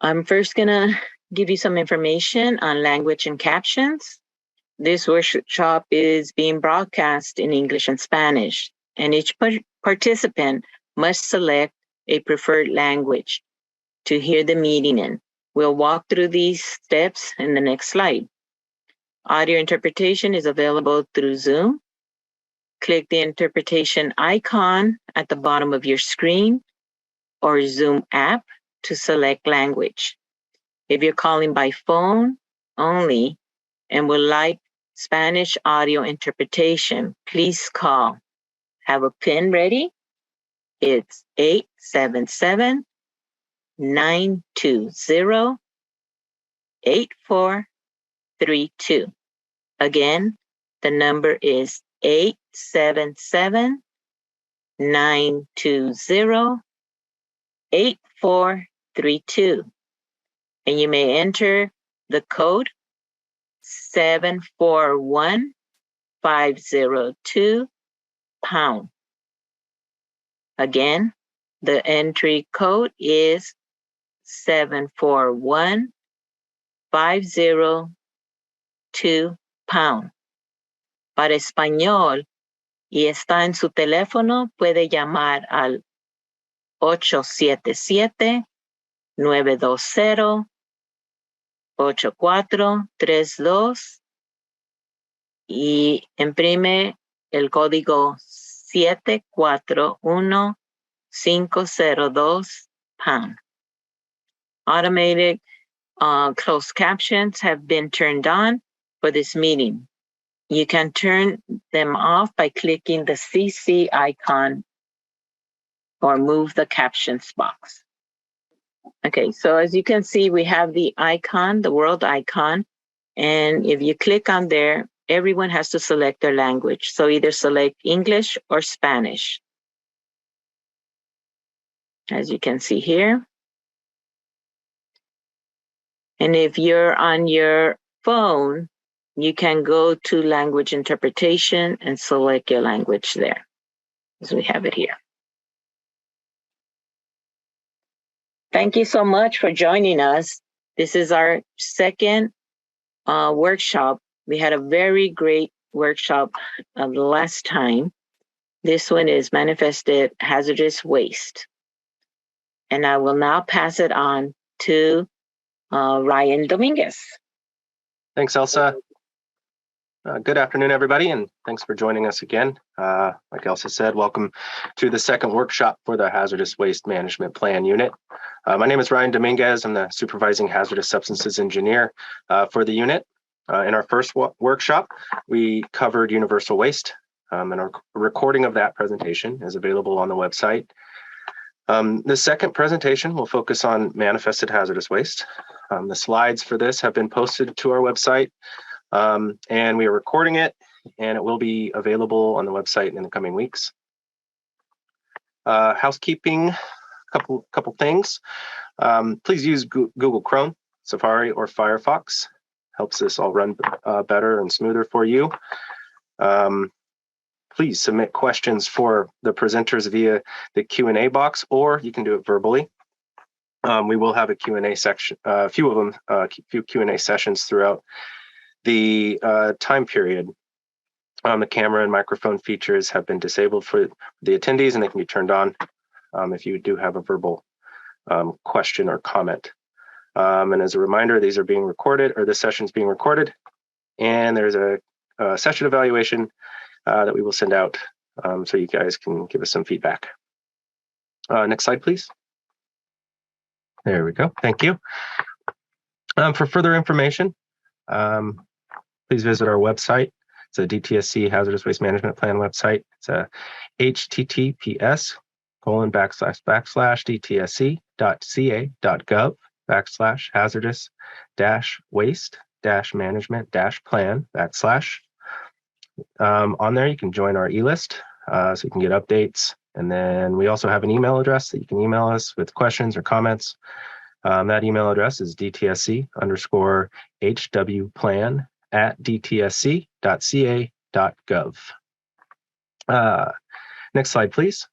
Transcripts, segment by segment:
I'm first gonna give you some information on language and captions. This workshop is being broadcast in English and Spanish, and each participant must select a preferred language to hear the meeting in. We'll walk through these steps in the next slide. Audio interpretation is available through Zoom. Click the interpretation icon at the bottom of your screen or Zoom app to select language. If you're calling by phone only and would like Spanish audio interpretation, please call. Have a pen ready? It's 877-920-8432. Again, the number is 877-920-8432. And you may enter the code 741502#. Again, the entry code is 741502#. Para español y está en su teléfono, puede llamar al 877-920-8432 y imprime el código 741502#. Automated closed captions have been turned on for this meeting. You can turn them off by clicking the CC icon or move the captions box. Okay, so as you can see, we have the icon, the world icon, and if you click on there, everyone has to select their language. So either select English or Spanish, as you can see here. And if you're on your phone, you can go to language interpretation and select your language there, as we have it here. Thank you so much for joining us. This is our second workshop. We had a very great workshop last time. This one is manifested hazardous waste. And I will now pass it on to Ryan Dominguez. Thanks, Elsa. Good afternoon, everybody, and thanks for joining us again. Like Elsa said, welcome to the second workshop for the Hazardous Waste Management Plan unit. My name is Ryan Dominguez. I'm the Supervising Hazardous Substances Engineer for the unit. In our first workshop, we covered universal waste, and a recording of that presentation is available on the website. The second presentation will focus on manifested hazardous waste. The slides for this have been posted to our website. And we are recording it, and it will be available on the website in the coming weeks. Housekeeping, couple things. Please use Google Chrome, Safari, or Firefox. Helps this all run better and smoother for you. Please submit questions for the presenters via the Q&A box, or you can do it verbally. We will have a Q&A section, a few of them, few Q&A sessions throughout the time period. The camera and microphone features have been disabled for the attendees, and they can be turned on if you do have a verbal question or comment. And as a reminder, these are being recorded, or this session is being recorded, and there's a session evaluation that we will send out so you guys can give us some feedback. Next slide, please. There we go. Thank you. For further information, please visit our website. It's a DTSC Hazardous Waste Management Plan website. It's a https://dtsc.ca.gov/hazardous-waste-management-plan/. On there, you can join our e-list so you can get updates. And then we also have an email address that you can email us with questions or comments. That email address is dtsc_hwplan@dtsc.ca.gov. Next slide, please.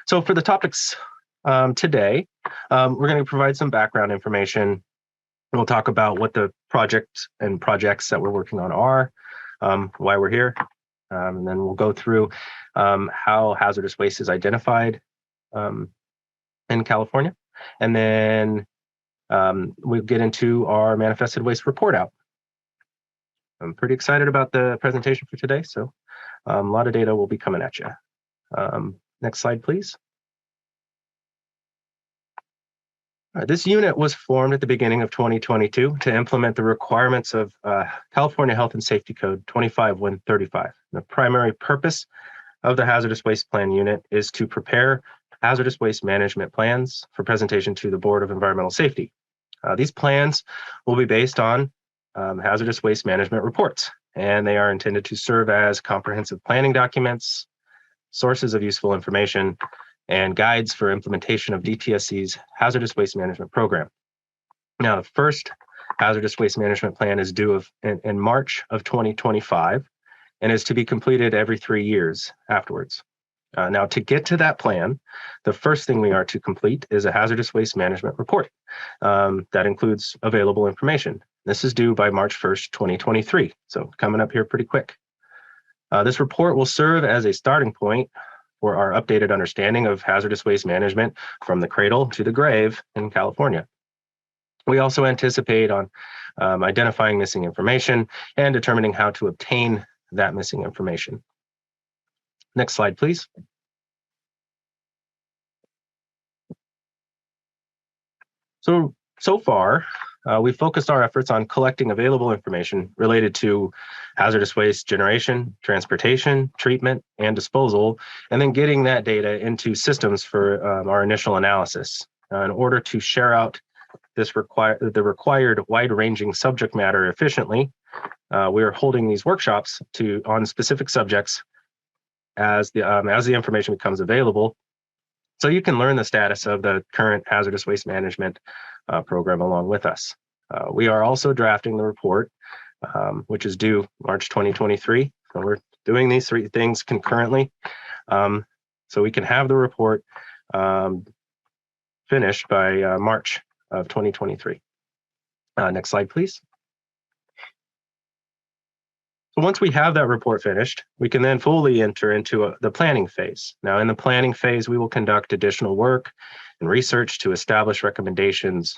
So for the topics today, We're going to provide some background information. We'll talk about what the project and projects that we're working on are, why we're here, and then we'll go through how hazardous waste is identified in California. And then we'll get into our manifested waste report out. I'm pretty excited about the presentation for today, so a lot of data will be coming at you. Next slide, please. This unit was formed at the beginning of 2022 to implement the requirements of California Health and Safety Code 25135. The primary purpose of the Hazardous Waste Plan Unit is to prepare hazardous waste management plans for presentation to the Board of Environmental Safety. These plans will be based on hazardous waste management reports, and they are intended to serve as comprehensive planning documents, sources of useful information, and guides for implementation of DTSC's hazardous waste management program. Now, the first hazardous waste management plan is due in March of 2025 and is to be completed every 3 years afterwards. Now, to get to that plan, the first thing we are to complete is a hazardous waste management report that includes available information. This is due by March 1st, 2023, so coming up here pretty quick. This report will serve as a starting point for our updated understanding of hazardous waste management from the cradle to the grave in California. We also anticipate on identifying missing information and determining how to obtain that missing information. Next slide, please. So far, we've focused our efforts on collecting available information related to hazardous waste generation, transportation, treatment, and disposal, and then getting that data into systems for our initial analysis. In order to share out the required wide-ranging subject matter efficiently, we are holding these workshops on specific subjects as the information becomes available, so you can learn the status of the current hazardous waste management program along with us. We are also drafting the report, which is due March 2023. So we're doing these 3 things concurrently, so we can have the report finished by March of 2023. Next slide, please. So once we have that report finished, we can then fully enter into the planning phase. Now, in the planning phase, we will conduct additional work and research to establish recommendations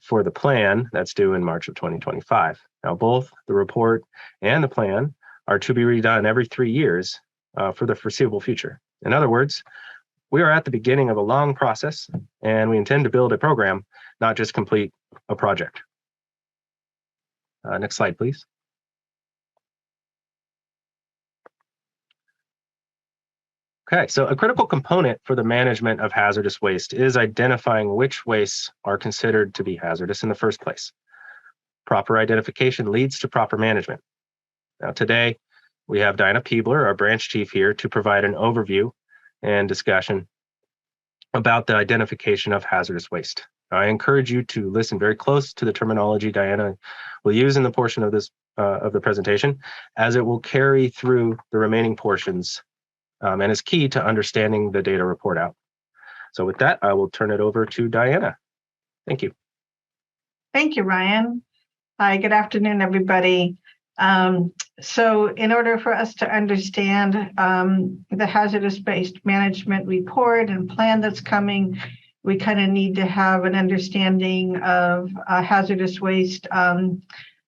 for the plan that's due in March of 2025. Now, both the report and the plan are to be redone every 3 years for the foreseeable future. In other words, we are at the beginning of a long process, and we intend to build a program, not just complete a project. Next slide, please. Okay, so a critical component for the management of hazardous waste is identifying which wastes are considered to be hazardous in the first place. Proper identification leads to proper management. Now, today, we have Diana Peebler, our branch chief, here to provide an overview and discussion about the identification of hazardous waste. I encourage you to listen very close to the terminology Diana will use in the portion of this of the presentation, as it will carry through the remaining portions and is key to understanding the data report out. So with that, I will turn it over to Diana. Thank you. Thank you, Ryan. Hi, good afternoon, everybody. So in order for us to understand the hazardous waste management report and plan that's coming, we kind of need to have an understanding of hazardous waste,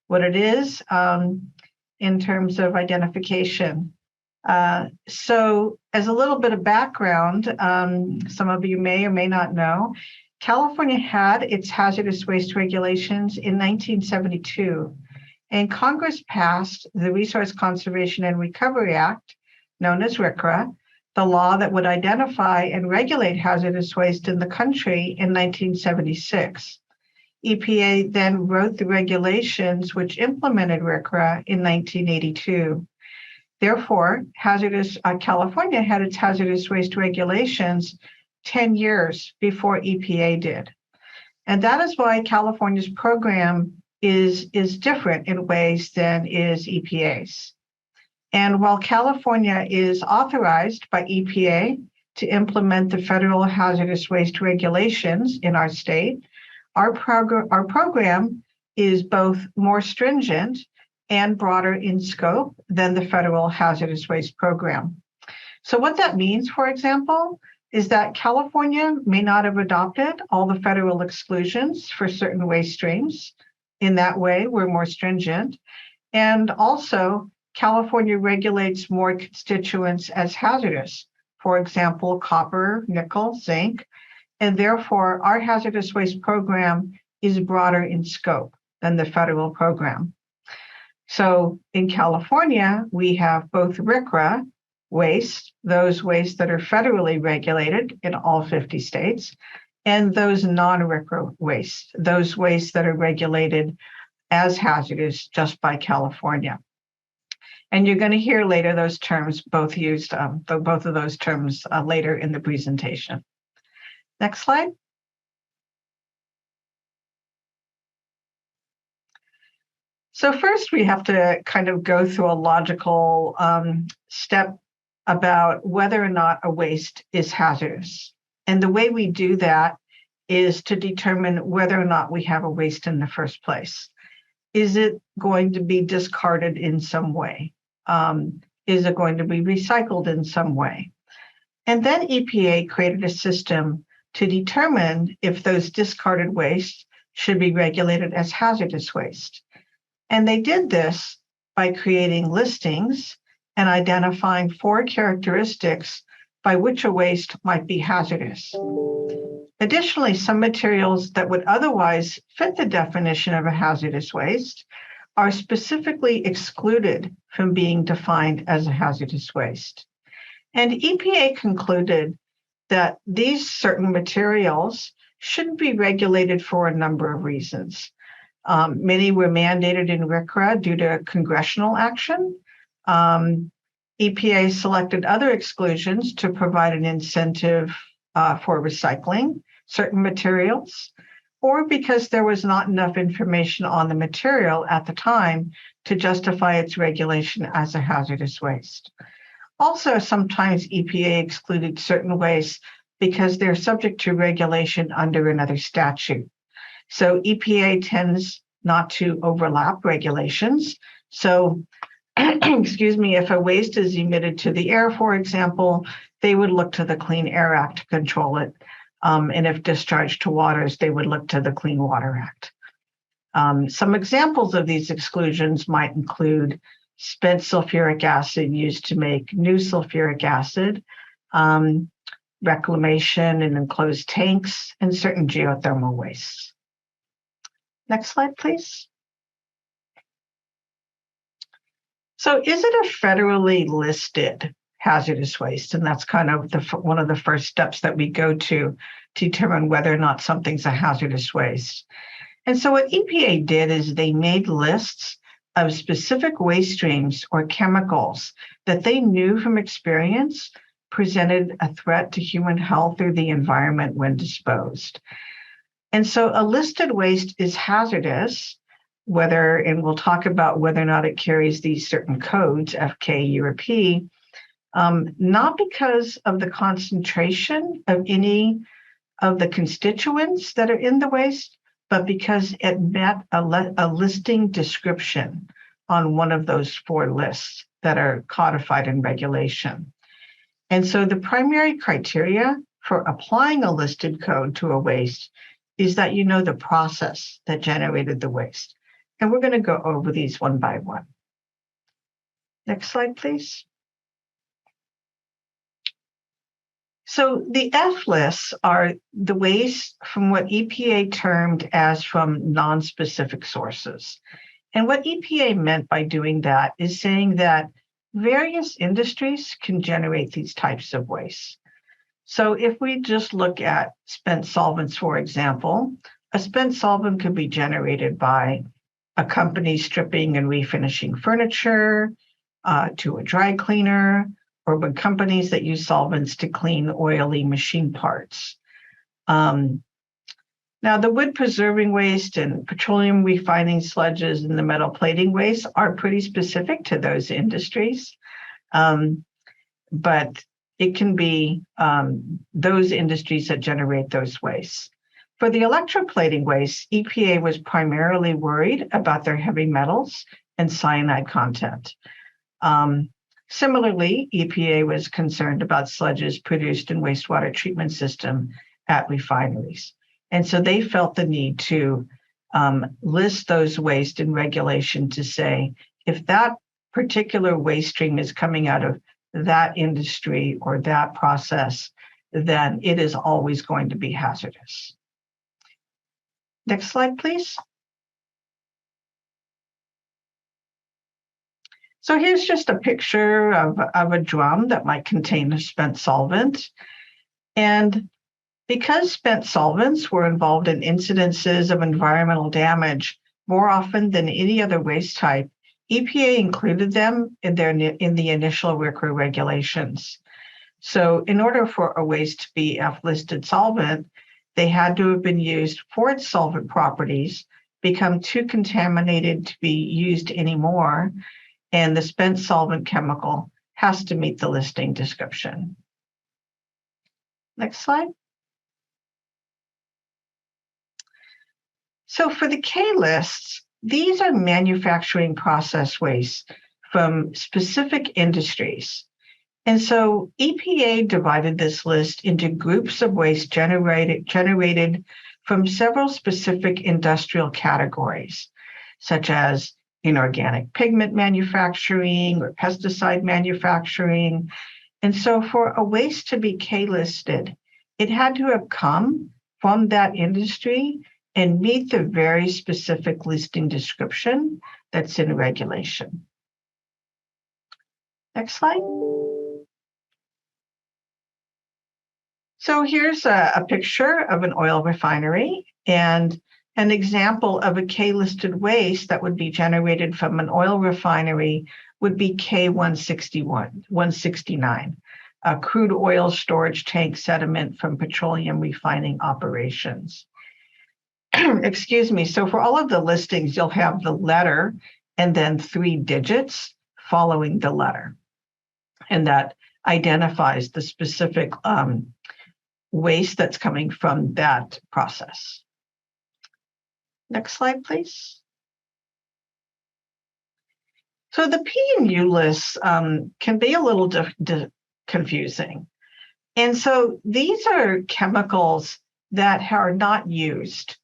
what it is in terms of identification. So as a little bit of background, some of you may or may not know, California had its hazardous waste regulations in 1972, and Congress passed the Resource Conservation and Recovery Act, known as RCRA, the law that would identify and regulate hazardous waste in the country in 1976. EPA then wrote the regulations which implemented RCRA in 1982. Therefore, California had its hazardous waste regulations 10 years before EPA did. And that is why California's program is different in ways than is EPA's. And while California is authorized by EPA to implement the federal hazardous waste regulations in our state, our program is both more stringent and broader in scope than the federal hazardous waste program. So what that means, for example, is that California may not have adopted all the federal exclusions for certain waste streams. In that way, we're more stringent. And also, California regulates more constituents as hazardous, for example, copper, nickel, zinc, and therefore our hazardous waste program is broader in scope than the federal program. So in California, we have both RCRA waste, those wastes that are federally regulated in all 50 states, and those non-RCRA wastes, those wastes that are regulated as hazardous just by California. And you're going to hear later those terms both used, both of those terms later in the presentation. Next slide. So first we have to kind of go through a logical step about whether or not a waste is hazardous. And the way we do that is to determine whether or not we have a waste in the first place. Is it going to be discarded in some way? Is it going to be recycled in some way? And then EPA created a system to determine if those discarded wastes should be regulated as hazardous waste. And they did this by creating listings and identifying 4 characteristics by which a waste might be hazardous. Additionally, some materials that would otherwise fit the definition of a hazardous waste are specifically excluded from being defined as a hazardous waste. And EPA concluded that these certain materials shouldn't be regulated for a number of reasons. Many were mandated in RCRA due to congressional action. EPA selected other exclusions to provide an incentive for recycling certain materials, or because there was not enough information on the material at the time to justify its regulation as a hazardous waste. Also, sometimes EPA excluded certain wastes because they're subject to regulation under another statute. So EPA tends not to overlap regulations. So, excuse me, if a waste is emitted to the air, for example, they would look to the Clean Air Act to control it. And if discharged to waters, they would look to the Clean Water Act. Some examples of these exclusions might include spent sulfuric acid used to make new sulfuric acid, reclamation in enclosed tanks, and certain geothermal wastes. Next slide, please. So is it a federally listed hazardous waste? And that's kind of one of the first steps that we go to determine whether or not something's a hazardous waste. And so what EPA did is they made lists of specific waste streams or chemicals that they knew from experience presented a threat to human health or the environment when disposed. And so a listed waste is hazardous, whether, and we'll talk about whether or not it carries these certain codes, FK, U, or P, not because of the concentration of any of the constituents that are in the waste, but because it met a listing description on one of those 4 lists that are codified in regulation. And so the primary criteria for applying a listed code to a waste is that you know the process that generated the waste. And we're going to go over these one by one. Next slide, please. So the F lists are the waste from what EPA termed as from non-specific sources. And what EPA meant by doing that is saying that various industries can generate these types of waste. So if we just look at spent solvents, for example, a spent solvent could be generated by a company stripping and refinishing furniture, to a dry cleaner, or by companies that use solvents to clean oily machine parts. Now, the wood preserving waste and petroleum refining sludges and the metal plating waste are pretty specific to those industries. But it can be those industries that generate those wastes. For the electroplating waste, EPA was primarily worried about their heavy metals and cyanide content. Similarly, EPA was concerned about sludges produced in wastewater treatment system at refineries. And so they felt the need to list those waste in regulation to say, if that particular waste stream is coming out of that industry or that process, then it is always going to be hazardous. Next slide, please. So here's just a picture of a drum that might contain a spent solvent. And because spent solvents were involved in incidences of environmental damage more often than any other waste type, EPA included them in the initial RCRA regulations. So in order for a waste to be F-listed solvent, they had to have been used for its solvent properties, become too contaminated to be used anymore, and the spent solvent chemical has to meet the listing description. Next slide. So for the K lists, these are manufacturing process wastes from specific industries. And so EPA divided this list into groups of waste generated from several specific industrial categories, such as inorganic pigment manufacturing or pesticide manufacturing. And so for a waste to be K-listed, it had to have come from that industry and meet the very specific listing description that's in regulation. Next slide. So here's a picture of an oil refinery and an example of a K-listed waste that would be generated from an oil refinery would be K169, a crude oil storage tank sediment from petroleum refining operations. Excuse me. So for all of the listings, you'll have the letter and then 3 digits following the letter. And that identifies the specific waste that's coming from that process. Next slide, please. So the P and U lists can be a little confusing. And so these are chemicals that are not used.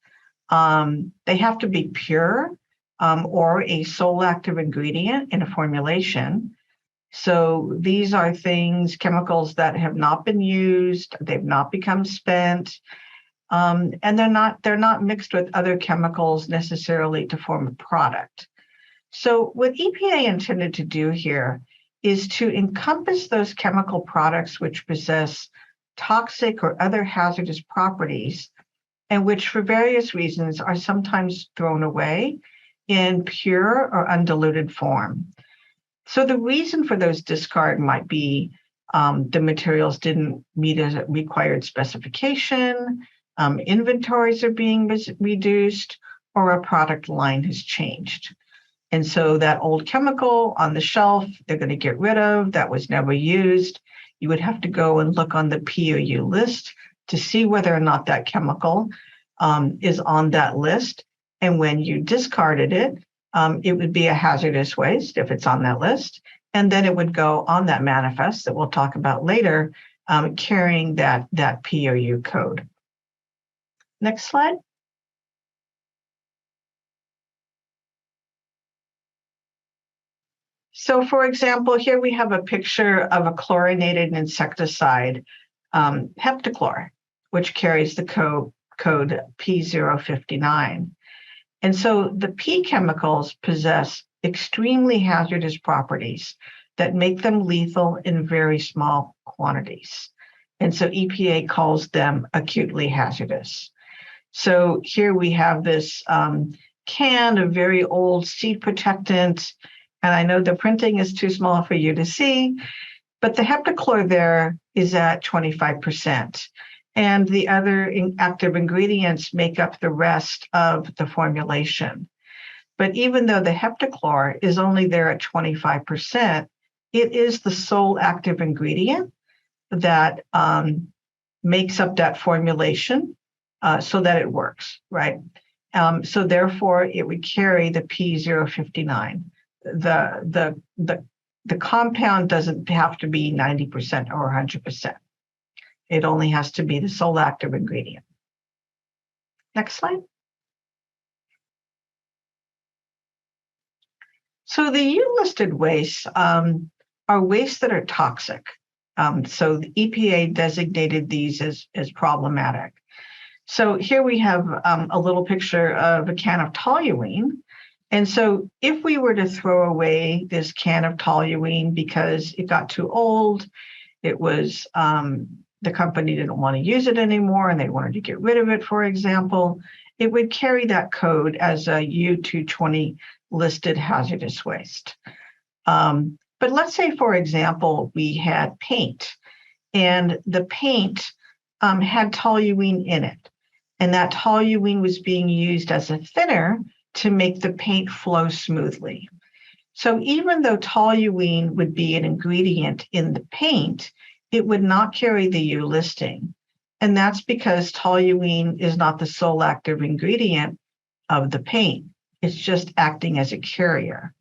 They have to be pure or a sole active ingredient in a formulation. So these are chemicals that have not been used, they've not become spent, and they're not mixed with other chemicals necessarily to form a product. So what EPA intended to do here is to encompass those chemical products which possess toxic or other hazardous properties and which for various reasons are sometimes thrown away in pure or undiluted form. So the reason for those discard might be the materials didn't meet a required specification, inventories are being reduced, or a product line has changed. And so that old chemical on the shelf, they're going to get rid of, that was never used. You would have to go and look on the P or U list to see whether or not that chemical is on that list. And when you discarded it, it would be a hazardous waste if it's on that list. And then it would go on that manifest that we'll talk about later, carrying that P or U code. Next slide. So for example, here we have a picture of a chlorinated insecticide, heptachlor, which carries the code P059. And so the P chemicals possess extremely hazardous properties that make them lethal in very small quantities. And so EPA calls them acutely hazardous. So here we have this can of very old seed protectant. And I know the printing is too small for you to see, but the heptachlor there is at 25%. And the other active ingredients make up the rest of the formulation. But even though the heptachlor is only there at 25%, it is the sole active ingredient that makes up that formulation so that it works, right? So therefore, it would carry the P059. The compound doesn't have to be 90% or 100%. It only has to be the sole active ingredient. Next slide. So the U-listed wastes are wastes that are toxic. So the EPA designated these as problematic. So here we have a little picture of a can of toluene. And so if we were to throw away this can of toluene because it got too old, it was the company didn't want to use it anymore and they wanted to get rid of it, for example, it would carry that code as a U220 listed hazardous waste. But let's say, for example, we had paint and the paint had toluene in it. And that toluene was being used as a thinner to make the paint flow smoothly. So even though toluene would be an ingredient in the paint, it would not carry the U listing. And that's because toluene is not the sole active ingredient of the paint. It's just acting as a carrier.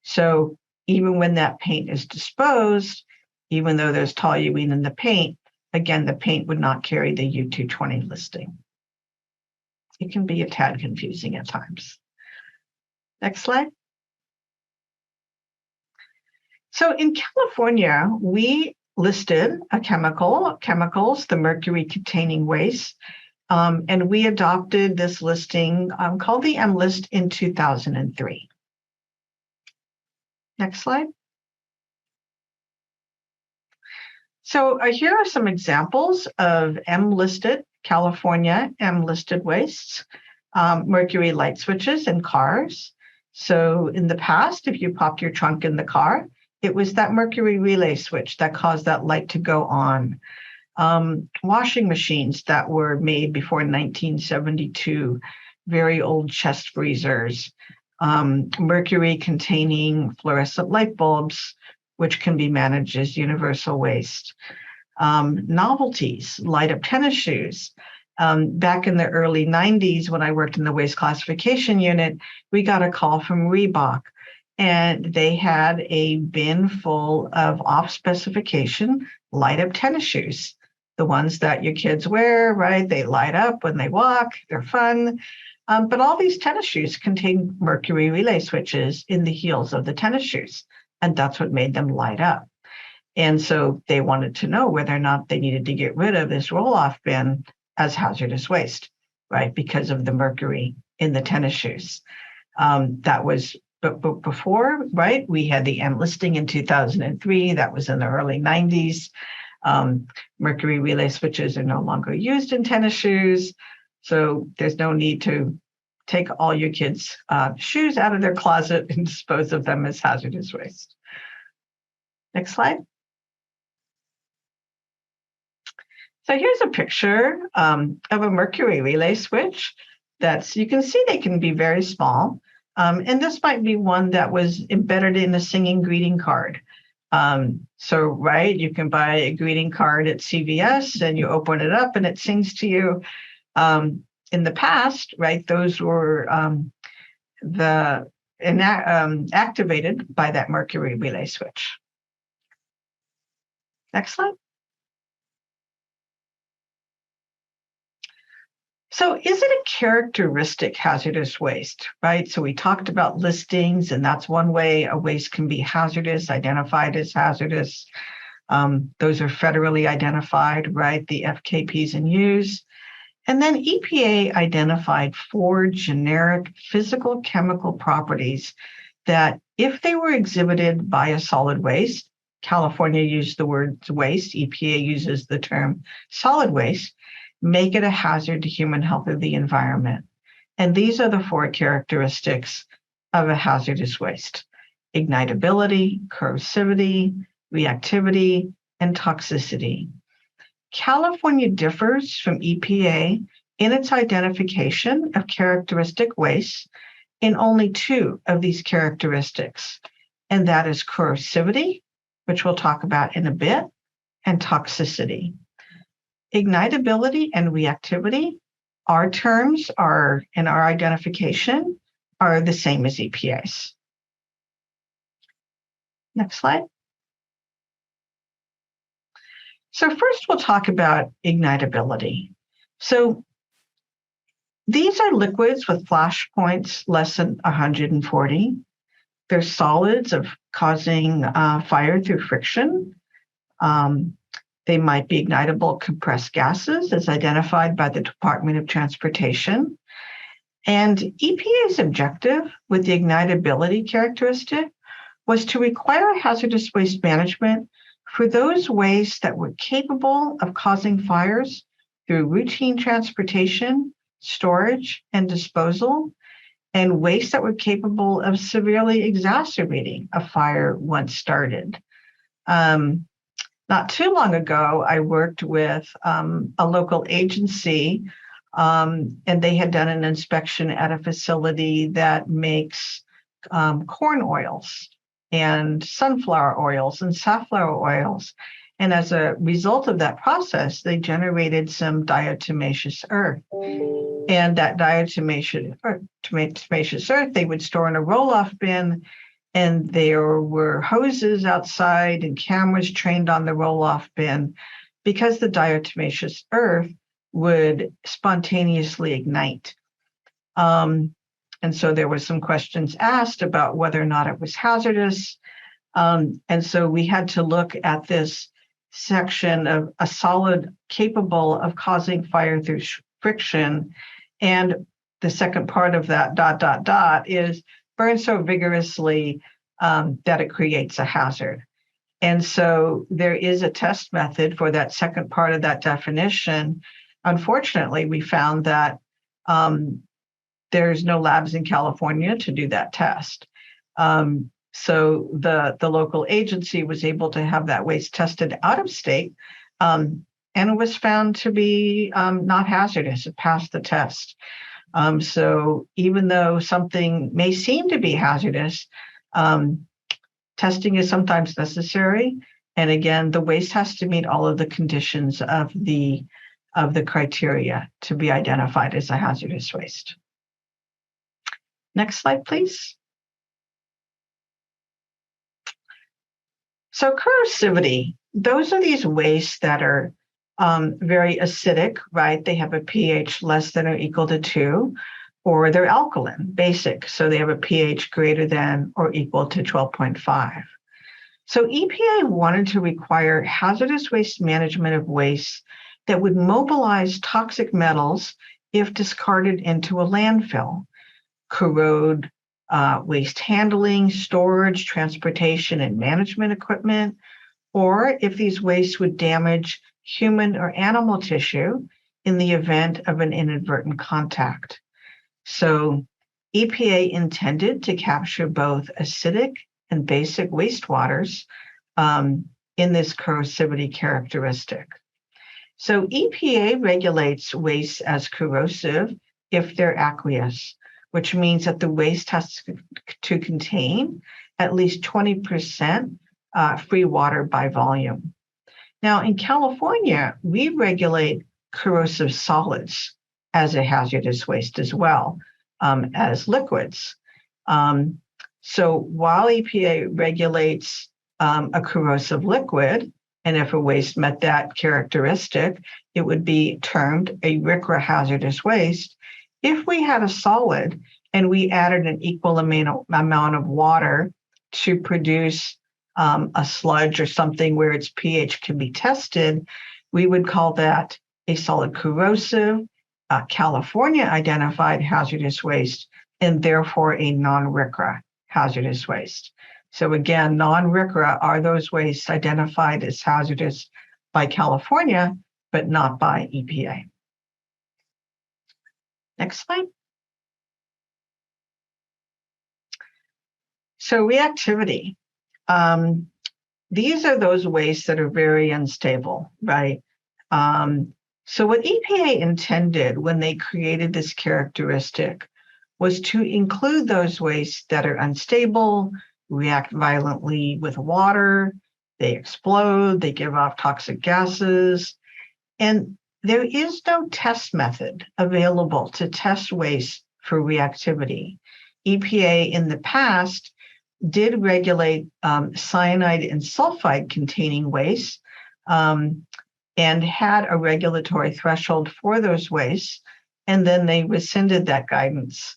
So even when that paint is disposed, even though there's toluene in the paint, again, the paint would not carry the U220 listing. It can be a tad confusing at times. Next slide. So in California, we listed chemicals, the mercury-containing waste, and we adopted this listing called the M list in 2003. Next slide. So here are some examples of M-listed, California M-listed wastes, mercury light switches in cars. So in the past, if you popped your trunk in the car, it was that mercury relay switch that caused that light to go on. Washing machines that were made before 1972, very old chest freezers, mercury-containing fluorescent light bulbs, which can be managed as universal waste. Novelties, light-up tennis shoes. Back in the early 90s, when I worked in the waste classification unit, we got a call from Reebok, and they had a bin full of off-specification light-up tennis shoes, the ones that your kids wear, right? They light up when they walk, they're fun. But all these tennis shoes contain mercury relay switches in the heels of the tennis shoes, and that's what made them light up. And so they wanted to know whether or not they needed to get rid of this roll-off bin as hazardous waste, right? Because of the mercury in the tennis shoes. That was, but before, right? We had the M listing in 2003. That was in the early 90s. Mercury relay switches are no longer used in tennis shoes. So there's no need to take all your kids' shoes out of their closet and dispose of them as hazardous waste. Next slide. So here's a picture of a mercury relay switch. You can see they can be very small. And this might be one that was embedded in a singing greeting card. So, right, you can buy a greeting card at CVS and you open it up and it sings to you. In the past, right, those were activated by that mercury relay switch. Next slide. So is it a characteristic hazardous waste, right? So we talked about listings, and that's one way a waste can be hazardous, identified as hazardous. Those are federally identified, right? The FKPs and Us. And then EPA identified 4 generic physical chemical properties that if they were exhibited by a solid waste, California used the word waste, EPA uses the term solid waste, make it a hazard to human health or the environment. And these are the 4 characteristics of a hazardous waste: ignitability, corrosivity, reactivity, and toxicity. California differs from EPA in its identification of characteristic wastes in only 2 of these characteristics, and that is corrosivity, which we'll talk about in a bit, and toxicity. Ignitability and reactivity, our terms are, in our identification, are the same as EPA's. Next slide. So first we'll talk about ignitability. So these are liquids with flash points less than 140. They're solids of causing fire through friction. They might be ignitable compressed gases as identified by the Department of Transportation. And EPA's objective with the ignitability characteristic was to require hazardous waste management for those wastes that were capable of causing fires through routine transportation, storage, and disposal, and wastes that were capable of severely exacerbating a fire once started. Not too long ago, I worked with a local agency, and they had done an inspection at a facility that makes corn oils and sunflower oils and safflower oils. And as a result of that process, they generated some diatomaceous earth. And that diatomaceous earth, they would store in a roll-off bin, and there were hoses outside and cameras trained on the roll-off bin because the diatomaceous earth would spontaneously ignite. And so there were some questions asked about whether or not it was hazardous. And so we had to look at this section of a solid capable of causing fire through friction. And the second part of that ... is burn so vigorously that it creates a hazard. And so there is a test method for that second part of that definition. Unfortunately, we found that there's no labs in California to do that test. So the local agency was able to have that waste tested out of state, and it was found to be not hazardous. It passed the test. So even though something may seem to be hazardous, testing is sometimes necessary. And again, the waste has to meet all of the conditions of the criteria to be identified as a hazardous waste. Next slide, please. So corrosivity, those are these wastes that are very acidic, right? They have a pH less than or equal to 2, or they're alkaline, basic. So they have a pH greater than or equal to 12.5. So EPA wanted to require hazardous waste management of wastes that would mobilize toxic metals if discarded into a landfill, corrode waste handling, storage, transportation, and management equipment, or if these wastes would damage human or animal tissue in the event of an inadvertent contact. So EPA intended to capture both acidic and basic wastewaters in this corrosivity characteristic. So EPA regulates wastes as corrosive if they're aqueous, which means that the waste has to contain at least 20% free water by volume. Now, in California, we regulate corrosive solids as a hazardous waste as well as liquids. So while EPA regulates a corrosive liquid, and if a waste met that characteristic, it would be termed a RCRA hazardous waste. If we had a solid and we added an equal amount of water to produce a sludge or something where its pH can be tested, we would call that a solid corrosive, California identified hazardous waste, and therefore a non-RCRA hazardous waste. So again, non-RCRA are those wastes identified as hazardous by California, but not by EPA. Next slide. So reactivity. These are those wastes that are very unstable, right? So what EPA intended when they created this characteristic was to include those wastes that are unstable, react violently with water, they explode, they give off toxic gases, and there is no test method available to test waste for reactivity. EPA in the past did regulate cyanide and sulfide containing waste and had a regulatory threshold for those wastes, and then they rescinded that guidance.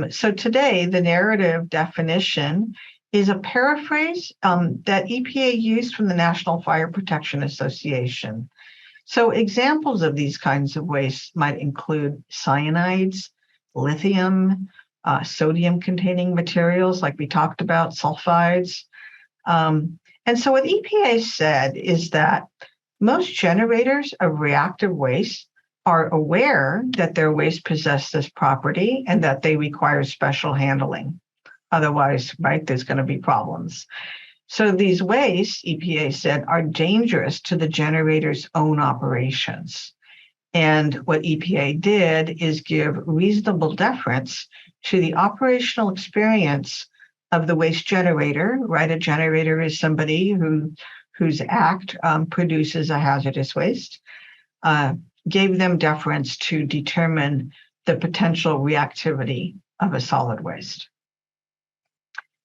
So today, the narrative definition is a paraphrase that EPA used from the National Fire Protection Association. So examples of these kinds of wastes might include cyanides, lithium, sodium-containing materials like we talked about, sulfides. And so what EPA said is that most generators of reactive waste are aware that their waste possess this property and that they require special handling. Otherwise, right, there's going to be problems. So these wastes, EPA said, are dangerous to the generator's own operations. And what EPA did is give reasonable deference to the operational experience of the waste generator, right? A generator is somebody whose act produces a hazardous waste, gave them deference to determine the potential reactivity of a solid waste.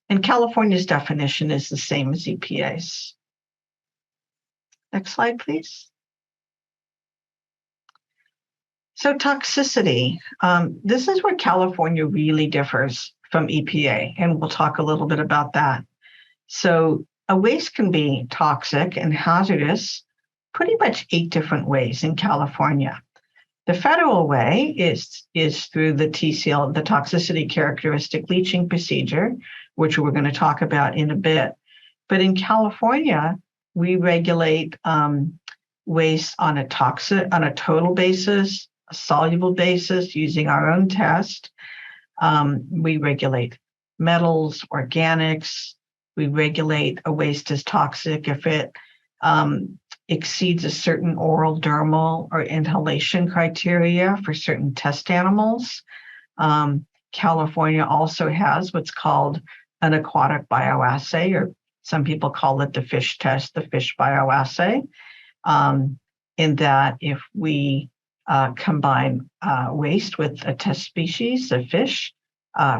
And California's definition is the same as EPA's. Next slide, please. So toxicity, this is where California really differs from EPA, and we'll talk a little bit about that. So a waste can be toxic and hazardous pretty much 8 different ways in California. The federal way is through the TCL, the toxicity characteristic leaching procedure, which we're going to talk about in a bit. But in California, we regulate waste on a total basis, a soluble basis using our own test. We regulate metals, organics. We regulate a waste as toxic if it exceeds a certain oral, dermal, or inhalation criteria for certain test animals. California also has what's called an aquatic bioassay, or some people call it the fish test, the fish bioassay, in that if we combine waste with a test species, a fish,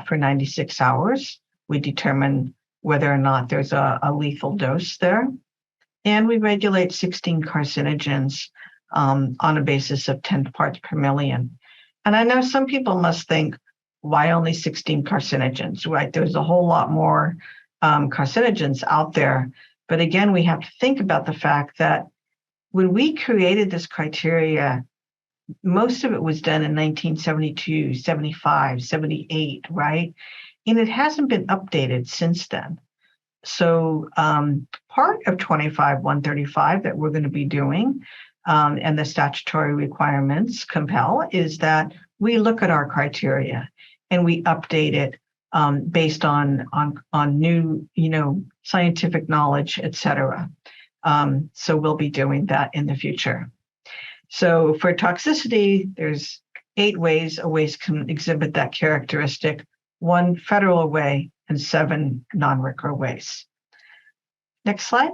for 96 hours, we determine whether or not there's a lethal dose there. And we regulate 16 carcinogens on a basis of 10 parts per million. And I know some people must think, why only 16 carcinogens, right? There's a whole lot more carcinogens out there. But again, we have to think about the fact that when we created this criteria, most of it was done in 1972, 75, 78, right? And it hasn't been updated since then. So part of 25-135 that we're going to be doing and the statutory requirements compel is that we look at our criteria and we update it based on new, scientific knowledge, et cetera. So we'll be doing that in the future. So for toxicity, there's 8 ways a waste can exhibit that characteristic, 1 federal way and 7 non-RCRA ways. Next slide.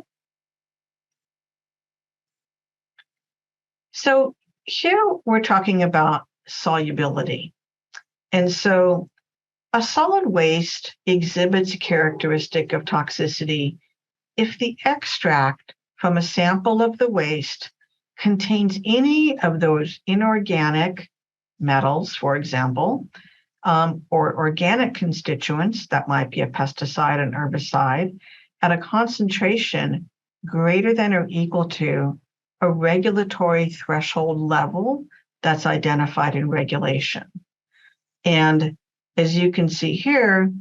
So here we're talking about solubility. And so a solid waste exhibits a characteristic of toxicity if the extract from a sample of the waste contains any of those inorganic metals, for example, or organic constituents, that might be a pesticide, an herbicide, at a concentration greater than or equal to a regulatory threshold level that's identified in regulation. And as you can see here,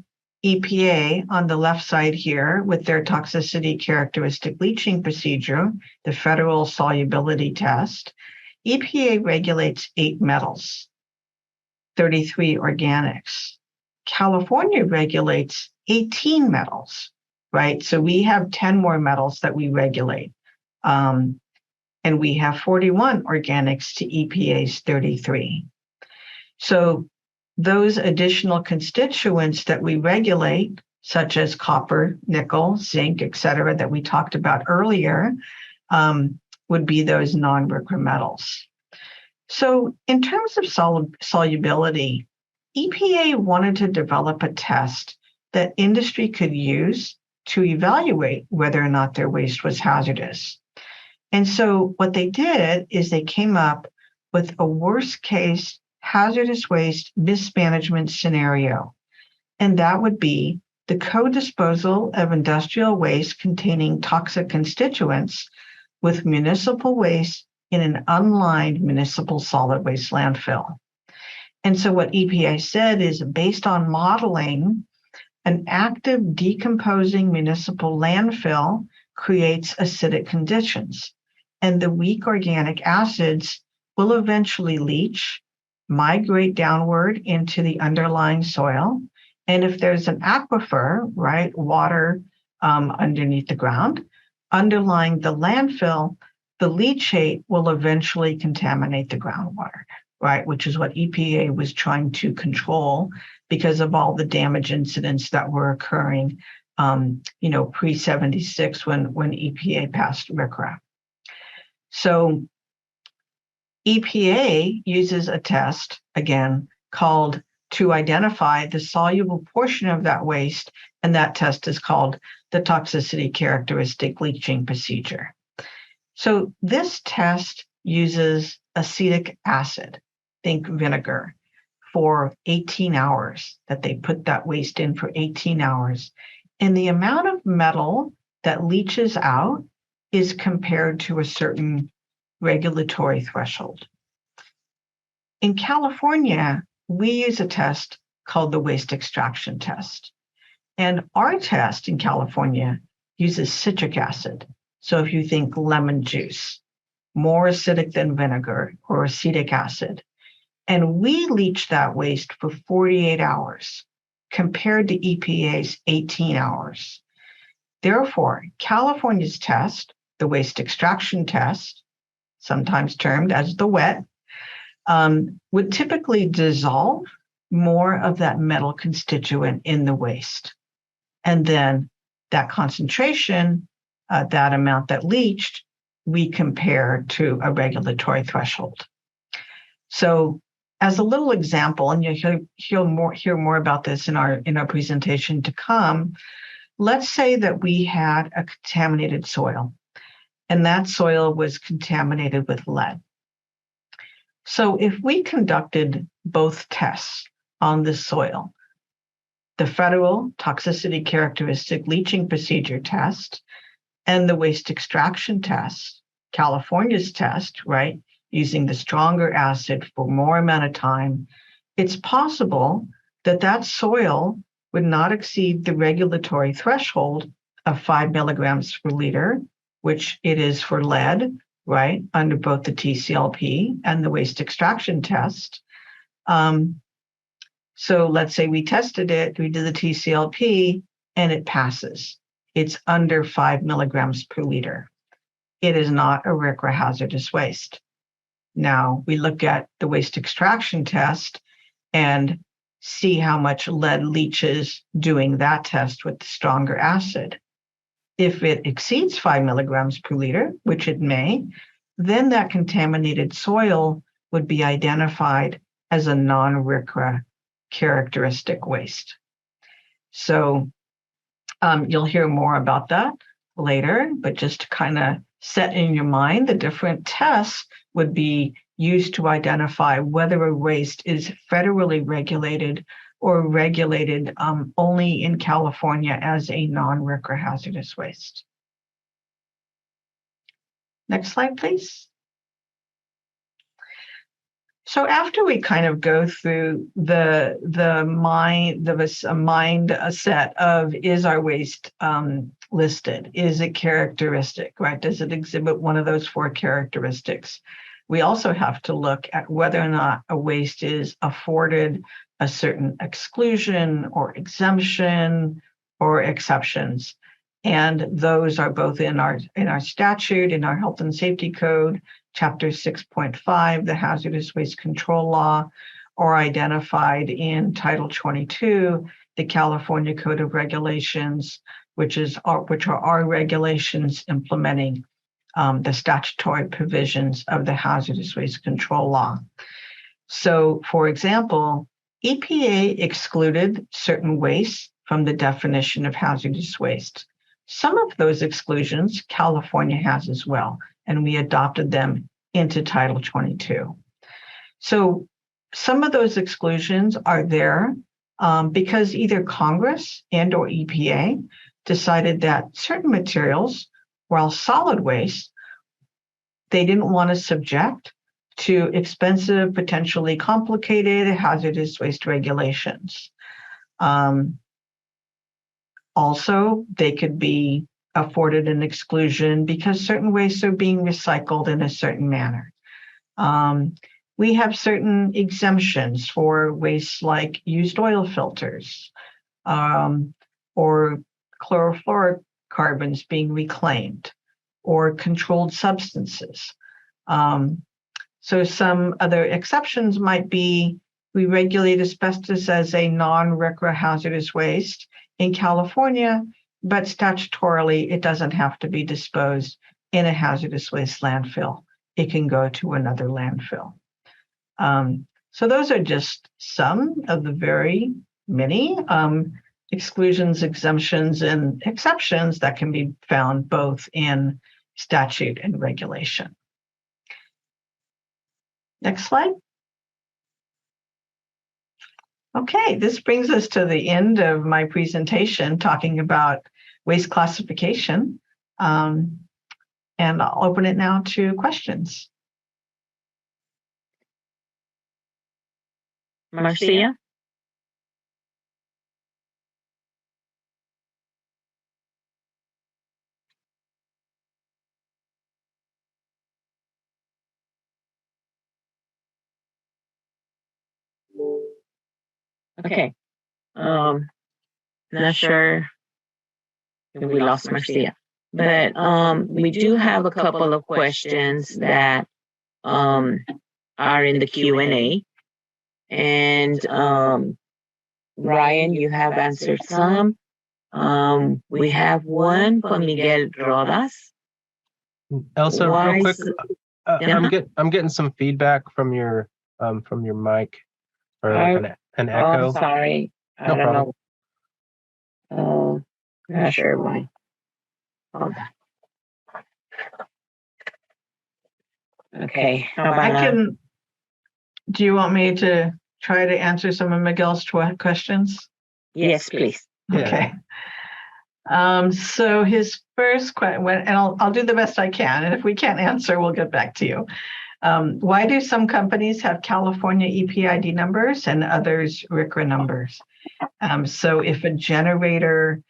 EPA on the left side here with their toxicity characteristic leaching procedure, the federal solubility test, EPA regulates 8 metals, 33 organics. California regulates 18 metals, right? So we have 10 more metals that we regulate. And we have 41 organics to EPA's 33. So those additional constituents that we regulate such as copper, nickel, zinc, et cetera, that we talked about earlier, would be those non-RCRA metals. So in terms of solubility, EPA wanted to develop a test that industry could use to evaluate whether or not their waste was hazardous. And so what they did is they came up with a worst case hazardous waste mismanagement scenario. And that would be the co-disposal of industrial waste containing toxic constituents with municipal waste in an unlined municipal solid waste landfill. And so what EPA said is, based on modeling, an active decomposing municipal landfill creates acidic conditions, and the weak organic acids will eventually leach, migrate downward into the underlying soil. And if there's an aquifer, right, water underneath the ground, underlying the landfill, the leachate will eventually contaminate the groundwater, right, which is what EPA was trying to control because of all the damage incidents that were occurring, pre-76 when EPA passed RCRA. So EPA uses a test, again, called to identify the soluble portion of that waste, and that test is called the toxicity characteristic leaching procedure. So this test uses acetic acid, think vinegar, for 18 hours, that they put that waste in for 18 hours. And the amount of metal that leaches out is compared to a certain regulatory threshold. In California, we use a test called the waste extraction test. And our test in California uses citric acid. So if you think lemon juice, more acidic than vinegar or acetic acid, and we leach that waste for 48 hours compared to EPA's 18 hours. Therefore, California's test, the waste extraction test, sometimes termed as the WET, would typically dissolve more of that metal constituent in the waste. And then that concentration, that amount that leached, we compare to a regulatory threshold. So as a little example, and you'll hear more about this in our presentation to come, let's say that we had a contaminated soil, and that soil was contaminated with lead. So if we conducted both tests on this soil, the federal toxicity characteristic leaching procedure test and the waste extraction test, California's test, right, using the stronger acid for more amount of time, it's possible that that soil would not exceed the regulatory threshold of 5 milligrams per liter, which it is for lead, right, under both the TCLP and the waste extraction test. So let's say we tested it, we did the TCLP, and it passes. It's under 5 milligrams per liter. It is not a RCRA hazardous waste. Now we look at the waste extraction test and see how much lead leaches doing that test with the stronger acid. If it exceeds 5 milligrams per liter, which it may, then that contaminated soil would be identified as a non-RCRA characteristic waste. So you'll hear more about that later, but just to kind of set in your mind, the different tests would be used to identify whether a waste is federally regulated or regulated only in California as a non-RCRA hazardous waste. Next slide, please. So after we kind of go through the mindset of, is our waste listed? Is it characteristic, right? Does it exhibit one of those 4 characteristics? We also have to look at whether or not a waste is afforded a certain exclusion or exemption or exceptions. And those are both in our statute, in our health and safety code, Chapter 6.5, the Hazardous Waste Control Law, or identified in Title 22, the California Code of Regulations, which are our regulations implementing the statutory provisions of the Hazardous Waste Control Law. So, for example, EPA excluded certain wastes from the definition of hazardous waste. Some of those exclusions California has as well, and we adopted them into Title 22. So some of those exclusions are there because either Congress and or EPA decided that certain materials, while solid waste, they didn't want to subject to expensive, potentially complicated hazardous waste regulations. Also, they could be afforded an exclusion because certain wastes are being recycled in a certain manner. We have certain exemptions for wastes like used oil filters or chlorofluorocarbons being reclaimed or controlled substances. So some other exceptions might be we regulate asbestos as a non-RCRA hazardous waste in California, but statutorily it doesn't have to be disposed in a hazardous waste landfill. It can go to another landfill. So those are just some of the very many exclusions, exemptions, and exceptions that can be found both in statute and regulation. Next slide. Okay, this brings us to the end of my presentation talking about waste classification. And I'll open it now to questions. Marcia? Okay. Not sure if we lost Marcia, but we do have a couple of questions that are in the Q&A. And Ryan, you have answered some. We have one from Miguel Rodas. Elsa, real quick, I'm getting some feedback from your mic, or like an echo. Oh, sorry. I don't know. Oh, not sure why. Hold on. Okay. How about do you want me to try to answer some of Miguel's questions? Yes, please. Okay. So his first question, and I'll do the best I can, and if we can't answer, we'll get back to you. Why do some companies have California EPID numbers and others RCRA numbers? So if a generator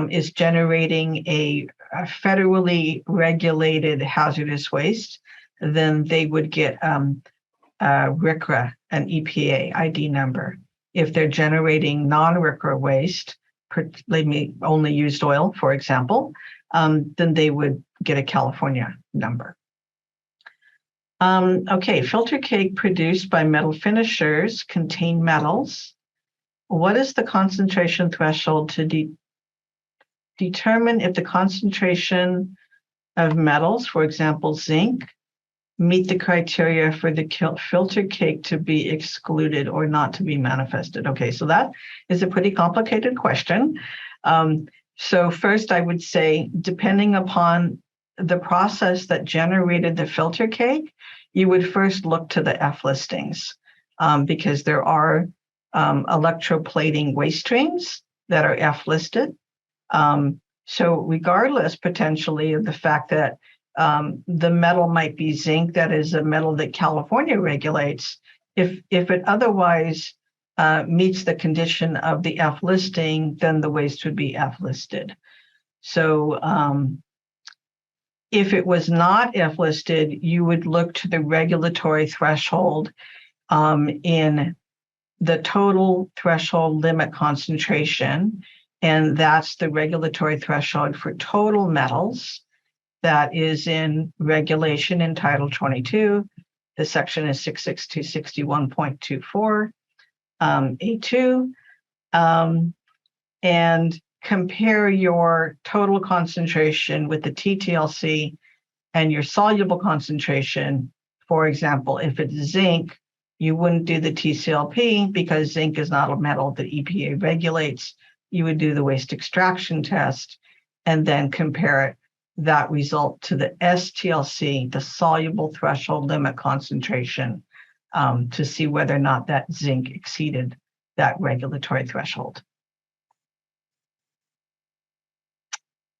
is generating a federally regulated hazardous waste, then they would get RCRA, an EPA ID number. If they're generating non-RCRA waste, only used oil, for example, then they would get a California number. Okay, filter cake produced by metal finishers contain metals. What is the concentration threshold to determine if the concentration of metals, for example, zinc, meet the criteria for the filter cake to be excluded or not to be manifested? Okay, so that is a pretty complicated question. So first I would say, depending upon the process that generated the filter cake, you would first look to the F listings because there are electroplating waste streams that are F listed. So regardless potentially of the fact that the metal might be zinc, that is a metal that California regulates, if it otherwise meets the condition of the F listing, then the waste would be F listed. So if it was not F listed, you would look to the regulatory threshold in the total threshold limit concentration, and that's the regulatory threshold for total metals. That is in regulation in Title 22. The section is 66261.24 A2. and compare your total concentration with the TTLC and your soluble concentration. For example, if it's zinc, you wouldn't do the TCLP because zinc is not a metal that EPA regulates. You would do the waste extraction test and then compare that result to the STLC, the soluble threshold limit concentration, to see whether or not that zinc exceeded that regulatory threshold.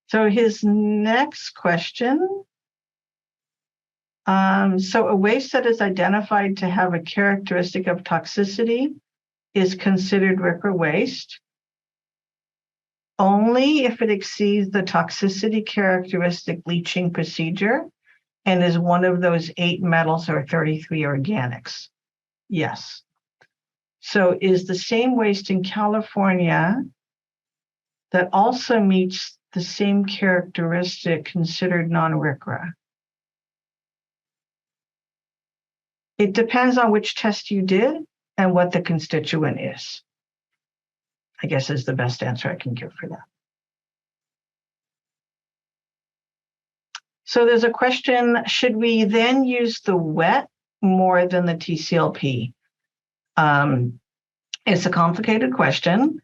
So his next question. So a waste that is identified to have a characteristic of toxicity is considered RCRA waste only if it exceeds the toxicity characteristic leaching procedure and is one of those 8 metals or 33 organics. Yes. So is the same waste in California that also meets the same characteristic considered non-RCRA? It depends on which test you did and what the constituent is, I guess is the best answer I can give for that. So there's a question, should we then use the wet more than the TCLP? It's a complicated question.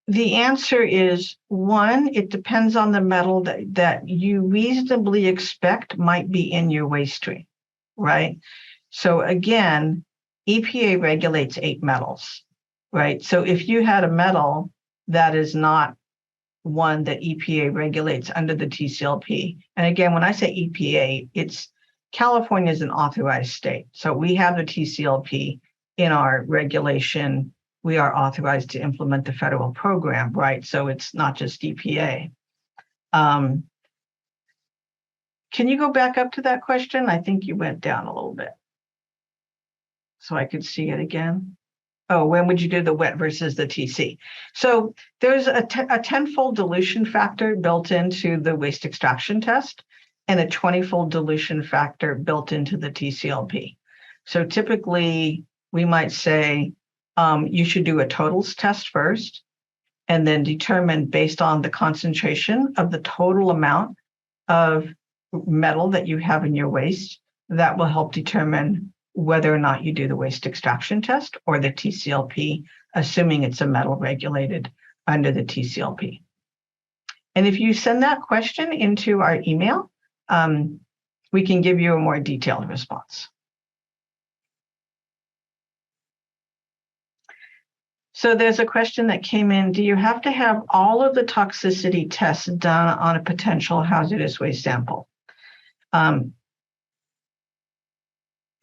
The answer is, one, it depends on the metal that you reasonably expect might be in your waste stream, right? So again, EPA regulates 8 metals, right? So if you had a metal that is not one that EPA regulates under the TCLP, and again, when I say EPA, it's California is an authorized state. So we have the TCLP in our regulation. We are authorized to implement the federal program, right? So it's not just EPA. Can you go back up to that question? I think you went down a little bit so I could see it again. Oh, when would you do the wet versus the TC? So there's a 10-fold dilution factor built into the waste extraction test and a 20-fold dilution factor built into the TCLP. So typically we might say, you should do a totals test first and then determine based on the concentration of the total amount of metal that you have in your waste. That will help determine whether or not you do the waste extraction test or the TCLP, assuming it's a metal regulated under the TCLP. And if you send that question into our email, we can give you a more detailed response. So there's a question that came in, do you have to have all of the toxicity tests done on a potential hazardous waste sample?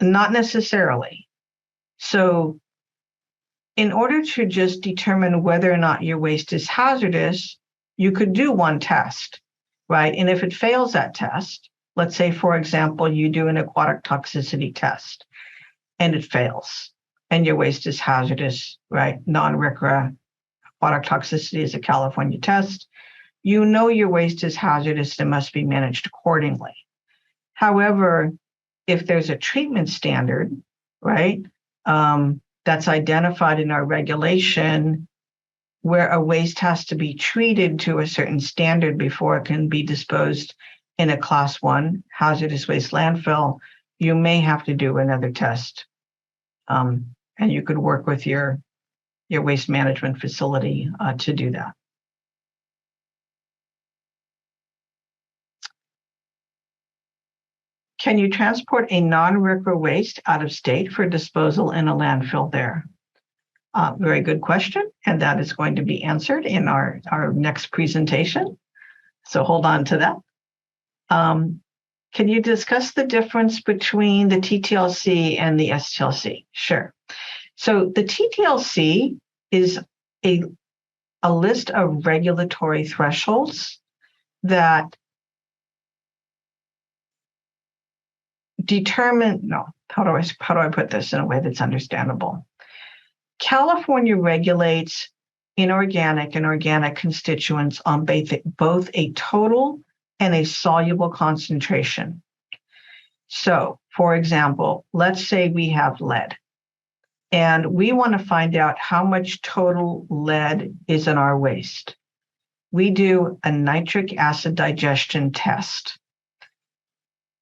Not necessarily. So in order to just determine whether or not your waste is hazardous, you could do one test, right? And if it fails that test, let's say, for example, you do an aquatic toxicity test and it fails, and your waste is hazardous, right? Non-RCRA, aquatic toxicity is a California test. You know your waste is hazardous and must be managed accordingly. However, if there's a treatment standard, right, that's identified in our regulation where a waste has to be treated to a certain standard before it can be disposed in a class 1 hazardous waste landfill, you may have to do another test. And you could work with your waste management facility to do that. Can you transport a non-RCRA waste out of state for disposal in a landfill there? Very good question, and that is going to be answered in our next presentation. So hold on to that. Can you discuss the difference between the TTLC and the STLC? Sure. So the TTLC is a list of regulatory thresholds that determine, how do I put this in a way that's understandable? California regulates inorganic and organic constituents on both a total and a soluble concentration. So, for example, let's say we have lead. And we want to find out how much total lead is in our waste. We do a nitric acid digestion test.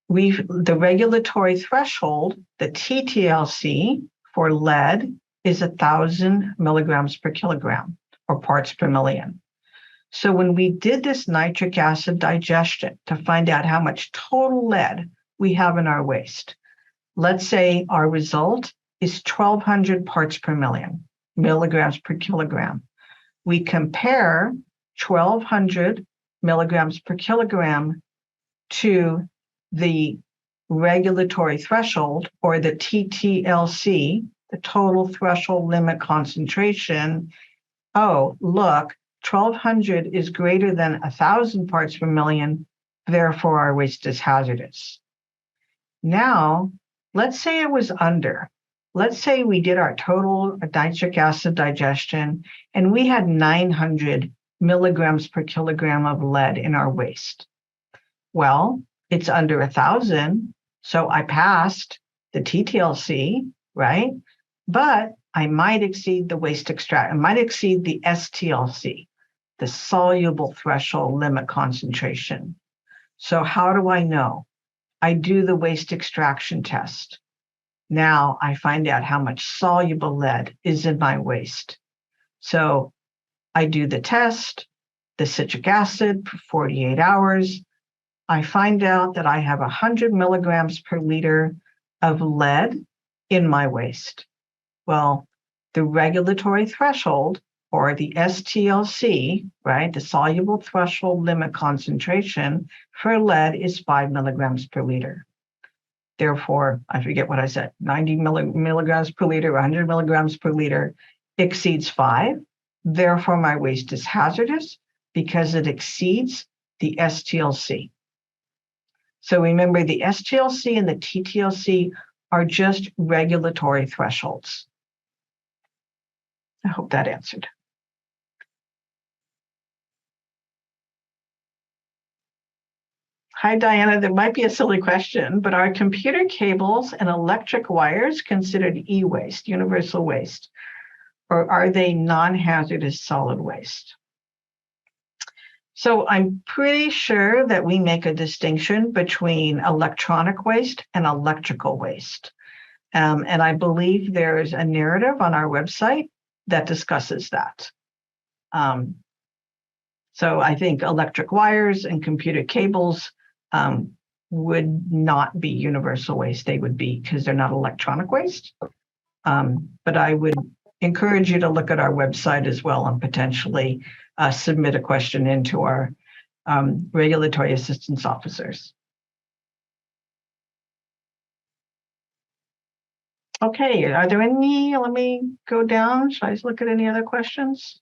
The regulatory threshold, the TTLC for lead, is 1,000 milligrams per kilogram or parts per million. So when we did this nitric acid digestion to find out how much total lead we have in our waste, let's say our result is 1,200 parts per million, milligrams per kilogram. We compare 1,200 milligrams per kilogram to the regulatory threshold, or the TTLC, the total threshold limit concentration. Oh, look, 1,200 is greater than 1,000 parts per million, therefore our waste is hazardous. Now, let's say it was under. Let's say we did our total nitric acid digestion and we had 900 milligrams per kilogram of lead in our waste. Well, it's under 1,000, so I passed the TTLC, right? But I might exceed the waste extract. I might exceed the STLC, the soluble threshold limit concentration. So how do I know? I do the waste extraction test. Now I find out how much soluble lead is in my waste. So I do the test, the citric acid for 48 hours. I find out that I have 100 milligrams per liter of lead in my waste. Well, the regulatory threshold, or the STLC, right, the soluble threshold limit concentration for lead is 5 milligrams per liter. Therefore, I forget what I said, 90 milligrams per liter, 100 milligrams per liter exceeds 5. Therefore, my waste is hazardous because it exceeds the STLC. So remember, the STLC and the TTLC are just regulatory thresholds. I hope that answered. Hi, Diana. There might be a silly question, but are computer cables and electric wires considered e-waste, universal waste, or are they non-hazardous solid waste? So I'm pretty sure that we make a distinction between electronic waste and electrical waste. And I believe there's a narrative on our website that discusses that. So I think electric wires and computer cables would not be universal waste. They would be, because they're not electronic waste. But I would encourage you to look at our website as well and potentially submit a question into our regulatory assistance officers. Okay, are there any, let me go down. Should I look at any other questions?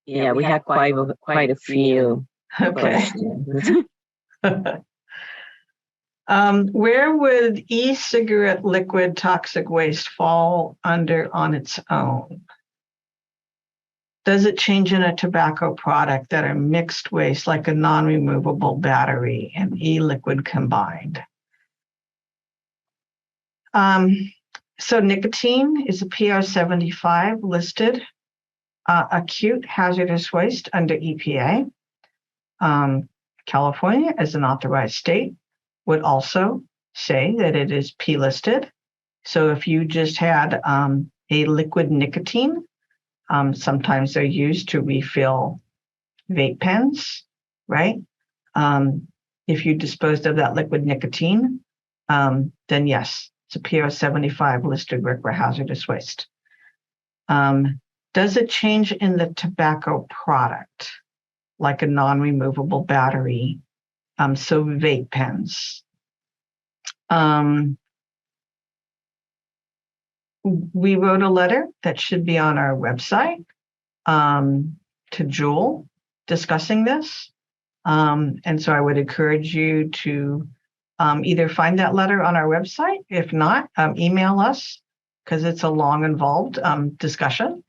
Yeah, we have quite a few Okay. questions. Where would e-cigarette liquid toxic waste fall under on its own? Does it change in a tobacco product that are mixed waste, like a non-removable battery and e-liquid combined? So nicotine is a PR75 listed acute hazardous waste under EPA. California, as an authorized state, would also say that it is P listed. So if you just had a liquid nicotine, sometimes they're used to refill vape pens, right? If you disposed of that liquid nicotine, then yes, it's a PR75 listed RCRA hazardous waste. Does it change in the tobacco product, like a non-removable battery? So vape pens. We wrote a letter that should be on our website to Jewel discussing this. And so I would encourage you to either find that letter on our website. If not, email us, because it's a long, involved discussion,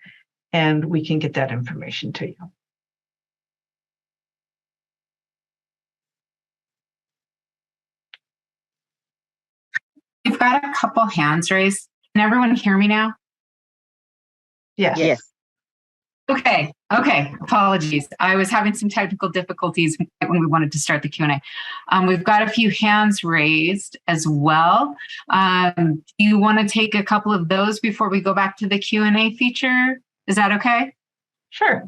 and we can get that information to you. We've got a couple hands raised. Can everyone hear me now? Yes. Yes. Okay. Apologies. I was having some technical difficulties when we wanted to start the Q&A. We've got a few hands raised as well. Do you want to take a couple of those before we go back to the Q&A feature? Is that okay? Sure.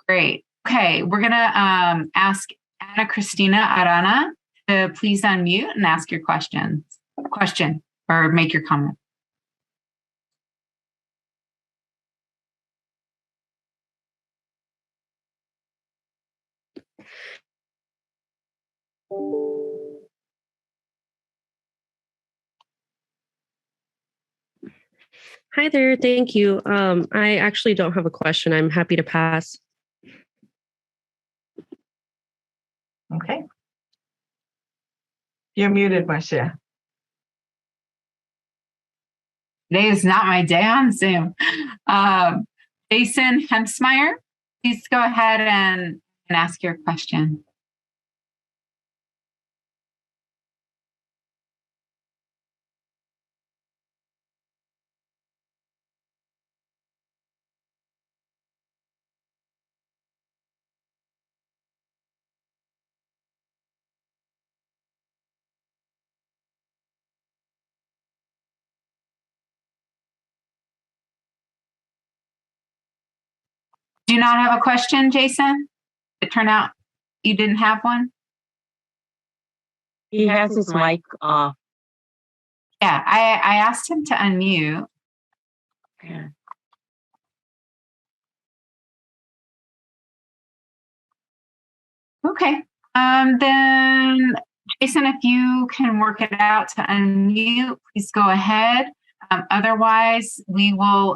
Great. Okay, we're going to ask Ana Cristina Arana to please unmute and ask your question or make your comment. Hi there, thank you. I actually don't have a question. I'm happy to pass. Okay. You're muted, Marcia. Today is not my day on Zoom. Jason Hemsmeyer, please go ahead and ask your question. Do you not have a question, Jason? It turned out you didn't have one? He has his mic off. Yeah, I asked him to unmute. Yeah. Okay. Then Jason, if you can work it out to unmute, please go ahead. Otherwise, we will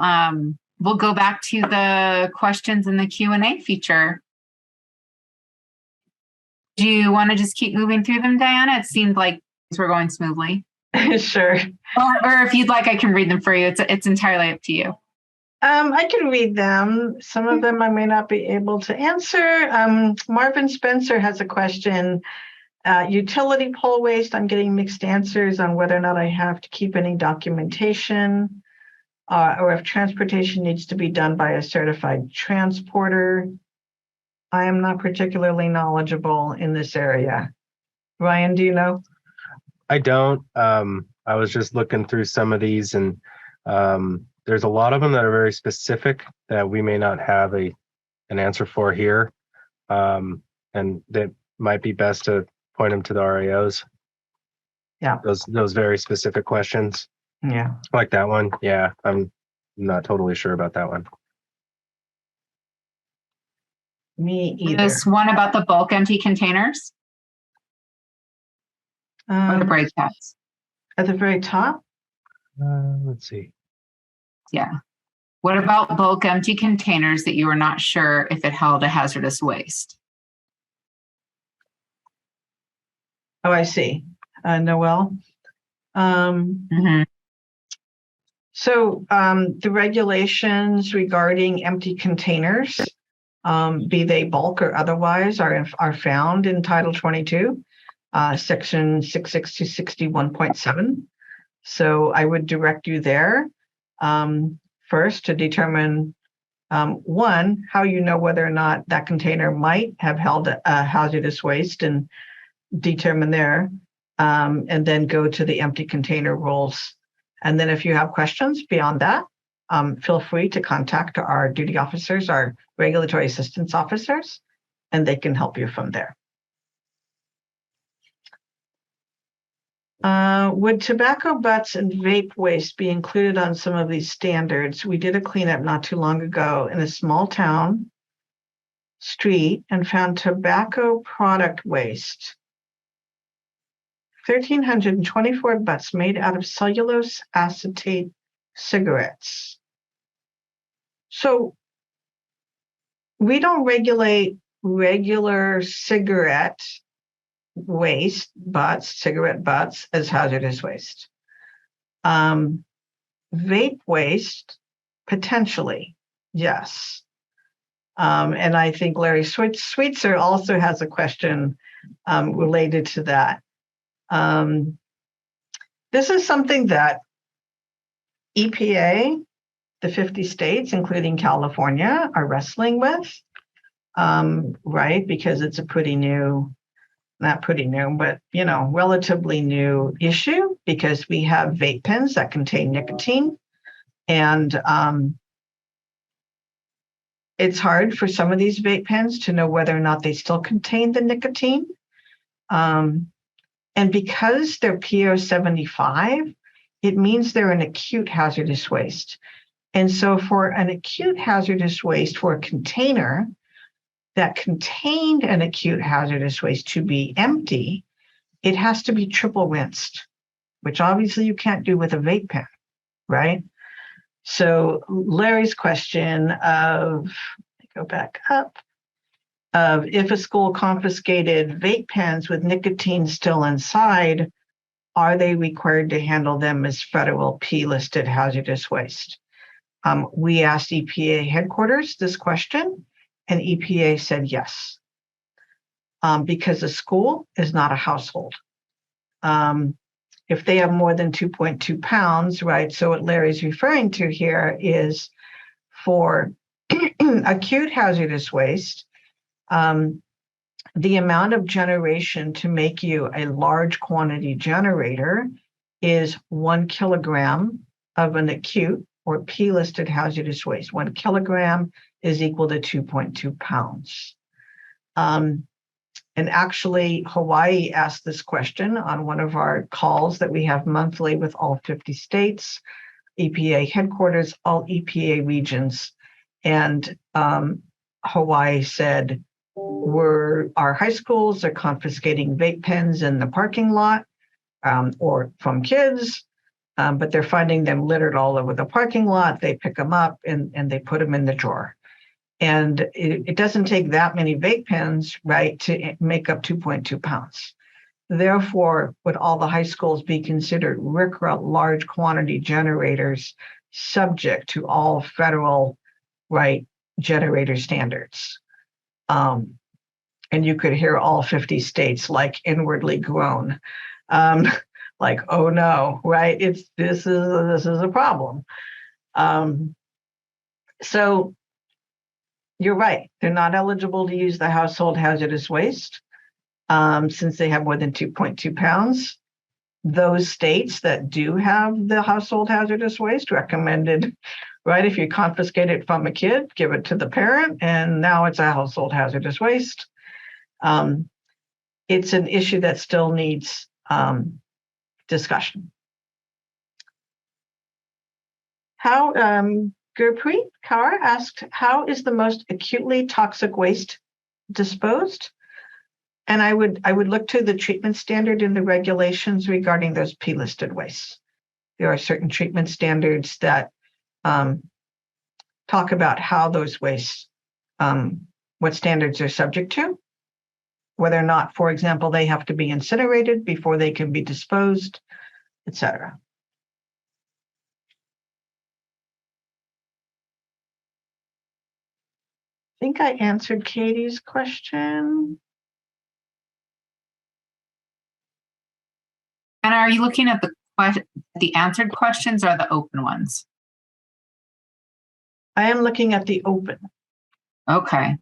we'll go back to the questions in the Q&A feature. Do you want to just keep moving through them, Diana? It seemed like things were going smoothly. Sure. Or if you'd like, I can read them for you. It's entirely up to you. I can read them. Some of them I may not be able to answer. Marvin Spencer has a question. Utility pole waste, I'm getting mixed answers on whether or not I have to keep any documentation or if transportation needs to be done by a certified transporter. I am not particularly knowledgeable in this area. Ryan, do you know? I don't. I was just looking through some of these, and there's a lot of them that are very specific that we may not have an answer for here, and that might be best to point them to the RAOs. Yeah. Those very specific questions. Yeah. Like that one. Yeah, I'm not totally sure about that one. Me either. This one about the bulk empty containers or the breakouts. At the very top? Let's see. Yeah. What about bulk empty containers that you were not sure if it held a hazardous waste? Oh, I see. Noelle. So the regulations regarding empty containers, be they bulk or otherwise, are found in Title 22, Section 66261.7. So I would direct you there first to determine, one, how you know whether or not that container might have held a hazardous waste and determine there, and then go to the empty container rules. And then if you have questions beyond that, feel free to contact our duty officers, our regulatory assistance officers, and they can help you from there. Would tobacco butts and vape waste be included on some of these standards? We did a cleanup not too long ago in a small town street and found tobacco product waste. 1,324 butts made out of cellulose acetate cigarettes. So we don't regulate regular cigarette waste, cigarette butts as hazardous waste. Vape waste, potentially, yes. And I think Larry Sweetser also has a question related to that. This is something that EPA, the 50 states, including California, are wrestling with, right? Because it's a pretty new, not pretty new, but, you know, relatively new issue because we have vape pens that contain nicotine. And it's hard for some of these vape pens to know whether or not they still contain the nicotine. And because they're PO75, it means they're an acute hazardous waste. And so for an acute hazardous waste, for a container that contained an acute hazardous waste to be empty, it has to be triple rinsed, which obviously you can't do with a vape pen, right? So Larry's question of, go back up, of if a school confiscated vape pens with nicotine still inside, are they required to handle them as federal P-listed hazardous waste? We asked EPA headquarters this question, and EPA said yes, because a school is not a household. If they have more than 2.2 pounds, right? So what Larry's referring to here is for acute hazardous waste, the amount of generation to make you a large quantity generator is 1 kilogram of an acute or P-listed hazardous waste. 1 kilogram is equal to 2.2 pounds. And actually, Hawaii asked this question on one of our calls that we have monthly with all 50 states, EPA headquarters, all EPA regions. And Hawaii said, our high schools are confiscating vape pens in the parking lot or from kids, but they're finding them littered all over the parking lot. They pick them up and they put them in the drawer. And it doesn't take that many vape pens, right, to make up 2.2 pounds. Therefore, would all the high schools be considered RCRA large quantity generators subject to all federal, right, generator standards? And you could hear all 50 states like inwardly groan, like, oh no, right? This is a problem. So you're right, they're not eligible to use the household hazardous waste since they have more than 2.2 pounds. Those states that do have the household hazardous waste recommended, right? If you confiscate it from a kid, give it to the parent, and now it's a household hazardous waste. It's an issue that still needs discussion. How Gurpreet Kaur asked, how is the most acutely toxic waste disposed? And I would look to the treatment standard in the regulations regarding those P-listed wastes. There are certain treatment standards that talk about how those wastes, what standards they're subject to, whether or not, for example, they have to be incinerated before they can be disposed, etc. I think I answered Katie's question. And are you looking at the answered questions or the open ones? I am looking at the open. Okay.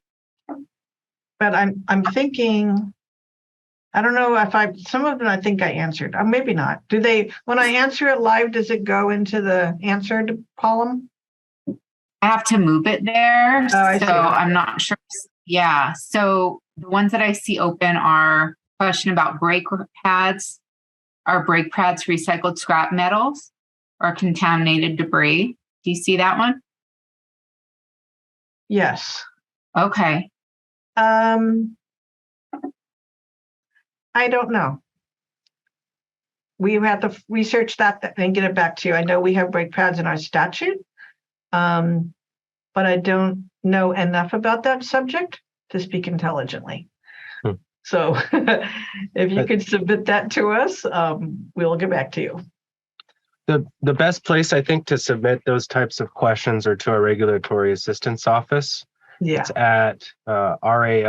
But I'm thinking, I don't know if some of them I think I answered, or maybe not. Do they, when I answer it live, does it go into the answered column? I have to move it there. Oh, I see. I'm not sure. Yeah. So the ones that I see open are question about brake pads. Are brake pads recycled scrap metals or contaminated debris? Do you see that one? Yes. Okay. I don't know. We have to research that and get it back to you. I know we have brake pads in our statute, but I don't know enough about that subject to speak intelligently. So if you could submit that to us, we'll get back to you. The best place, I think, to submit those types of questions are to our regulatory assistance office. Yeah. It's at rao@dtsc.ca.gov.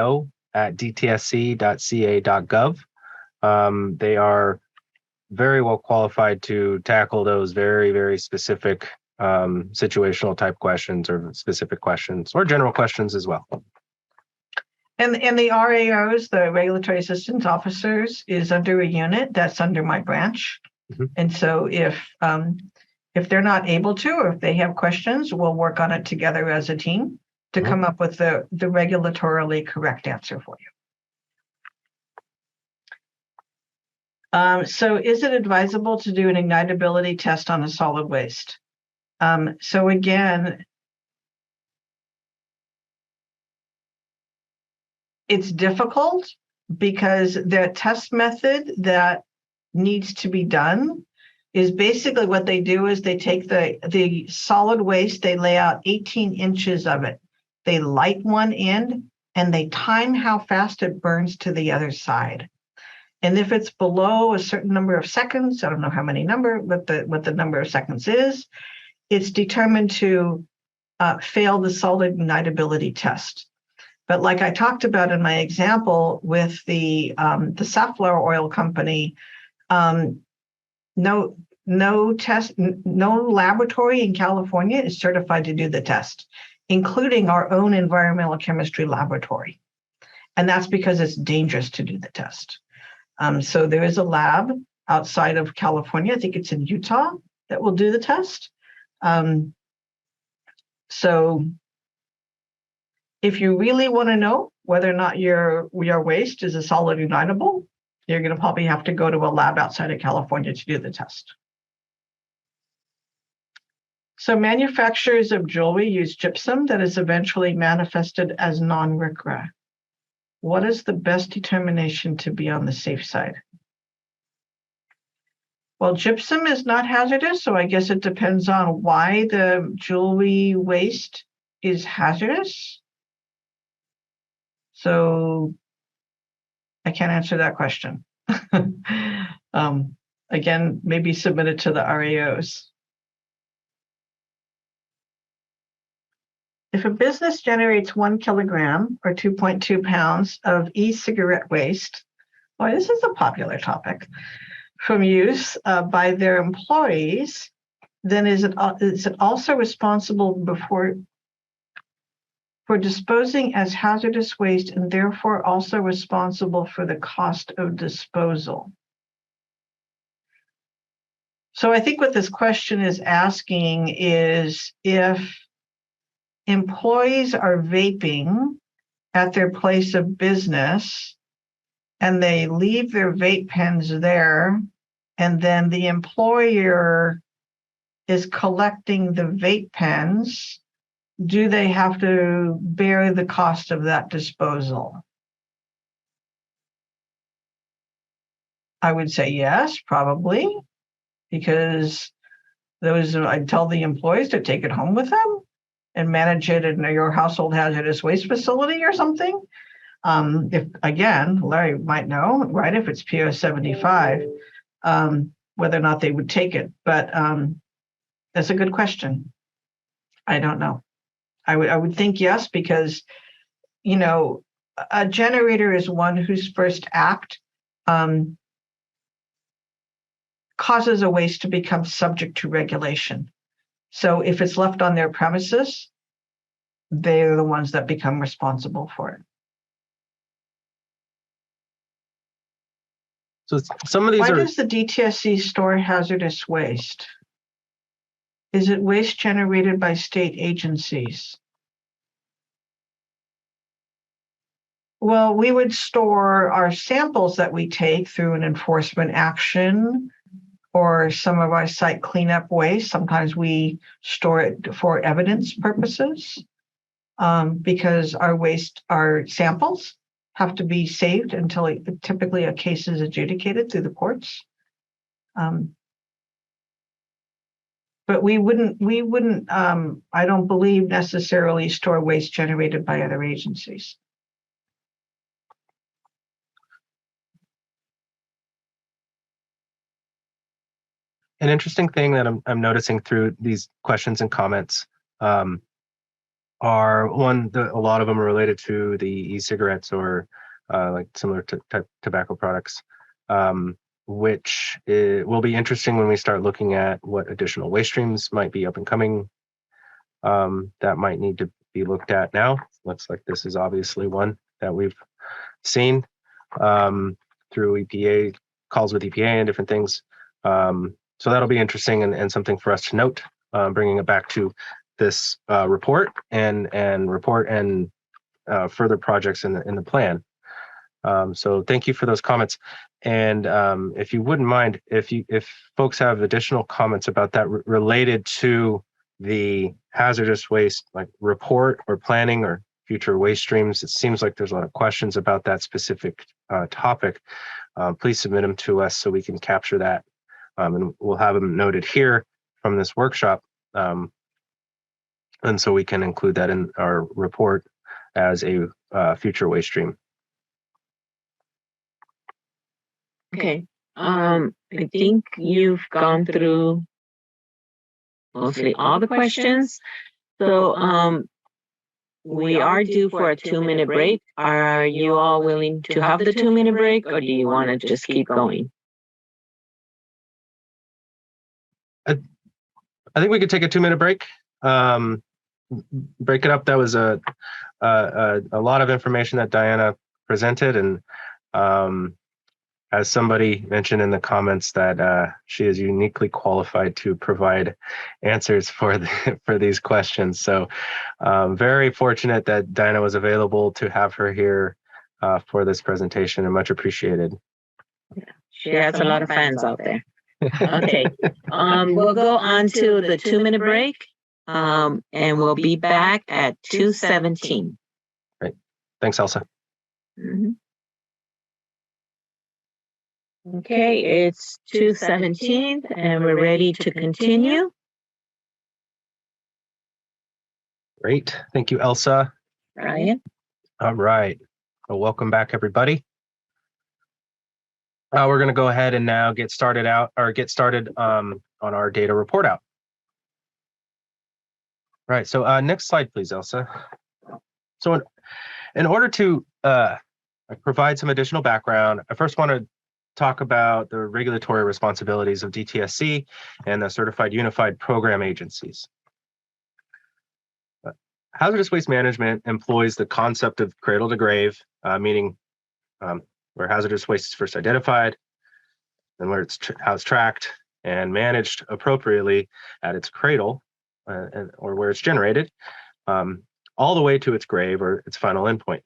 They are very well qualified to tackle those very, very specific situational type questions or specific questions or general questions as well. And the RAOs, the regulatory assistance officers, is under a unit that's under my branch. Mhm. And so if they're not able to, or if they have questions, we'll work on it together as a team to Mhm. come up with the regulatorily correct answer for you. So is it advisable to do an ignitability test on a solid waste? So again, it's difficult because the test method that needs to be done is basically what they do is they take the solid waste, they lay out 18 inches of it. They light one end and they time how fast it burns to the other side. And if it's below a certain number of seconds, I don't know how many what the number of seconds is, it's determined to fail the solid ignitability test. But like I talked about in my example with the safflower oil company, no laboratory in California is certified to do the test, including our own environmental chemistry laboratory. And that's because it's dangerous to do the test. So there is a lab outside of California, I think it's in Utah, that will do the test. So if you really want to know whether or not your waste is a solid ignitable, you're going to probably have to go to a lab outside of California to do the test. So manufacturers of jewelry use gypsum that is eventually manifested as non-RCRA. What is the best determination to be on the safe side? Well, gypsum is not hazardous, so I guess it depends on why the jewelry waste is hazardous. So I can't answer that question. Again, maybe submit it to the RAOs. If a business generates 1 kilogram or 2.2 pounds of e-cigarette waste, boy, this is a popular topic, from use by their employees, then is it also responsible for disposing as hazardous waste and therefore also responsible for the cost of disposal? So I think what this question is asking is if employees are vaping at their place of business and they leave their vape pens there, and then the employer is collecting the vape pens, do they have to bear the cost of that disposal? I would say yes, probably, because I'd tell the employees to take it home with them and manage it in your household hazardous waste facility or something. If again, Larry might know, right? If it's PO 75, whether or not they would take it. But that's a good question. I don't know. I would think yes, because a generator is one whose first act causes a waste to become subject to regulation. So if it's left on their premises, they're the ones that become responsible for it. So some of these Why are. does the DTSC store hazardous waste? Is it waste generated by state agencies? Well, we would store our samples that we take through an enforcement action or some of our site cleanup waste. Sometimes we store it for evidence purposes because our samples have to be saved until typically a case is adjudicated through the courts. But we wouldn't, I don't believe, necessarily store waste generated by other agencies. An interesting thing that I'm noticing through these questions and comments are a lot of them are related to the e-cigarettes or like similar to tobacco products. which will be interesting when we start looking at what additional waste streams might be up and coming that might need to be looked at now. Looks like this is obviously one that we've seen through EPA, calls with EPA and different things. So that'll be interesting and something for us to note, bringing it back to this report and further projects in the plan. So thank you for those comments. And if you wouldn't mind, if folks have additional comments about that related to the hazardous waste like report or planning or future waste streams, it seems like there's a lot of questions about that specific topic. Please submit them to us so we can capture that. And we'll have them noted here from this workshop. And so we can include that in our report as a future waste stream. Okay. I think you've gone through mostly all the questions. So we are due for a 2-minute break. Are you all willing to have the 2-minute break, or do you want to just keep going? I think we could take a 2-minute break. Break it up. That was a lot of information that Diana presented, and as somebody mentioned in the comments that she is uniquely qualified to provide answers for these questions. So very fortunate that Diana was available to have her here for this presentation, and much appreciated. Yeah, she has a lot of fans out there. Okay, we'll go on to the 2-minute break, and we'll be back at 2:17. Great. Thanks, Elsa. Mm-hmm. Okay, it's 2:17 and we're ready to continue. Great. Thank you, Elsa. Ryan? All right. Well, welcome back, everybody. We're going to go ahead and now get started on our data report out. Right. So next slide, please, Elsa. So in order to provide some additional background, I first want to talk about the regulatory responsibilities of DTSC and the Certified Unified Program Agencies. Hazardous waste management employs the concept of cradle to grave, meaning where hazardous waste is first identified, and where how it's tracked and managed appropriately at its cradle, or where it's generated, all the way to its grave or its final endpoint.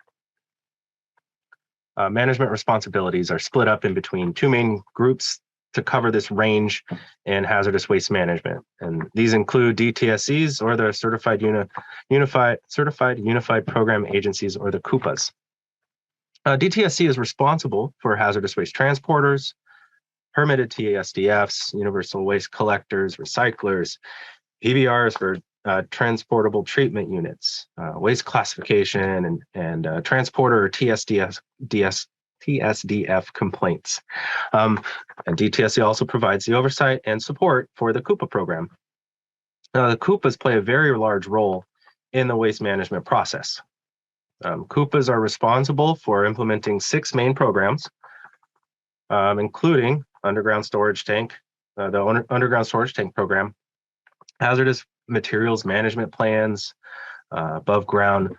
Management responsibilities are split up in between two main groups to cover this range in hazardous waste management. And these include DTSCs, or the Certified Unified Program Agencies, or the CUPAs. DTSC is responsible for hazardous waste transporters, permitted TSDFs, universal waste collectors, recyclers, PBRs for transportable treatment units, waste classification, and transporter or TSDF complaints. And DTSC also provides the oversight and support for the CUPA program. The CUPAs play a very large role in the waste management process. CUPAs are responsible for implementing 6 main programs, including underground storage tank, the underground storage tank program, hazardous materials management plans, above ground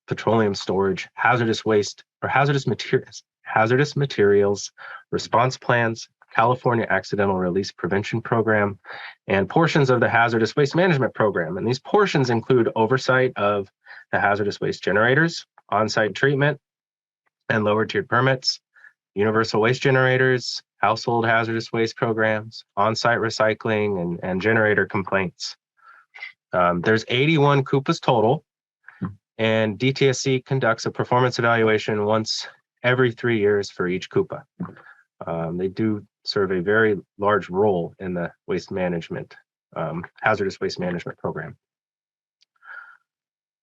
petroleum storage, hazardous waste or hazardous materials response plans, California Accidental Release Prevention Program, and portions of the hazardous waste management program. And these portions include oversight of the hazardous waste generators, on-site treatment, and lower tiered permits, universal waste generators, household hazardous waste programs, on-site recycling, and generator complaints. There's 81 CUPAs total, and DTSC conducts a performance evaluation once every 3 years for each CUPA. They do serve a very large role in the waste management, hazardous waste management program.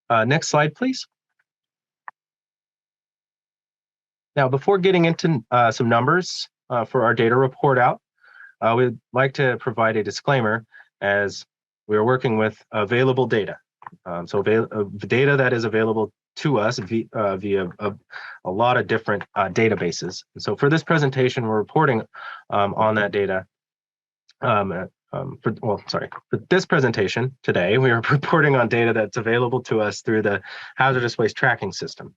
Next slide, please. Now, before getting into some numbers for our data report out, we'd like to provide a disclaimer as we are working with available data. So data that is available to us via a lot of different databases. And so for this presentation, we're reporting on that data. For this presentation today, we are reporting on data that's available to us through the hazardous waste tracking system.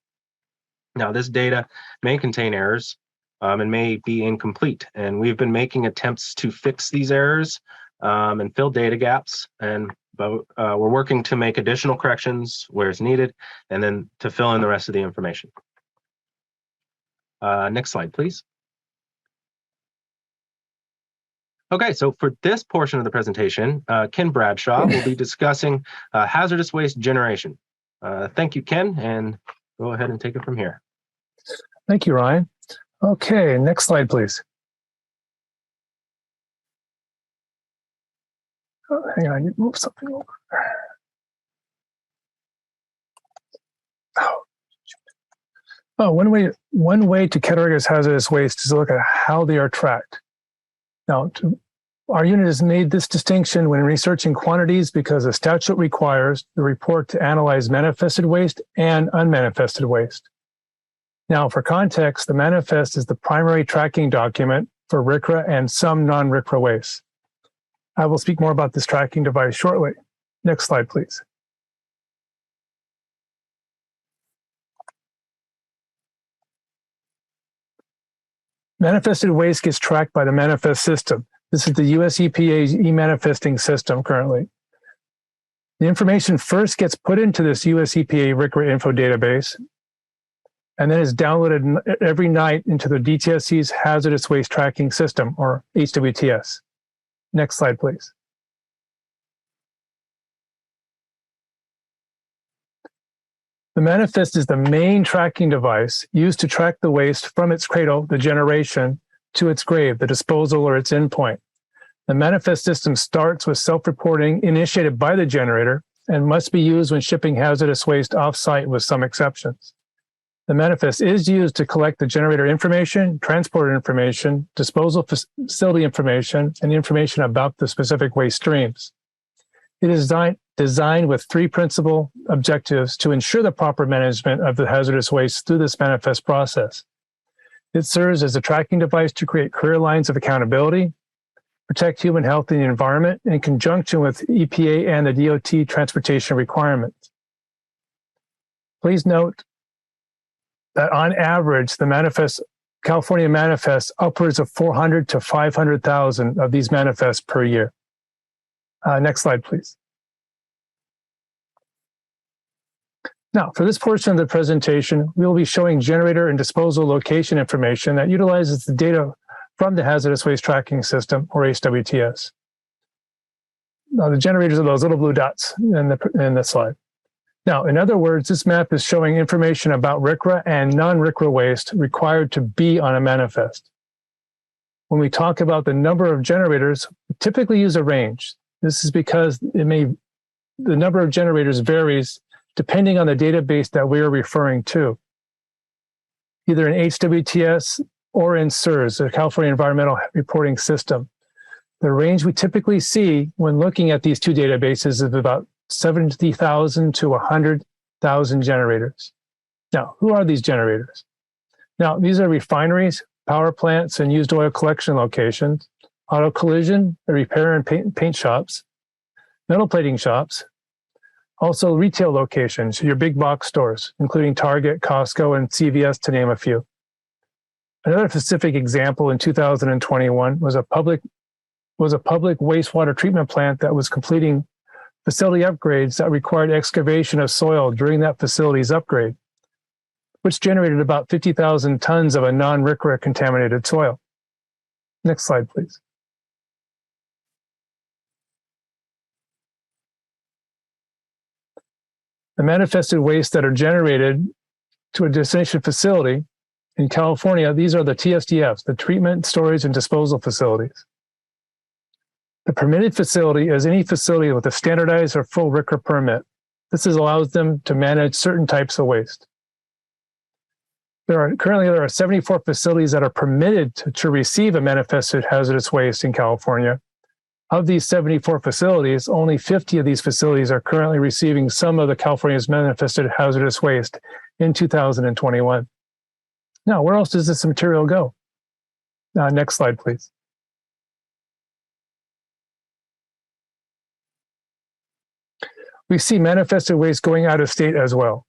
Now, this data may contain errors and may be incomplete, and we've been making attempts to fix these errors and fill data gaps, but we're working to make additional corrections where it's needed, and then to fill in the rest of the information. Next slide, please. Okay, so for this portion of the presentation, Ken Bradshaw will be discussing hazardous waste generation. Thank you, Ken, and go ahead and take it from here. Thank you, Ryan. Okay, next slide, please. Oh, hang on, I need to move something over. One way to categorize hazardous waste is to look at how they are tracked. Now, our unit has made this distinction when researching quantities because the statute requires the report to analyze manifested waste and unmanifested waste. Now, for context, the manifest is the primary tracking document for RCRA and some non-RCRA waste. I will speak more about this tracking device shortly. Next slide, please. Manifested waste gets tracked by the manifest system. This is the US EPA's e-manifesting system currently. The information first gets put into this US EPA RCRA info database, and then is downloaded every night into the DTSC's Hazardous Waste Tracking System, or HWTS. Next slide, please. The manifest is the main tracking device used to track the waste from its cradle, the generation, to its grave, the disposal or its endpoint. The manifest system starts with self-reporting initiated by the generator and must be used when shipping hazardous waste off-site with some exceptions. The manifest is used to collect the generator information, transporter information, disposal facility information, and information about the specific waste streams. It is designed with three principal objectives to ensure the proper management of the hazardous waste through this manifest process. It serves as a tracking device to create clear lines of accountability, protect human health and the environment in conjunction with EPA and the DOT transportation requirements. Please note that on average, the California manifests upwards of 400 to 500,000 of these manifests per year. Next slide, please. Now, for this portion of the presentation, we will be showing generator and disposal location information that utilizes the data from the Hazardous Waste Tracking System, or HWTS. Now, the generators are those little blue dots in the slide. Now, in other words, this map is showing information about RCRA and non-RCRA waste required to be on a manifest. When we talk about the number of generators, we typically use a range. This is because the number of generators varies depending on the database that we are referring to, either in HWTS or in CERS, the California Environmental Reporting System. The range we typically see when looking at these two databases is about 70,000 to 100,000 generators. Now, who are these generators? Now, these are refineries, power plants, and used oil collection locations, auto collision, repair and paint shops, metal plating shops, also retail locations, your big box stores, including Target, Costco, and CVS, to name a few. Another specific example in 2021 was a public wastewater treatment plant that was completing facility upgrades that required excavation of soil during that facility's upgrade, which generated about 50,000 tons of a non-RCRA contaminated soil. Next slide, please. The manifested waste that are generated to a destination facility in California, these are the TSDFs, the treatment, storage, and disposal facilities. The permitted facility is any facility with a standardized or full RCRA permit. This allows them to manage certain types of waste. Currently there are 74 facilities that are permitted to receive a manifested hazardous waste in California. Of these 74 facilities, only 50 of these facilities are currently receiving some of the California's manifested hazardous waste in 2021. Now, where else does this material go? Next slide, please. We see manifested waste going out of state as well.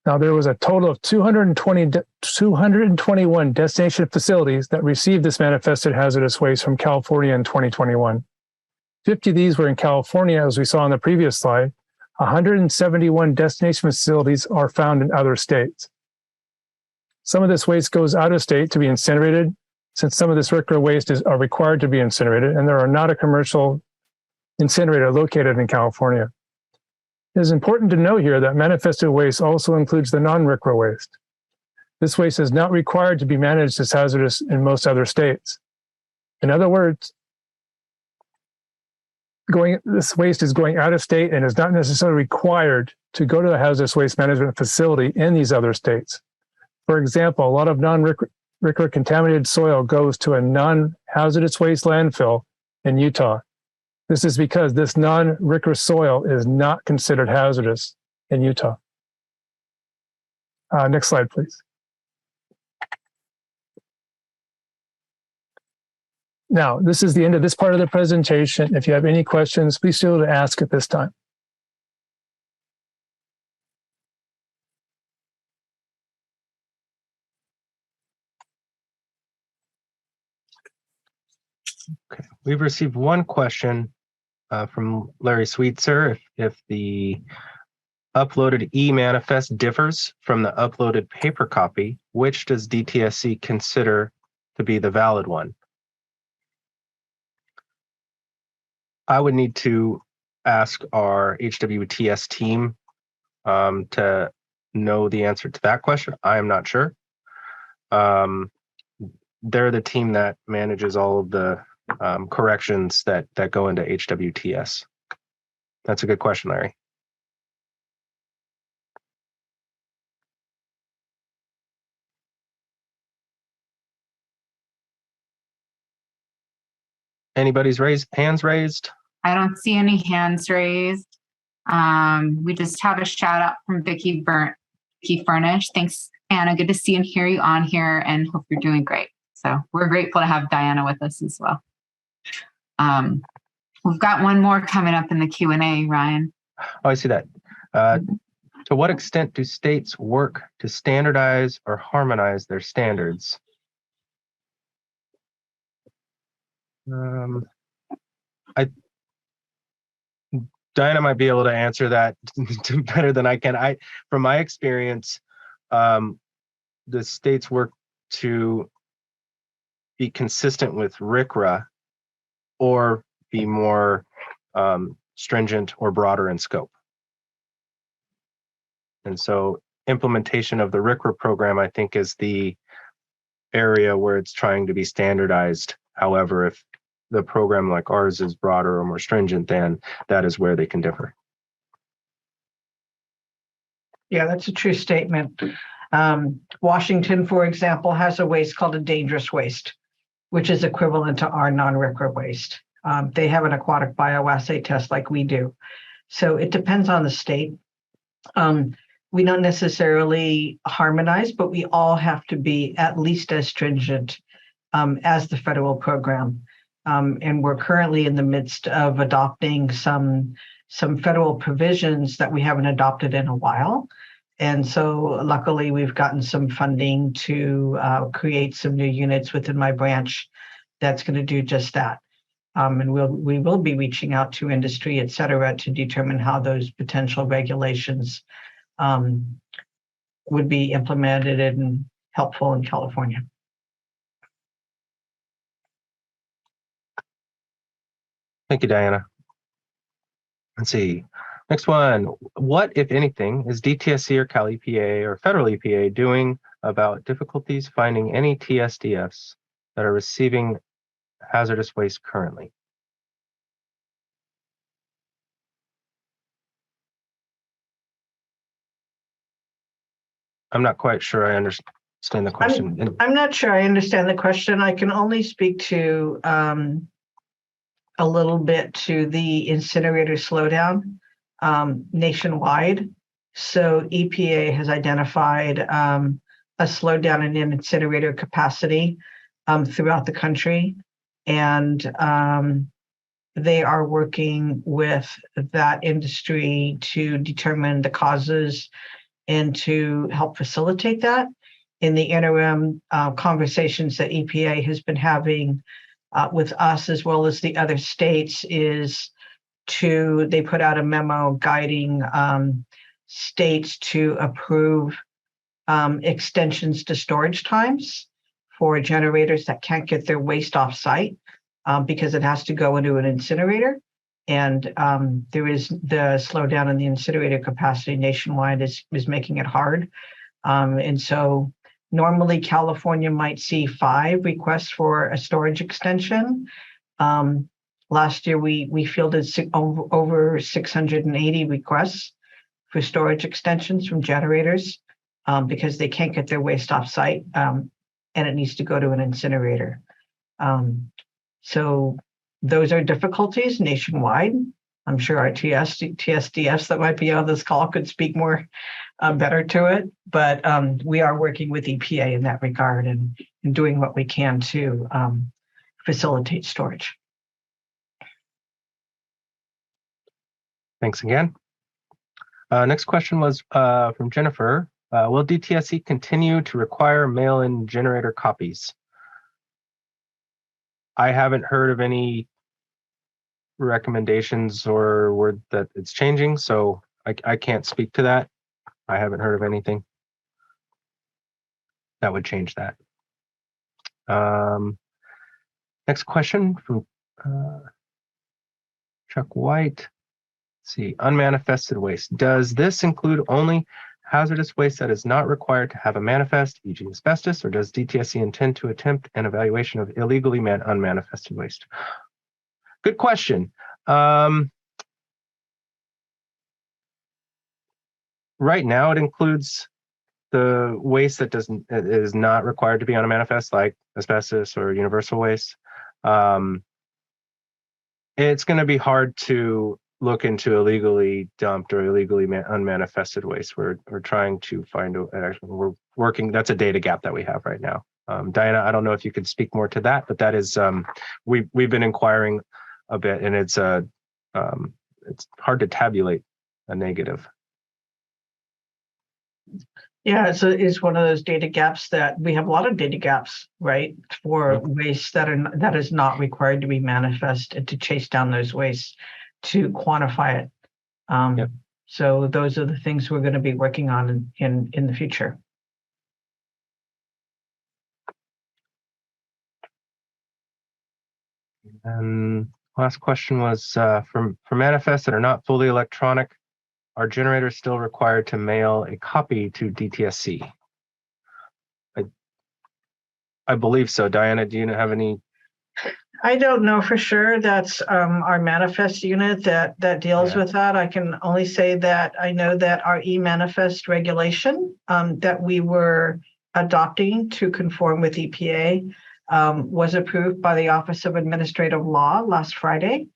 Now, there was a total of 221 destination facilities that received this manifested hazardous waste from California in 2021. 50 of these were in California, as we saw on the previous slide. 171 destination facilities are found in other states. Some of this waste goes out of state to be incinerated, since some of this RCRA waste are required to be incinerated, and there are not a commercial incinerator located in California. It is important to note here that manifested waste also includes the non-RCRA waste. This waste is not required to be managed as hazardous in most other states. In other words, this waste is going out of state and is not necessarily required to go to a hazardous waste management facility in these other states. For example, a lot of non-RCRA contaminated soil goes to a non-hazardous waste landfill in Utah. This is because this non-RCRA soil is not considered hazardous in Utah. Next slide, please. Now, this is the end of this part of the presentation. If you have any questions, please feel free to ask at this time. Okay, we've received one question from Larry Sweetser. If the uploaded e-manifest differs from the uploaded paper copy, which does DTSC consider to be the valid one? I would need to ask our HWTS team to know the answer to that question. I am not sure. They're the team that manages all of the corrections that go into HWTS. That's a good question, Larry. Anybody's hands raised? I don't see any hands raised. We just have a shout out from Vicki Furnish. Thanks, Anna. Good to see and hear you on here, and hope you're doing great. So we're grateful to have Diana with us as well. We've got one more coming up in the Q&A, Ryan. Oh, I see that. To what extent do states work to standardize or harmonize their standards? Diana might be able to answer that better than I can. From my experience, the states work to be consistent with RCRA or be more stringent or broader in scope. And so implementation of the RCRA program, I think, is the area where it's trying to be standardized. However, if the program like ours is broader or more stringent, then that is where they can differ. Yeah, that's a true statement. Washington, for example, has a waste called a dangerous waste, which is equivalent to our non-RCRA waste. They have an aquatic bioassay test like we do. So it depends on the state. We don't necessarily harmonize, but we all have to be at least as stringent as the federal program. And we're currently in the midst of adopting some federal provisions that we haven't adopted in a while. And so luckily we've gotten some funding to create some new units within my branch that's going to do just that. And we will be reaching out to industry, et cetera, to determine how those potential regulations would be implemented and helpful in California. Thank you, Diana. Let's see. Next one. What, if anything, is DTSC or Cal EPA or federal EPA doing about difficulties finding any TSDFs that are receiving hazardous waste currently? I'm not quite sure I understand the question. I'm not sure I understand the question. I can only speak to a little bit to the incinerator slowdown nationwide. So EPA has identified a slowdown in incinerator capacity throughout the country. And they are working with that industry to determine the causes and to help facilitate that. In the interim, conversations that EPA has been having with us as well as the other states is they put out a memo guiding states to approve extensions to storage times for generators that can't get their waste off site because it has to go into an incinerator. And there is the slowdown in the incinerator capacity nationwide is making it hard. And so normally California might see 5 requests for a storage extension. Last year, we fielded over 680 requests for storage extensions from generators because they can't get their waste off site and it needs to go to an incinerator. So those are difficulties nationwide. I'm sure our TSDFs that might be on this call could speak more better to it, but we are working with EPA in that regard and doing what we can to facilitate storage. Thanks again. Next question was from Jennifer. Will DTSC continue to require mail-in generator copies? I haven't heard of any recommendations or word that it's changing, so I can't speak to that. I haven't heard of anything that would change that. Next question from Chuck White. Let's see, unmanifested waste. Does this include only hazardous waste that is not required to have a manifest, e.g. asbestos, or does DTSC intend to attempt an evaluation of illegally unmanifested waste? Good question. Right now, it includes the waste that is not required to be on a manifest, like asbestos or universal waste. It's going to be hard to look into illegally dumped or illegally unmanifested waste. We're trying to find we're working. That's a data gap that we have right now. Diana, I don't know if you could speak more to that, but that is we've been inquiring a bit, and it's hard to tabulate a negative. Yeah, it's one of those data gaps that we have a lot of data gaps, right, for waste that is not required to be manifest and to chase down those wastes to quantify it. So those are the things we're going to be working on in the future. And last question was for manifests that are not fully electronic, are generators still required to mail a copy to DTSC? I believe so. Diana, do you have any? I don't know for sure. That's our manifest unit that deals with that. I can only say that I know that our e-manifest regulation that we were adopting to conform with EPA was approved by the Office of Administrative Law last Friday.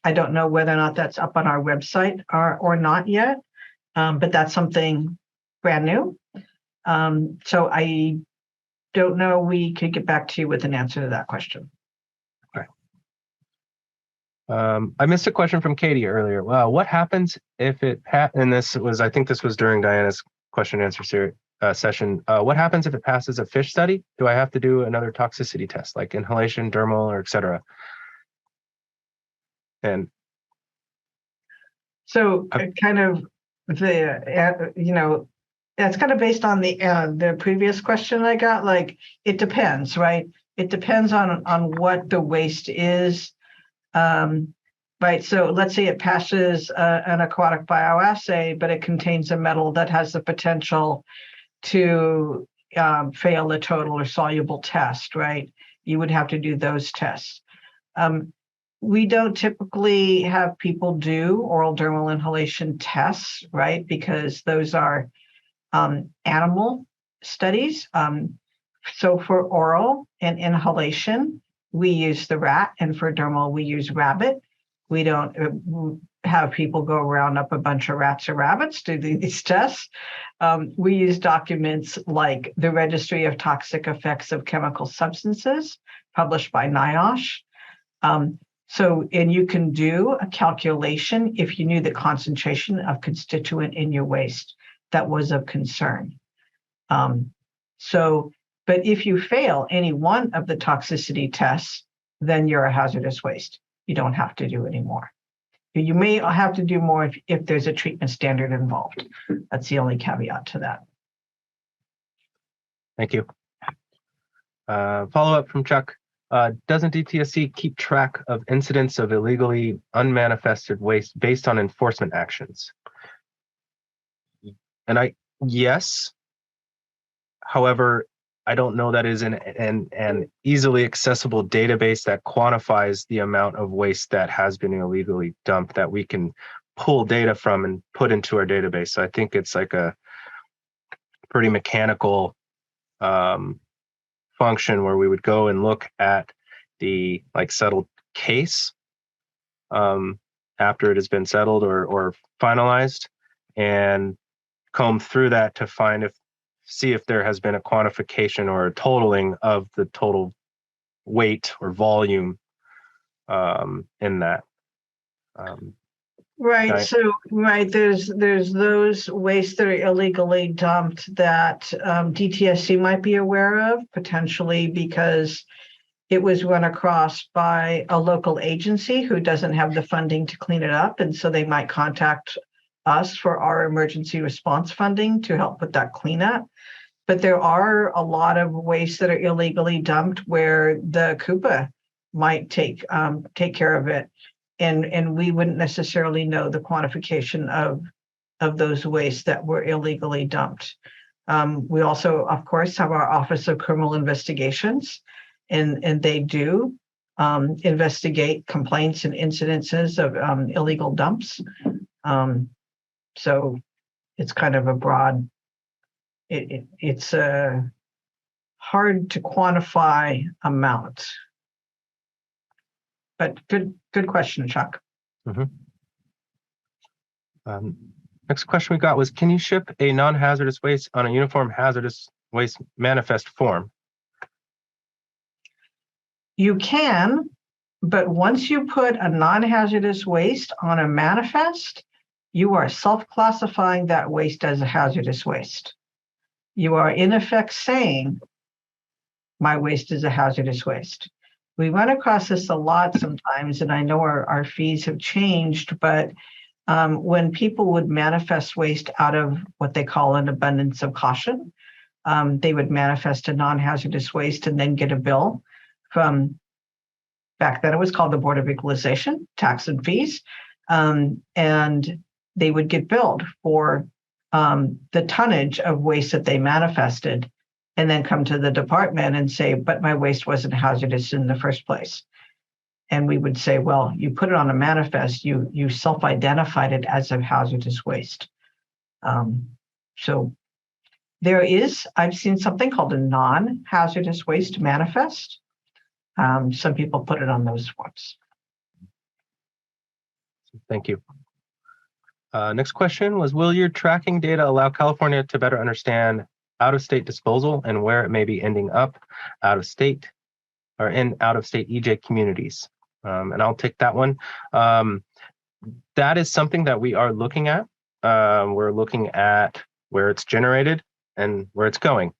I don't know whether or not that's up on our website or not yet, but that's something brand new. So I don't know. We could get back to you with an answer to that question. Okay. I missed a question from Katie earlier. What happens if it and I think this was during Diana's question and answer session. What happens if it passes a fish study? Do I have to do another toxicity test like inhalation, dermal, or et cetera? And so kind of that's kind of based on the previous question I got. Like, it depends, right? It depends on what the waste is, right? So let's say it passes an aquatic bioassay, but it contains a metal that has the potential to fail a total or soluble test, right? You would have to do those tests. We don't typically have people do oral dermal inhalation tests, right? Because those are animal studies. So for oral and inhalation, we use the rat, and for dermal, we use rabbit. We don't have people go round up a bunch of rats or rabbits to do these tests. We use documents like the Registry of Toxic Effects of Chemical Substances, published by NIOSH. And you can do a calculation if you knew the concentration of constituent in your waste that was of concern. But if you fail any one of the toxicity tests, then you're a hazardous waste. You don't have to do any more. You may have to do more if there's a treatment standard involved. That's the only caveat to that. Thank you. Follow up from Chuck. Doesn't DTSC keep track of incidents of illegally unmanifested waste based on enforcement actions? And yes. However, I don't know that is an easily accessible database that quantifies the amount of waste that has been illegally dumped that we can pull data from and put into our database. So I think it's like a pretty mechanical function where we would go and look at the settled case after it has been settled or finalized, and comb through that to see if there has been a quantification or a totaling of the total weight or volume in that. Right. So, there's those wastes that are illegally dumped that DTSC might be aware of, potentially because it was run across by a local agency who doesn't have the funding to clean it up. And so they might contact us for our emergency response funding to help with that cleanup. But there are a lot of wastes that are illegally dumped where the CUPA might take care of it. And we wouldn't necessarily know the quantification of those wastes that were illegally dumped. We also, of course, have our Office of Criminal Investigations, and they do investigate complaints and incidences of illegal dumps. So it's kind of a broad, it's a hard to quantify amount. But good question, Chuck. Mm-hmm. Next question we got was, can you ship a non-hazardous waste on a uniform hazardous waste manifest form? You can, but once you put a non-hazardous waste on a manifest, you are self-classifying that waste as a hazardous waste. You are in effect saying, my waste is a hazardous waste. We run across this a lot sometimes, and I know our fees have changed, but when people would manifest waste out of what they call an abundance of caution, they would manifest a non-hazardous waste and then get a bill from, back then it was called the Board of Equalization, tax and fees, and they would get billed for the tonnage of waste that they manifested, and then come to the department and say, but my waste wasn't hazardous in the first place. And we would say, well, you put it on a manifest, you self-identified it as a hazardous waste. So I've seen something called a non-hazardous waste manifest. Some people put it on those forms. Thank you. Next question was, will your tracking data allow California to better understand out-of-state disposal and where it may be ending up out-of-state or in out-of-state EJ communities? And I'll take that one. That is something that we are looking at. We're looking at where it's generated and where it's going,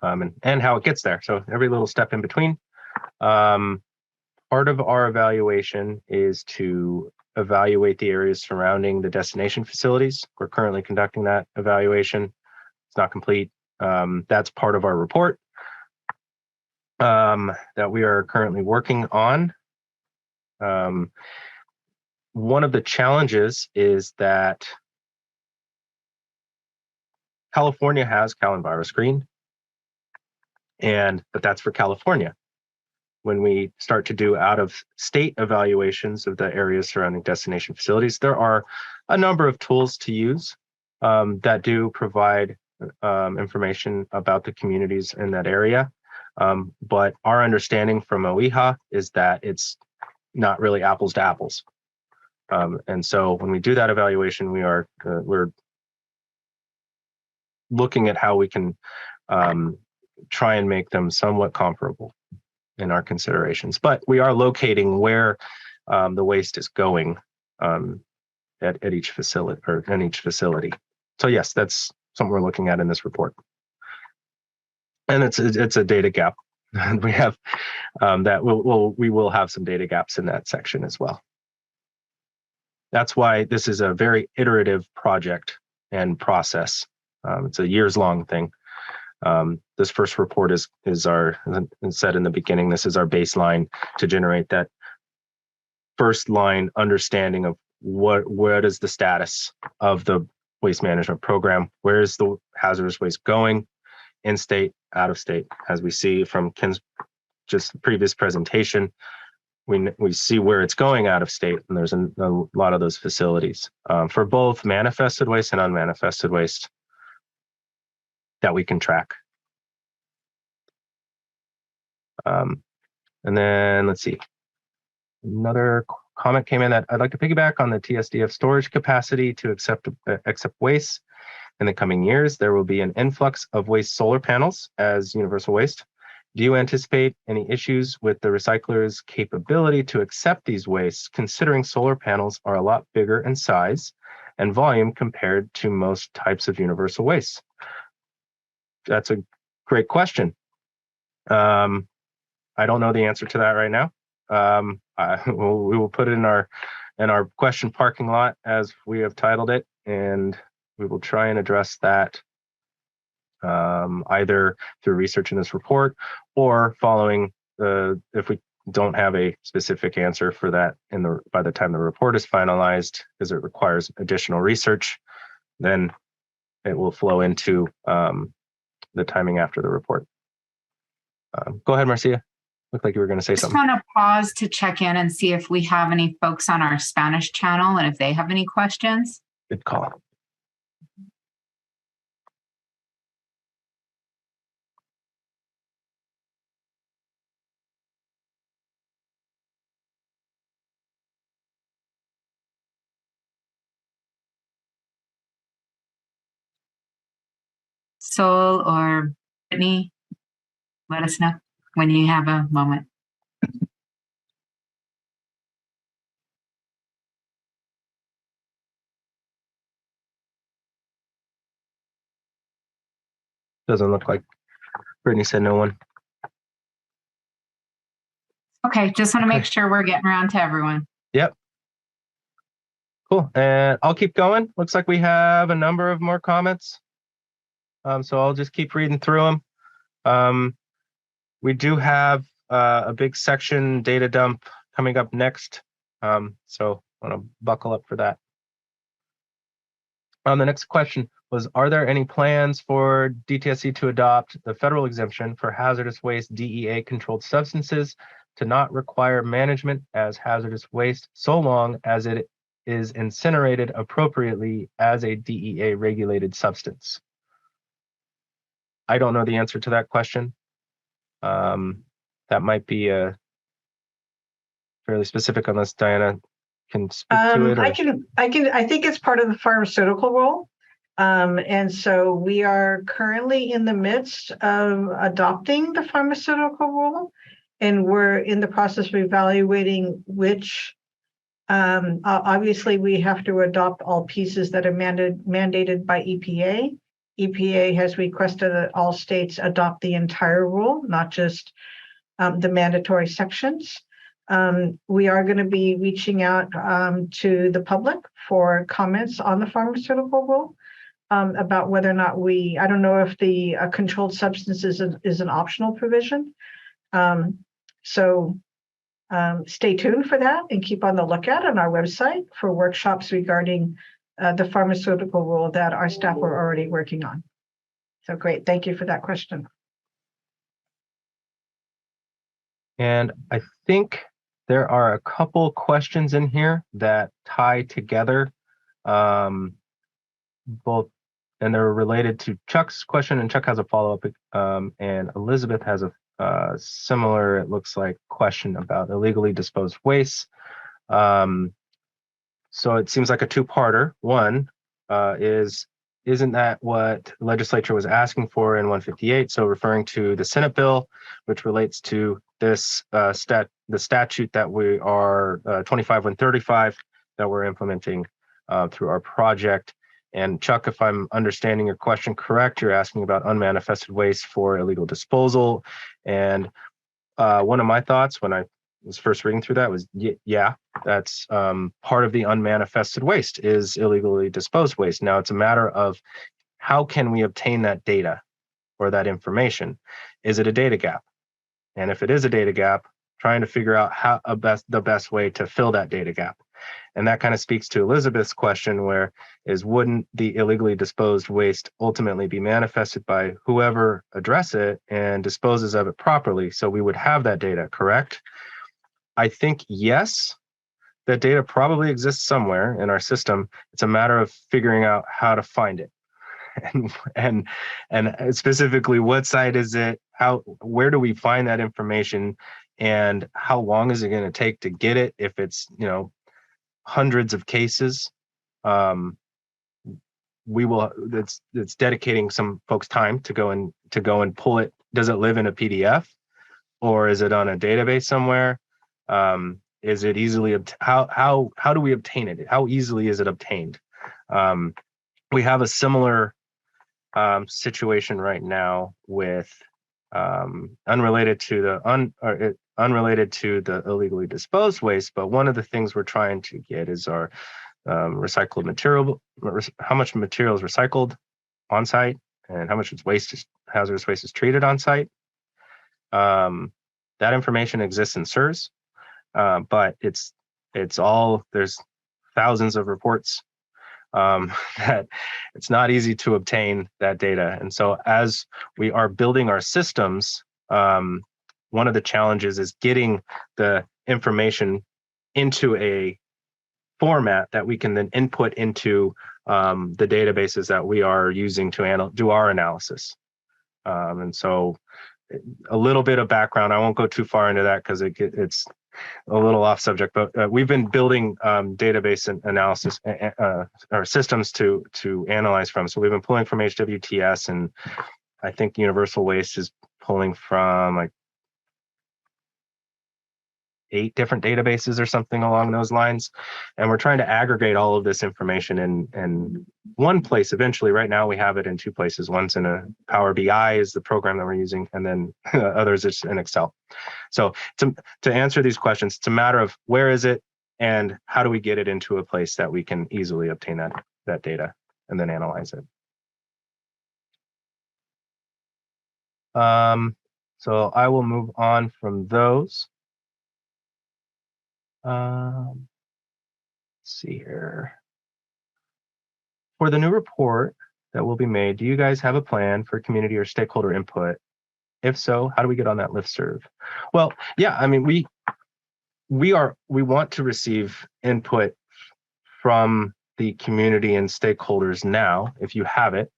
and how it gets there. So every little step in between. Part of our evaluation is to evaluate the areas surrounding the destination facilities. We're currently conducting that evaluation. It's not complete. That's part of our report that we are currently working on. One of the challenges is that California has CalEnviroScreen, but that's for California. When we start to do out-of-state evaluations of the areas surrounding destination facilities, there are a number of tools to use that do provide information about the communities in that area. But our understanding from OEHA is that it's not really apples to apples. And so when we do that evaluation, we're looking at how we can try and make them somewhat comparable in our considerations. But we are locating where the waste is going at each facility or in each facility. So yes, that's something we're looking at in this report. And it's a data gap. We have that we will have some data gaps in that section as well. That's why this is a very iterative project and process. It's a years-long thing. This first report is our, as said in the beginning, this is our baseline to generate that first line understanding of what is the status of the waste management program, where is the hazardous waste going, in state, out of state. As we see from Ken's just previous presentation, we see where it's going out of state, and there's a lot of those facilities for both manifested waste and unmanifested waste that we can track. And then let's see, another comment came in that I'd like to piggyback on the TSDF storage capacity to accept waste. In the coming years, there will be an influx of waste solar panels as universal waste. Do you anticipate any issues with the recycler's capability to accept these wastes, considering solar panels are a lot bigger in size and volume compared to most types of universal waste? That's a great question. I don't know the answer to that right now. We will put it in our question parking lot as we have titled it, and we will try and address that either through research in this report or following if we don't have a specific answer for that by the time the report is finalized, because it requires additional research, then it will flow into the timing after the report. Go ahead, Marcia. Looked like you were going to say something. I just want to pause to check in and see if we have any folks on our Spanish channel and if they have any questions. Good call. Sol or Brittany, let us know when you have a moment. Doesn't look like Brittany said no one. Okay, just want to make sure we're getting around to everyone. Yep. Cool. And I'll keep going. Looks like we have a number of more comments. So I'll just keep reading through them. We do have a big section data dump coming up next. So I want to buckle up for that. The next question was, are there any plans for DTSC to adopt the federal exemption for hazardous waste DEA controlled substances to not require management as hazardous waste so long as it is incinerated appropriately as a DEA regulated substance? I don't know the answer to that question. That might be fairly specific unless Diana can speak to it. Or... I think it's part of the pharmaceutical rule. And so we are currently in the midst of adopting the pharmaceutical rule, and we're in the process of evaluating which, obviously we have to adopt all pieces that are mandated by EPA. EPA has requested that all states adopt the entire rule, not just the mandatory sections. We are going to be reaching out to the public for comments on the pharmaceutical rule about whether or not I don't know if the controlled substances is an optional provision. So stay tuned for that and keep on the lookout on our website for workshops regarding the pharmaceutical rule that our staff are already working on. So great. Thank you for that question. And I think there are a couple questions in here that tie together, both, and they're related to Chuck's question, and Chuck has a follow-up, and Elizabeth has similar, it looks like, question about illegally disposed waste. So it seems like a two-parter. One isn't that what the legislature was asking for in 158? So referring to the Senate bill, which relates to this the statute that we are 25135 that we're implementing through our project. And Chuck, if I'm understanding your question correct, you're asking about unmanifested waste for illegal disposal. And one of my thoughts when I was first reading through that was, yeah, that's part of the unmanifested waste is illegally disposed waste. Now it's a matter of how can we obtain that data or that information? Is it a data gap? And if it is a data gap, trying to figure out how the best way to fill that data gap. And that kind of speaks to Elizabeth's question, where is wouldn't the illegally disposed waste ultimately be manifested by whoever address it and disposes of it properly? So we would have that data, correct? I think yes, that data probably exists somewhere in our system. It's a matter of figuring out how to find it. And specifically, what site is it? Where do we find that information? And how long is it going to take to get it? If it's, hundreds of cases, it's dedicating some folks' time to go and pull it. Does it live in a PDF or is it on a database somewhere? Is it easily how do we obtain it? How easily is it obtained? We have a similar situation right now with unrelated to the illegally disposed waste, but one of the things we're trying to get is our recycled material, how much material is recycled on site and how much hazardous waste is treated on site. That information exists in SIRS, but it's all, there's thousands of reports that it's not easy to obtain that data. And so as we are building our systems, one of the challenges is getting the information into a format that we can then input into the databases that we are using to do our analysis. And so a little bit of background, I won't go too far into that because it's a little off subject, but we've been building database analysis or systems to analyze from. So we've been pulling from HWTS, and I think Universal Waste is pulling from like 8 different databases or something along those lines. And we're trying to aggregate all of this information in one place eventually. Right now we have it in 2 places. One's in a Power BI is the program that we're using, and then others is in Excel. So to answer these questions, it's a matter of where is it and how do we get it into a place that we can easily obtain that data and then analyze it. So I will move on from those. Let's see here. For the new report that will be made, do you guys have a plan for community or stakeholder input? If so, how do we get on that listserv? Well, yeah, I mean, we want to receive input from the community and stakeholders now, if you have it.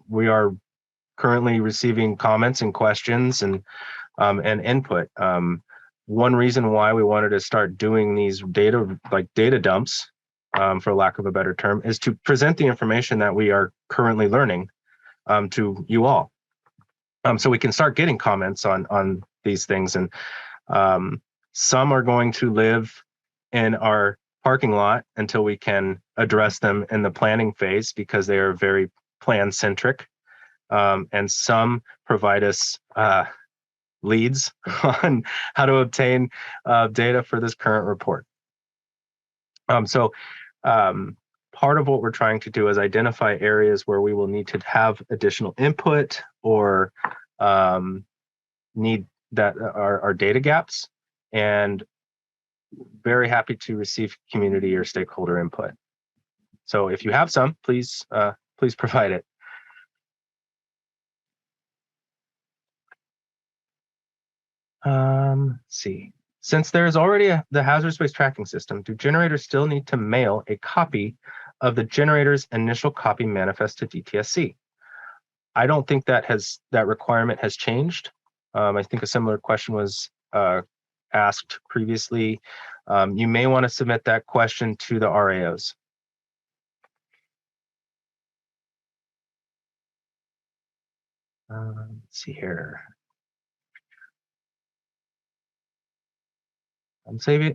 We are currently receiving comments and questions and input. One reason why we wanted to start doing these data dumps, for lack of a better term, is to present the information that we are currently learning to you all. So we can start getting comments on these things. And some are going to live in our parking lot until we can address them in the planning phase because they are very plan-centric. And some provide us leads on how to obtain data for this current report. So part of what we're trying to do is identify areas where we will need to have additional input or need that are data gaps, and very happy to receive community or stakeholder input. So if you have some, please provide it. Let's see. Since there is already the hazardous waste tracking system, do generators still need to mail a copy of the generator's initial copy manifest to DTSC? I don't think that requirement has changed. I think a similar question was asked previously. You may want to submit that question to the RAOs. Let's see here.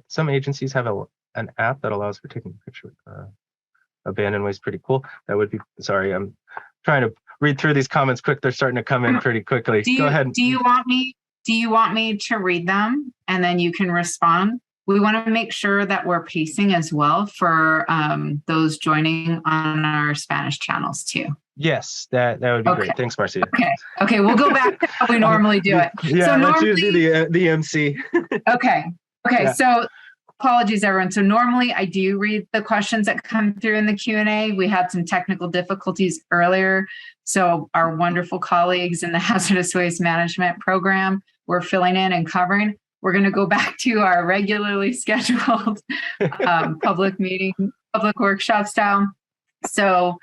Some agencies have an app that allows for taking a picture with abandoned waste. Pretty cool. That would be, sorry, I'm trying to read through these comments quick. They're starting to come in pretty quickly. Go ahead. Do you want me to read them and then you can respond? We want to make sure that we're pacing as well for those joining on our Spanish channels too. Yes, that would be great. Thanks, Marcia. Okay, we'll go back to how we normally do it. Yeah, so that's normally, usually the MC. Okay, Yeah. So apologies, everyone. So normally I do read the questions that come through in the Q&A. We had some technical difficulties earlier. So our wonderful colleagues in the Hazardous Waste Management Program were filling in and covering. We're going to go back to our regularly scheduled public workshop style. So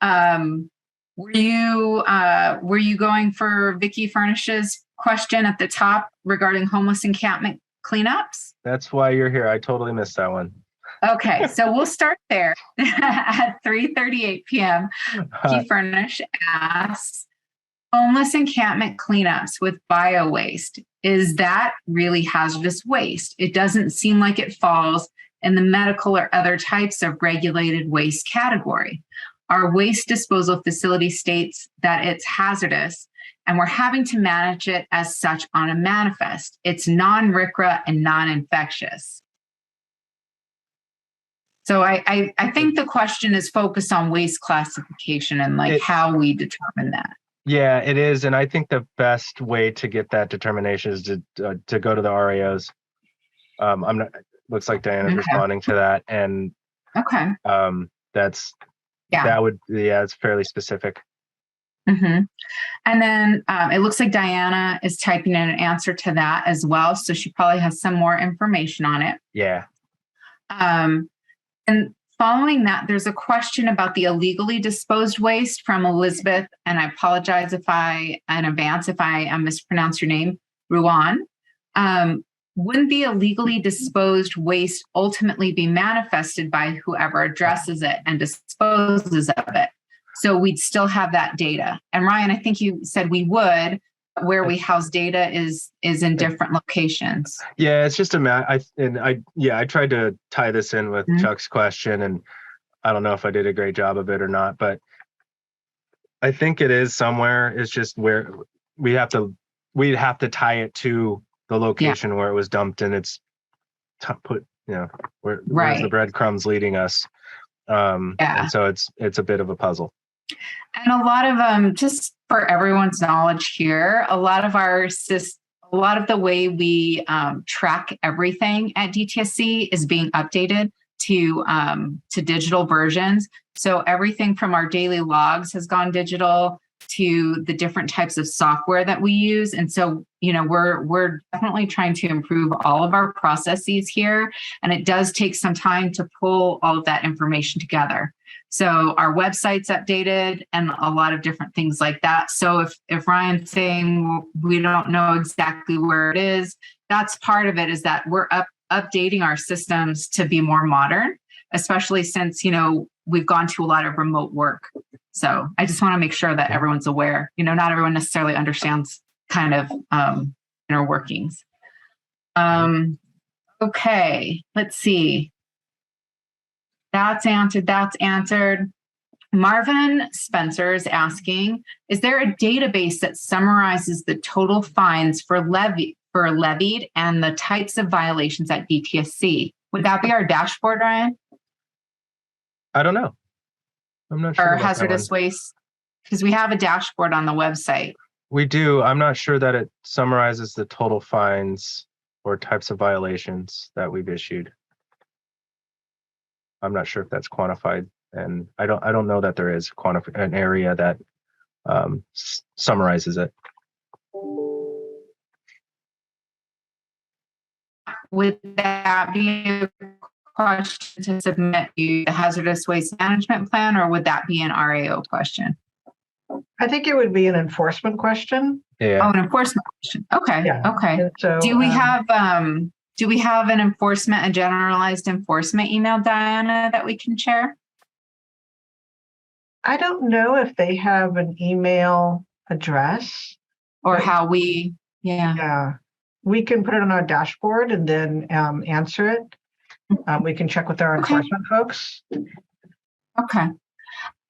were you going for Vicki Furnish's question at the top regarding homeless encampment cleanups? That's why you're here. I totally missed that one. Okay, so we'll start there at 3:38 p.m. Vicki Furnish asks, homeless encampment cleanups with bio-waste, is that really hazardous waste? It doesn't seem like it falls in the medical or other types of regulated waste category. Our waste disposal facility states that it's hazardous, and we're having to manage it as such on a manifest. It's non-RCRA and non-infectious. So I think the question is focused on waste classification and how we determine that. Yeah, it is. And I think the best way to get that determination is to go to the RAOs. Looks like Diana's responding to that. And it's fairly specific. Mm-hmm. And then it looks like Diana is typing in an answer to that as well. So she probably has some more information on it. Yeah. And following that, there's a question about the illegally disposed waste from Elizabeth. And I apologize in advance if I mispronounce your name, Ruan. Wouldn't the illegally disposed waste ultimately be manifested by whoever addresses it and disposes of it? So we'd still have that data. And Ryan, I think you said we would. Where we house data is in different locations. Yeah, it's just I tried to tie this in with Chuck's question, and I don't know if I did a great job of it or not, but I think it is somewhere. It's just where we'd have to tie it to the location where it was dumped, and it's where's the breadcrumbs leading us. And so it's a bit of a puzzle. And a lot of just for everyone's knowledge here, a lot of the way we track everything at DTSC is being updated to digital versions. So everything from our daily logs has gone digital to the different types of software that we use. And so, we're definitely trying to improve all of our processes here. And it does take some time to pull all of that information together. So our website's updated and a lot of different things like that. So if Ryan's saying we don't know exactly where it is, that's part of it, is that we're updating our systems to be more modern, especially since, we've gone to a lot of remote work. So I just want to make sure that everyone's aware. Not everyone necessarily understands kind of inner workings. Okay, let's see. That's answered. Marvin Spencer is asking, is there a database that summarizes the total fines levied and the types of violations at DTSC? Would that be our dashboard, Ryan? I don't know. I'm not sure. Or hazardous waste? Because we have a dashboard on the website. We do. I'm not sure that it summarizes the total fines or types of violations that we've issued. I'm not sure if that's quantified, and I don't know that there is an area that summarizes it. Would that be a question to submit to the hazardous waste management plan, or would that be an RAO question? I think it would be an enforcement question. Yeah. Oh, an enforcement question. Okay. Yeah. Okay. And so, Do we have an a generalized enforcement email, Diana, that we can share? I don't know if they have an email address. Or But- how we, Yeah, we can put it on our dashboard and then answer it. We can check with our Okay. enforcement folks. Okay.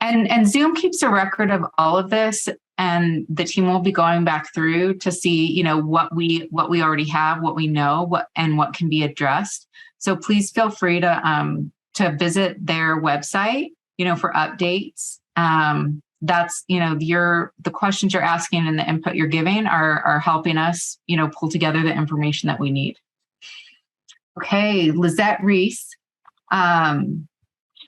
And Zoom keeps a record of all of this, and the team will be going back through to see, you know, what we already have, what we know, what can be addressed. So please feel free to visit their website, you know, for updates. That's, you know, the questions you're asking and the input you're giving are helping us, you know, pull together the information that we need. Okay, Lizette Reese.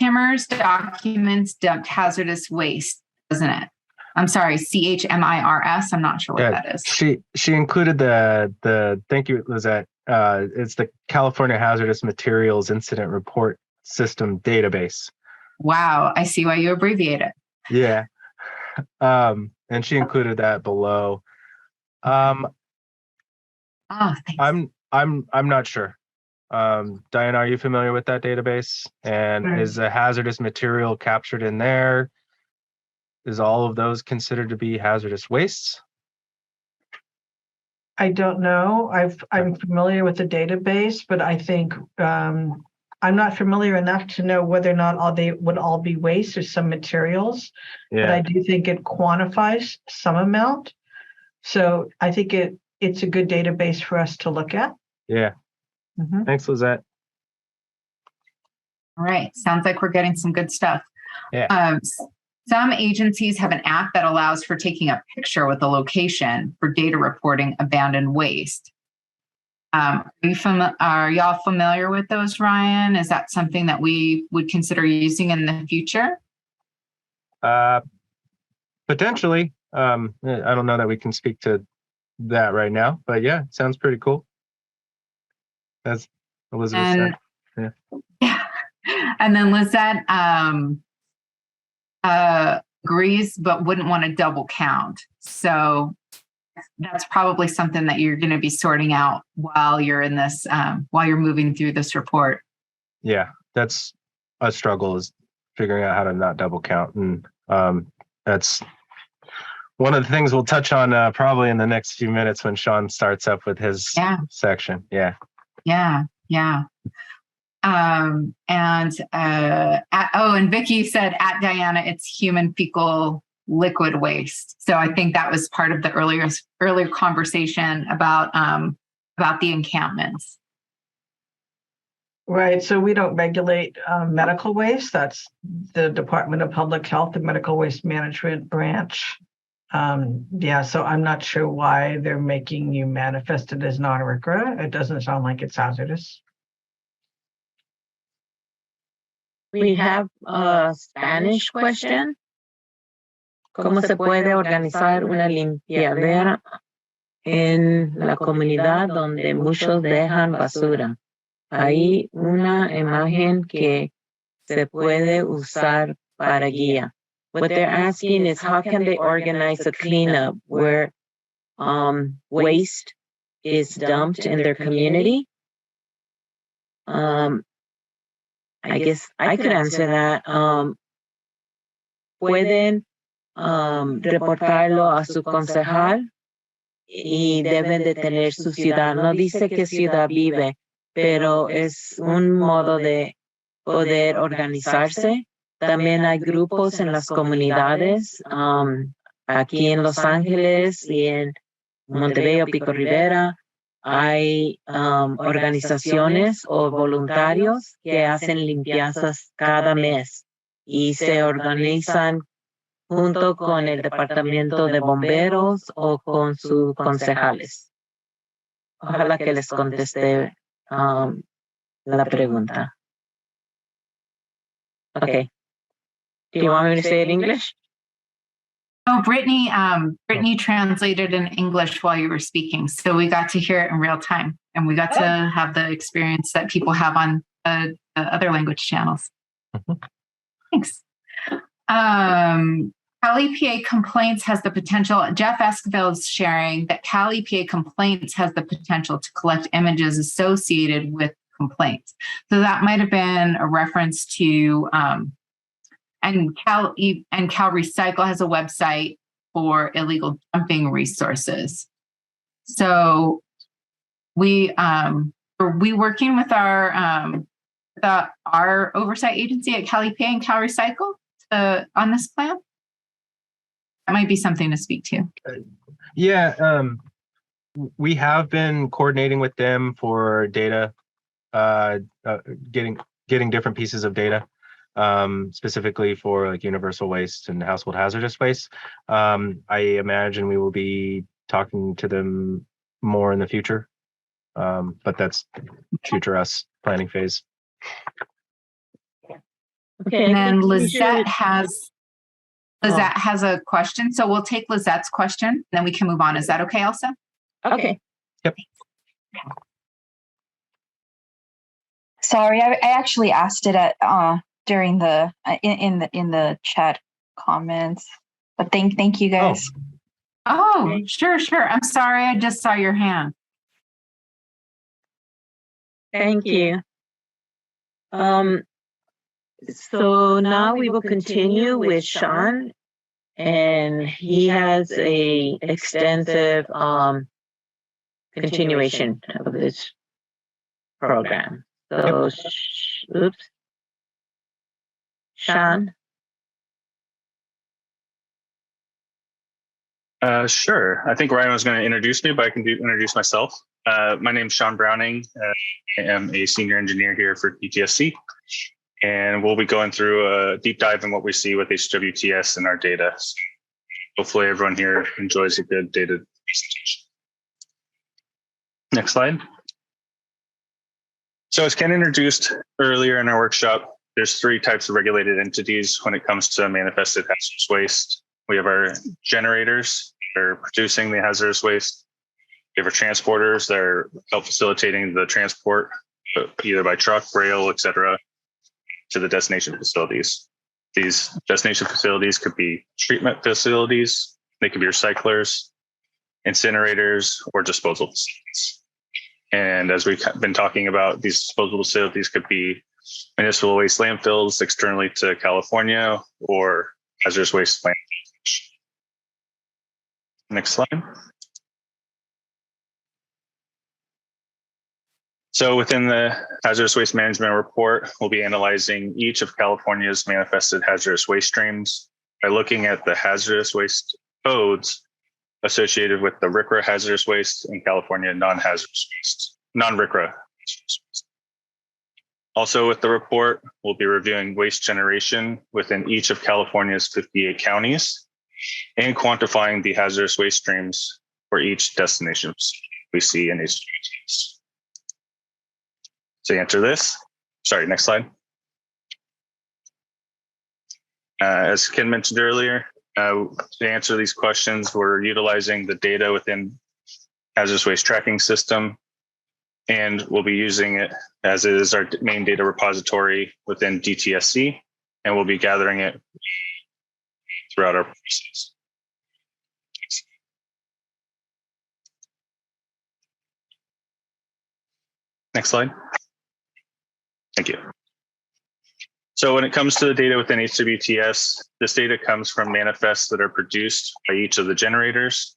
Chimers documents dumped hazardous waste, doesn't it? I'm sorry, CHMIRS. I'm not sure what that is. She included the thank you, Lizette. It's the California Hazardous Materials Incident Report System database. Wow, I see why you abbreviate it. Yeah. And she included that below. Thanks. I'm not sure. Diana, are you familiar with that database? And is a hazardous material captured in there? Is all of those considered to be hazardous wastes? I don't know. I'm familiar with the database, but I think I'm not familiar enough to know whether or not they would all be waste or some materials. Yeah. But I do think it quantifies some amount. So I think it's a good database for us to look at. Yeah. Mhm. Thanks, Lizette. All right, sounds like we're getting some good stuff. Yeah. Some agencies have an app that allows for taking a picture with a location for data reporting abandoned waste. Are y'all familiar with those, Ryan? Is that something that we would consider using in the future? Potentially. I don't know that we can speak to that right now, but yeah, sounds pretty cool. As Elizabeth said. Yeah. And then Lizette agrees, but wouldn't want to double count. So that's probably something that you're going to be sorting out while you're in this, while you're moving through this report. Yeah, that's a struggle, is figuring out how to not double count. And that's one of the things we'll touch on probably in the next few minutes when Sean starts up with his section. Yeah. And Vicky said at Diana, it's human fecal liquid waste. So I think that was part of the earlier conversation about the encampments. Right. So we don't regulate medical waste. That's the Department of Public Health, the Medical Waste Management branch. So I'm not sure why they're making you manifest it as non-RCRA. It doesn't sound like it's hazardous. We have a Spanish question. ¿Cómo se puede organizar una limpiadera en la comunidad donde muchos dejan basura? Hay una imagen que se puede usar para guía. What they're asking is, how can they organize a cleanup where waste is dumped in their community? I guess I could answer that. Pueden reportarlo a su concejal y deben de tener su ciudad. No dice qué ciudad vive, pero es un modo de poder organizarse. También hay grupos en las comunidades, aquí en Los Ángeles y en Montebello, Pico Rivera. Hay organizaciones o voluntarios que hacen limpiezas cada mes y se organizan junto con el departamento de bomberos o con sus concejales. Ojalá que les conteste la pregunta. Okay. Do you want me to say it in English? Oh, Brittany translated in English while you were speaking. So we got to hear it in real time, and we got to have the experience that people have on other language channels. Thanks. Cal EPA complaints has the potential, Jeff Esquivel is sharing that Cal EPA complaints has the potential to collect images associated with complaints. So that might have been a reference to, and Cal Recycle has a website for illegal dumping resources. So are we working with our oversight agency at Cal EPA and Cal Recycle on this plan? That might be something to speak to. Yeah, we have been coordinating with them for data, getting different pieces of data, specifically for like universal waste and household hazardous waste. I imagine we will be talking to them more in the future, but that's future us planning phase. Okay. And then Lizette has a question. So we'll take Lizette's question, then we can move on. Is that okay, Elsa? Okay. Yep. Sorry, I actually asked it at during the in the chat comments, but thank you guys. Oh, sure. I'm sorry, I just saw your hand. Thank you. So now we will continue with Sean, and he has a extensive continuation of this program. So, Sean. Sure. I think Ryan was going to introduce me, but I can introduce myself. My name is Sean Browning. I am a senior engineer here for DTSC, and we'll be going through a deep dive in what we see with HWTS and our data. So hopefully everyone here enjoys a good data presentation. Next slide. So as Ken introduced earlier in our workshop, there's 3 types of regulated entities when it comes to manifested hazardous waste. We have our generators that are producing the hazardous waste. We have our transporters that are help facilitating the transport, either by truck, rail, et cetera, to the destination facilities. These destination facilities could be treatment facilities, they could be recyclers, incinerators, or disposal facilities. And as we've been talking about, these disposal facilities could be municipal waste landfills externally to California or hazardous waste landfills. Next slide. So within the hazardous waste management report, we'll be analyzing each of California's manifested hazardous waste streams by looking at the hazardous waste codes associated with the RCRA hazardous waste and California non-hazardous waste, non-RCRA. Also with the report, we'll be reviewing waste generation within each of California's 58 counties and quantifying the hazardous waste streams for each destination we see in HWTS. To answer this, sorry, next slide. As Ken mentioned earlier, to answer these questions, we're utilizing the data within hazardous waste tracking system, and we'll be using it as it is our main data repository within DTSC, and we'll be gathering it throughout our process. Next slide. Thank you. So when it comes to the data within HWTS, this data comes from manifests that are produced by each of the generators.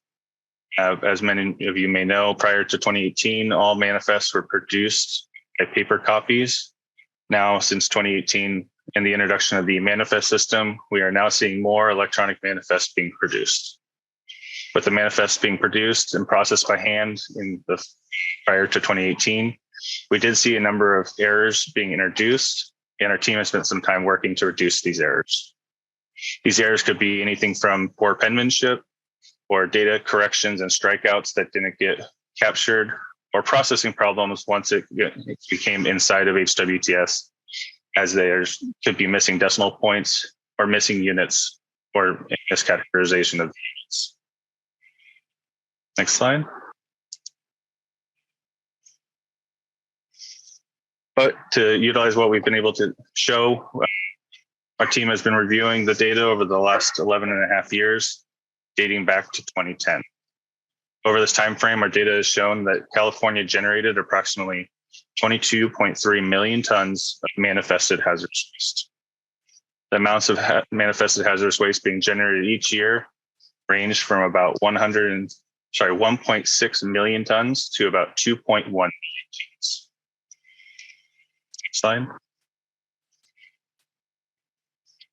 As many of you may know, prior to 2018, all manifests were produced by paper copies. Now, since 2018 and the introduction of the manifest system, we are now seeing more electronic manifests being produced. With the manifests being produced and processed by hand prior to 2018, we did see a number of errors being introduced, and our team has spent some time working to reduce these errors. These errors could be anything from poor penmanship or data corrections and strikeouts that didn't get captured, or processing problems once it became inside of HWTS, as there could be missing decimal points or missing units or miscategorization of units. Next slide. But to utilize what we've been able to show Our team has been reviewing the data over the last 11 and a half years, dating back to 2010. Over this time frame, our data has shown that California generated approximately 22.3 million tons of manifested hazardous waste. The amounts of manifested hazardous waste being generated each year ranged from about 1.6 million tons to about 2.1 million tons. Next slide.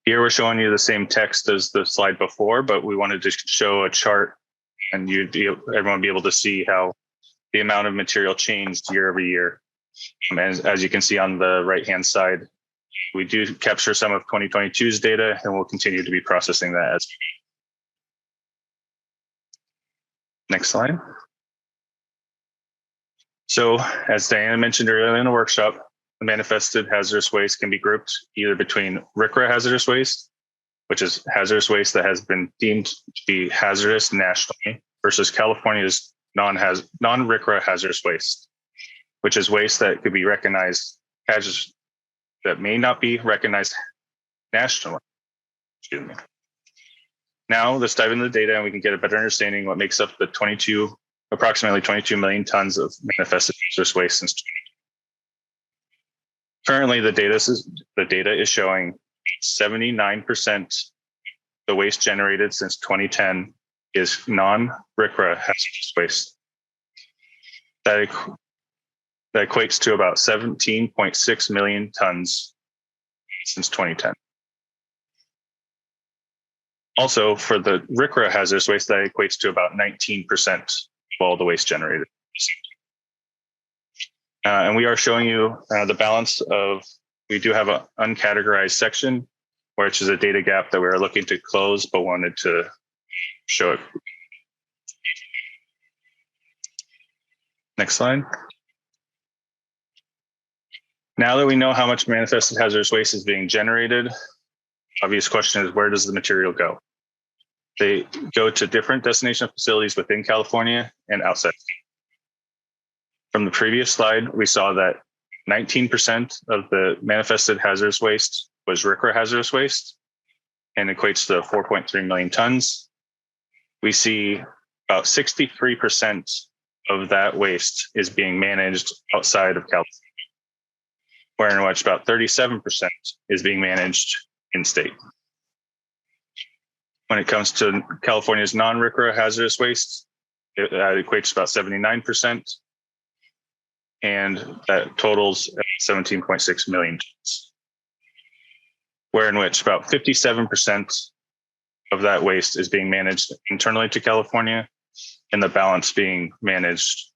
Here we're showing you the same text as the slide before, but we wanted to show a chart and everyone be able to see how the amount of material changed year over year. As you can see on the right-hand side, we do capture some of 2022's data, and we'll continue to be processing that as we go. Next slide. So, as Diana mentioned earlier in the workshop, the manifested hazardous waste can be grouped either between RCRA hazardous waste, which is hazardous waste that has been deemed to be hazardous nationally, versus California's non-RCRA hazardous waste, which is waste that could be recognized as that may not be recognized nationally. Excuse me. Now let's dive into the data and we can get a better understanding what makes up the approximately 22 million tons of manifested hazardous waste since 2020. Currently, the data is showing 79% the waste generated since 2010 is non-RCRA hazardous waste. That equates to about 17.6 million tons since 2010. Also, for the RCRA hazardous waste, that equates to about 19% of all the waste generated. And we are showing you the balance of, we do have an uncategorized section, which is a data gap that we are looking to close, but wanted to show it. Next slide. Now that we know how much manifested hazardous waste is being generated, obvious question is, where does the material go? They go to different destination facilities within California and outside. From the previous slide, we saw that 19% of the manifested hazardous waste was RCRA hazardous waste and equates to 4.3 million tons. We see about 63% of that waste is being managed outside of California, wherein which about 37% is being managed in-state. When it comes to California's non-RCRA hazardous waste, that equates to about 79%, and that totals 17.6 million tons, wherein which about 57% of that waste is being managed internally to California, and the balance being managed.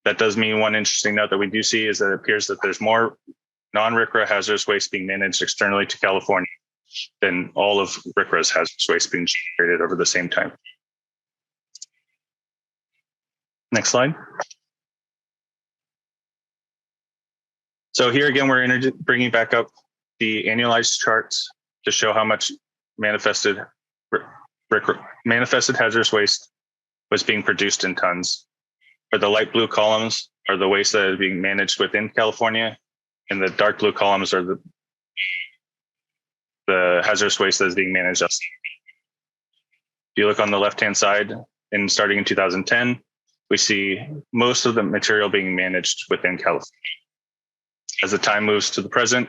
That does mean one interesting note that we do see is that it appears that there's more non-RCRA hazardous waste being managed externally to California than all of RCRA's hazardous waste being generated over the same time. Next slide. So here again, we're bringing back up the annualized charts to show how much manifested hazardous waste was being produced in tons. Where the light blue columns are the waste that is being managed within California, and the dark blue columns are the hazardous waste that is being managed outside. If you look on the left-hand side, and starting in 2010, we see most of the material being managed within California. As the time moves to the present,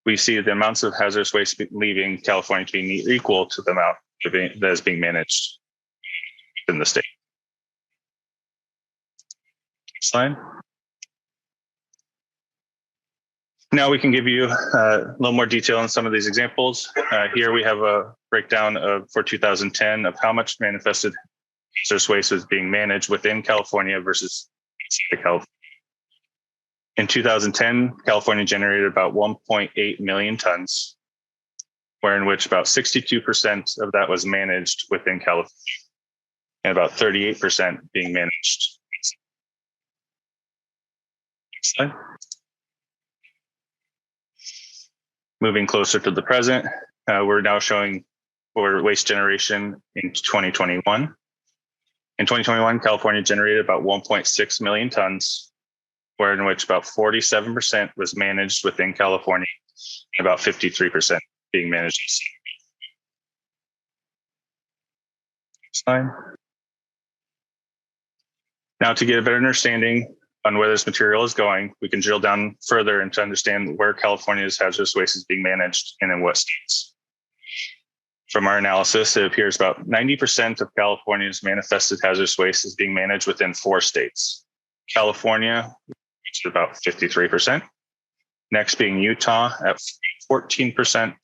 we see the amounts of hazardous waste leaving California to be equal to the amount that is being managed in the state. Next slide. Now we can give you a little more detail on some of these examples. Here we have a breakdown for 2010 of how much manifested hazardous waste was being managed within California versus outside California. In 2010, California generated about 1.8 million tons, wherein which about 62% of that was managed within California, and about 38% being managed. Next slide. Moving closer to the present, we're now showing for waste generation in 2021. In 2021, California generated about 1.6 million tons, where in which about 47% was managed within California, and about 53% being managed. Next slide. Now, to get a better understanding on where this material is going, we can drill down further and to understand where California's hazardous waste is being managed and in what states. From our analysis, it appears about 90% of California's manifested hazardous waste is being managed within 4 states. California, which is about 53%. Next being Utah at 14%,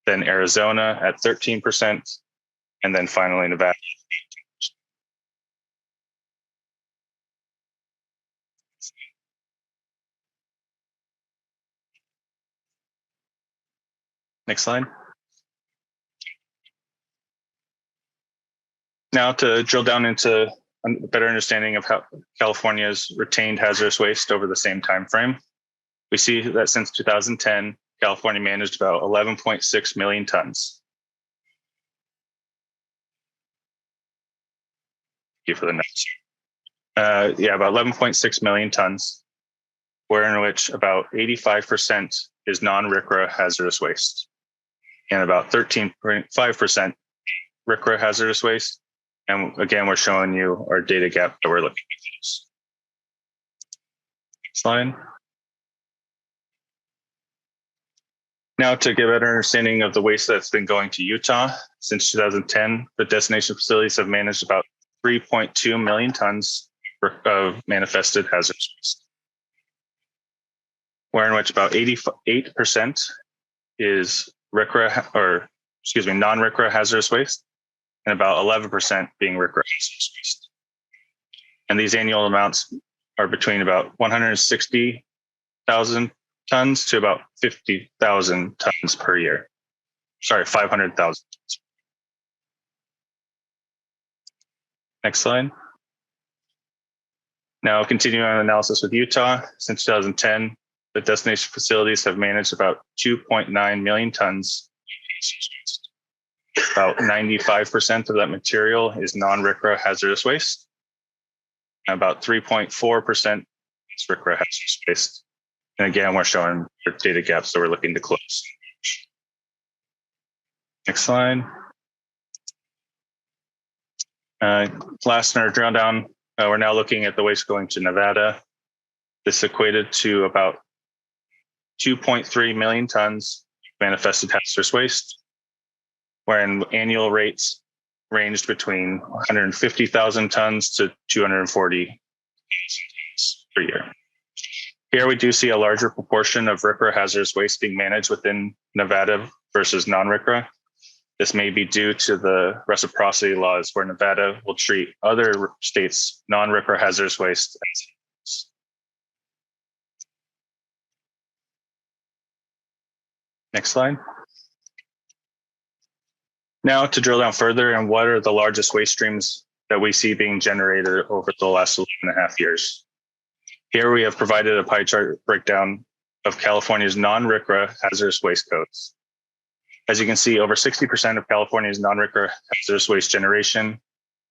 then Arizona at 13%, and then finally Nevada. Next slide. Now to drill down into a better understanding of how California's retained hazardous waste over the same time frame, we see that since 2010, California managed about 11.6 million tons. Thank you for the notes. About 11.6 million tons, wherein which about 85% is non-RCRA hazardous waste, and about 13.5% RCRA hazardous waste. And again, we're showing you our data gap that we're looking at. Next slide. Now, to get a better understanding of the waste that's been going to Utah, since 2010, the destination facilities have managed about 3.2 million tons of manifested hazardous waste, wherein which about 88% is non-RCRA hazardous waste, and about 11% being RCRA hazardous waste. And these annual amounts are between about 160,000 tons to about 50,000 tons per year. Sorry, 500,000. Next slide. Now, continuing on analysis with Utah, since 2010, the destination facilities have managed about 2.9 million tons. About 95% of that material is non-RCRA hazardous waste. And about 3.4% is RCRA hazardous waste. And again, we're showing data gaps that we're looking to close. Next slide. Last in our drill down, we're now looking at the waste going to Nevada. This equated to about 2.3 million tons manifested hazardous waste, wherein annual rates ranged between 150,000 tons to 240,000 tons per year. Here we do see a larger proportion of RCRA hazardous waste being managed within Nevada versus non-RCRA. This may be due to the reciprocity laws, where Nevada will treat other states' non-RCRA hazardous waste as next slide. Now to drill down further and what are the largest waste streams that we see being generated over the last 11.5 years. Here we have provided a pie chart breakdown of California's non-RCRA hazardous waste codes. As you can see, over 60% of California's non-RCRA hazardous waste generation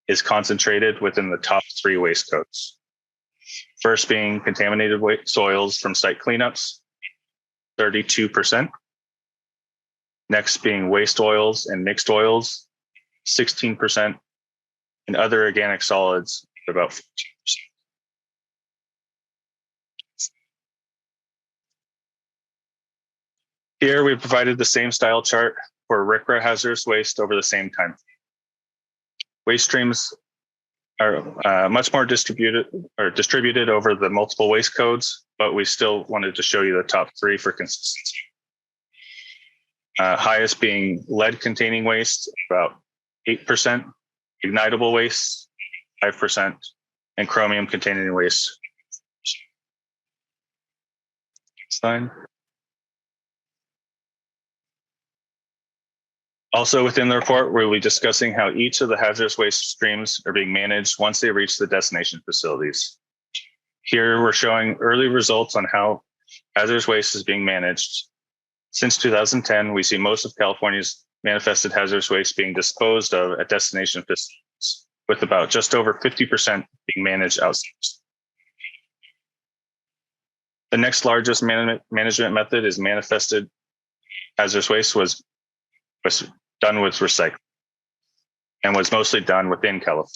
is concentrated within the top 3 waste codes. First being contaminated soils from site cleanups, 32%. Next being waste oils and mixed oils, 16%, and other organic solids, about 14%. Here we've provided the same style chart for RCRA hazardous waste over the same time. Waste streams are much more distributed over the multiple waste codes, but we still wanted to show you the top 3 for consistency. Highest being lead containing waste, about 8%, ignitable waste, 5%, and chromium containing waste. Next slide. Also within the report, we'll be discussing how each of the hazardous waste streams are being managed once they reach the destination facilities. Here we're showing early results on how hazardous waste is being managed. Since 2010, we see most of California's manifested hazardous waste being disposed of at destination facilities, with about just over 50% being managed outside. The next largest management method is manifested hazardous waste was done with recycling and was mostly done within California.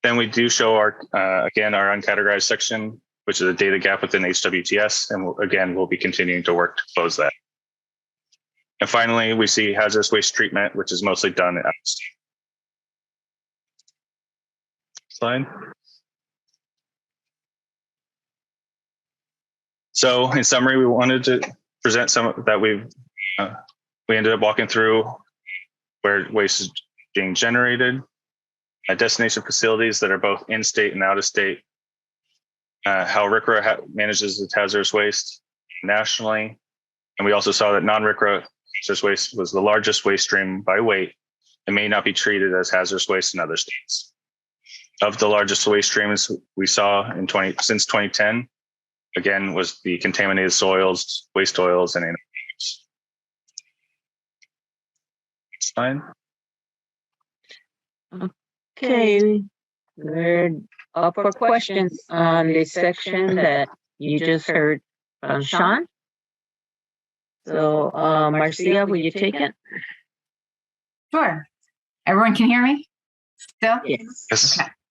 Then we do show our uncategorized section, which is a data gap within HWTS. And again, we'll be continuing to work to close that. And finally, we see hazardous waste treatment, which is mostly done at state. Slide. So in summary, we wanted to present some that we ended up walking through where waste is being generated, at destination facilities that are both in-state and out-of-state, how RCRA manages its hazardous waste nationally. And we also saw that non-RCRA hazardous waste was the largest waste stream by weight and may not be treated as hazardous waste in other states. Of the largest waste streams we saw since 2010, again, was the contaminated soils, waste oils, and antibiotics. Next slide. Okay, we're up for questions on this section that you just heard from Sean. So, Marcia, will you take it? Sure. Everyone can hear me still? Yes.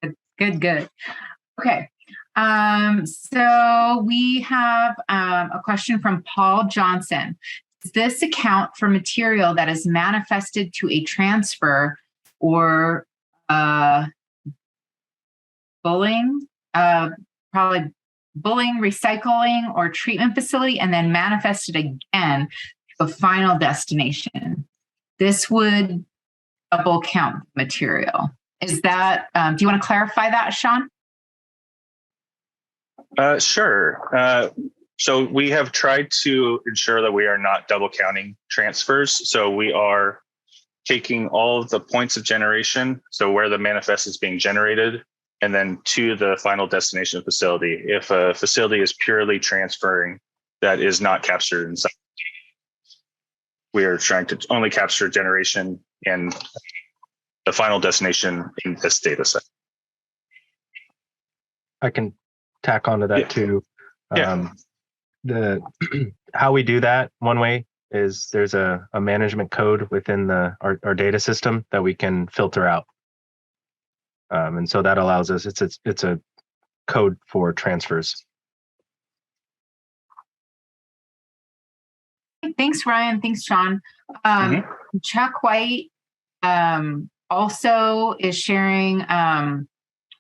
Okay. Good. Okay. So we have a question from Paul Johnson. Does this account for material that is manifested to a transfer or bullying, recycling, or treatment facility, and then manifested again to a final destination? This would double count material. Is that, do you want to clarify that, Sean? Sure. So we have tried to ensure that we are not double counting transfers. So we are taking all of the points of generation, so where the manifest is being generated, and then to the final destination facility. If a facility is purely transferring, that is not captured inside. We are trying to only capture generation and the final destination in this data set. I can tack onto that too. How we do that, one way is there's a management code within our data system that we can filter out. And so that allows us, it's a code for transfers. Thanks, Ryan. Thanks, Sean. Chuck White also is sharing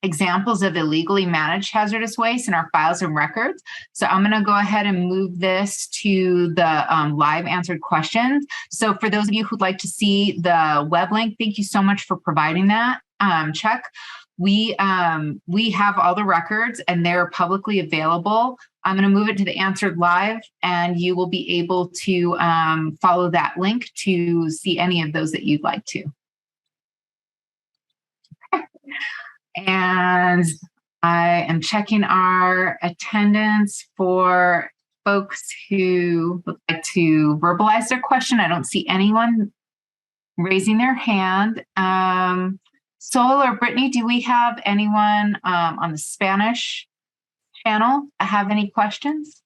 examples of illegally managed hazardous waste in our files and records. So I'm going to go ahead and move this to the live answered questions. So for those of you who'd like to see the web link, thank you so much for providing that, Chuck. We have all the records and they're publicly available. I'm going to move it to the answered live, and you will be able to follow that link to see any of those that you'd like to. And I am checking our attendance for folks who would like to verbalize their question. I don't see anyone raising their hand. Sol or Brittany, do we have anyone on the Spanish channel have any questions?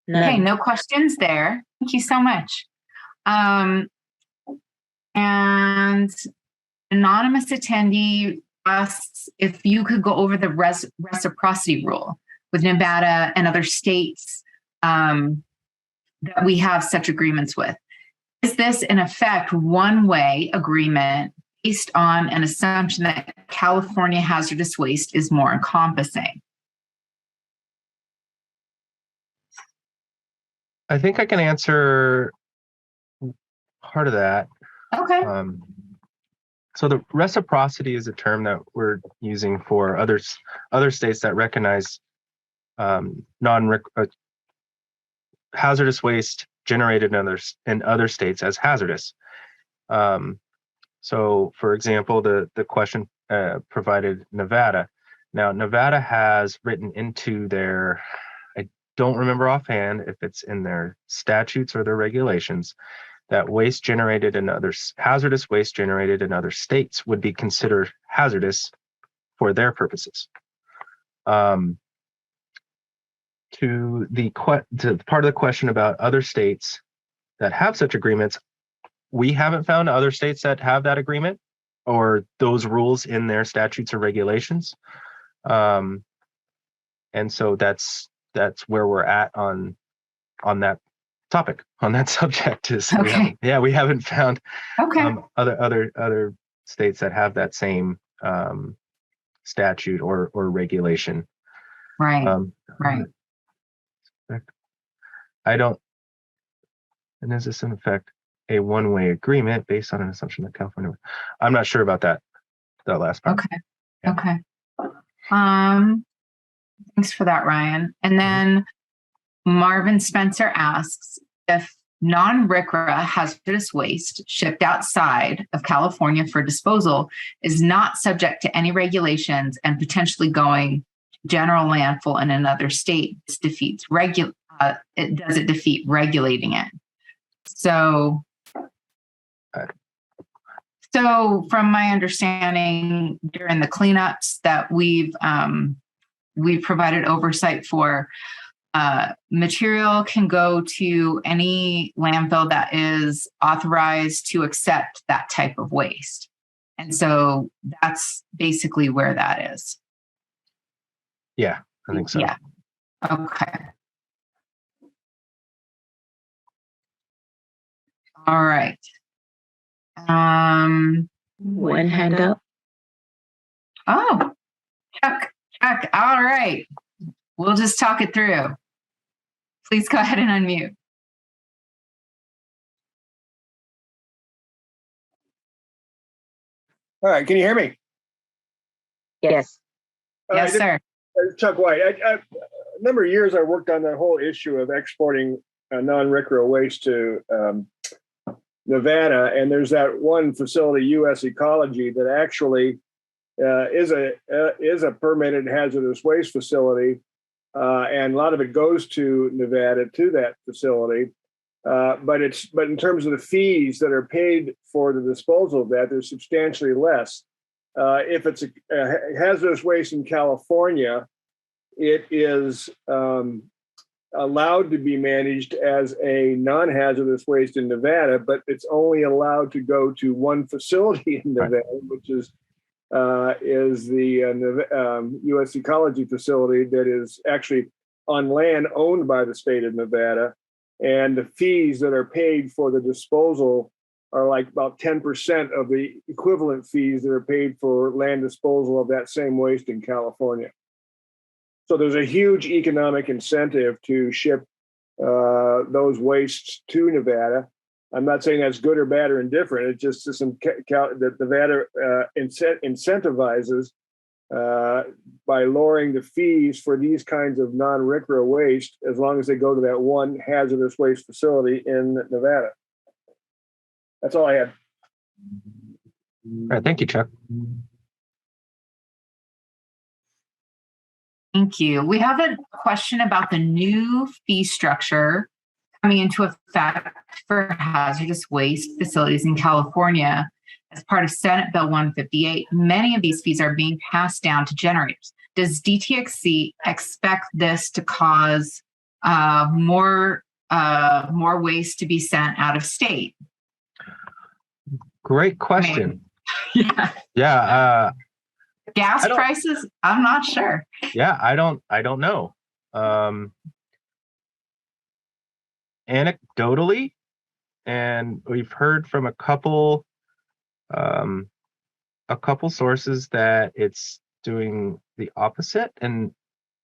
None. Okay, no questions there. Thank you so much. And anonymous attendee asks if you could go over the reciprocity rule with Nevada and other states that we have such agreements with. Is this in effect one-way agreement based on an assumption that California hazardous waste is more encompassing? I think I can answer part of that. Okay. So the reciprocity is a term that we're using for other states that recognize hazardous waste generated in other states as hazardous. So, for example, the question provided Nevada. Now, Nevada has written into their, don't remember offhand if it's in their statutes or their regulations that hazardous waste generated in other states would be considered hazardous for their purposes. To the part of the question about other states that have such agreements, we haven't found other states that have that agreement or those rules in their statutes or regulations. And so that's where we're at on that topic, on that subject. Okay. We haven't found Okay. other states that have that same statute or regulation. Right. Right. And is this in effect a one-way agreement based on an assumption that California? I'm not sure about that last part. Okay. Yeah. Okay. Thanks for that, Ryan. And then Marvin Spencer asks if non-RCRA hazardous waste shipped outside of California for disposal is not subject to any regulations and potentially going general landfill in another state. This defeats does it defeat regulating it? So from my understanding during the cleanups that we've provided oversight for, material can go to any landfill that is authorized to accept that type of waste. And so that's basically where that is. Yeah, I think so. Yeah. Okay. All right. One hand up. Oh, Chuck. All right. We'll just talk it through. Please go ahead and unmute. All right, can you hear me? Yes. Yes, sir. Chuck White. A number of years I worked on that whole issue of exporting non-RCRA waste to Nevada, and there's that one facility, US Ecology, that actually is a permitted hazardous waste facility, and a lot of it goes to Nevada to that facility. But in terms of the fees that are paid for the disposal of that, they're substantially less. If it's a hazardous waste in California, it is allowed to be managed as a non-hazardous waste in Nevada, but it's only allowed to go to one facility in Nevada, which is the US Ecology facility that is actually on land owned by the state of Nevada. And the fees that are paid for the disposal are like about 10% of the equivalent fees that are paid for land disposal of that same waste in California. So there's a huge economic incentive to ship those wastes to Nevada. I'm not saying that's good or bad or indifferent. It's just that Nevada incentivizes by lowering the fees for these kinds of non-RCRA waste as long as they go to that one hazardous waste facility in Nevada. That's all I had. All right, thank you, Chuck. Thank you. We have a question about the new fee structure coming into effect for hazardous waste facilities in California as part of Senate Bill 158. Many of these fees are being passed down to generators. Does DTXC expect this to cause more waste to be sent out of state? Great question. Yeah. Yeah. Gas prices? I'm not sure. Yeah, I don't know. Anecdotally, and we've heard from a couple sources that it's doing the opposite and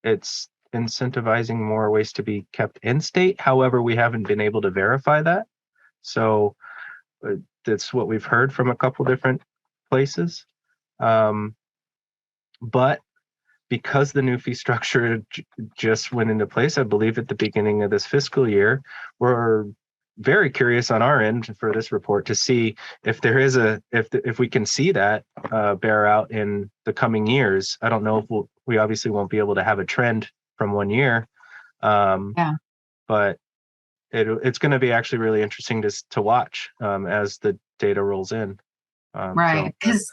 it's incentivizing more waste to be kept in state. However, we haven't been able to verify that. So that's what we've heard from a couple different places. But because the new fee structure just went into place, I believe at the beginning of this fiscal year, we're very curious on our end for this report to see if there is if we can see that bear out in the coming years. I don't know if we obviously won't be able to have a trend from one year, Yeah. But it's going to be actually really interesting to watch as the data rolls in. Right. Because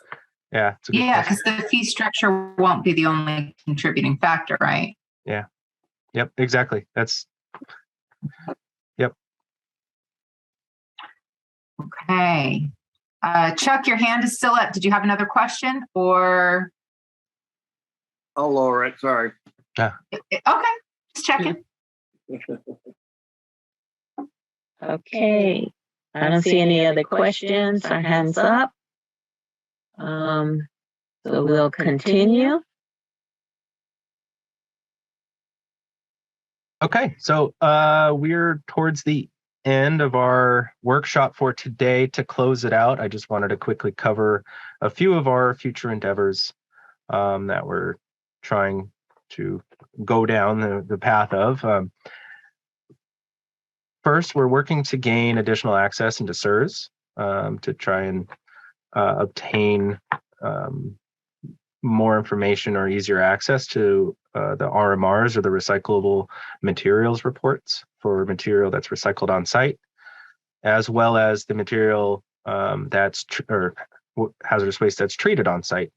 it's a good question. because the fee structure won't be the only contributing factor, right? Yeah. Yep. Exactly. Yep. Okay. Chuck, your hand is still up. Did you have another question or? I'll lower it. Sorry. Yeah. Okay. Just checking. Okay. I don't see any other questions or hands up. So we'll continue. Okay, so we're towards the end of our workshop for today. To close it out, I just wanted to quickly cover a few of our future endeavors that we're trying to go down the path of. First, we're working to gain additional access into SIRS to try and obtain more information or easier access to the RMRs, or the recyclable materials reports, for material that's recycled on site, as well as the material or hazardous waste that's treated on site.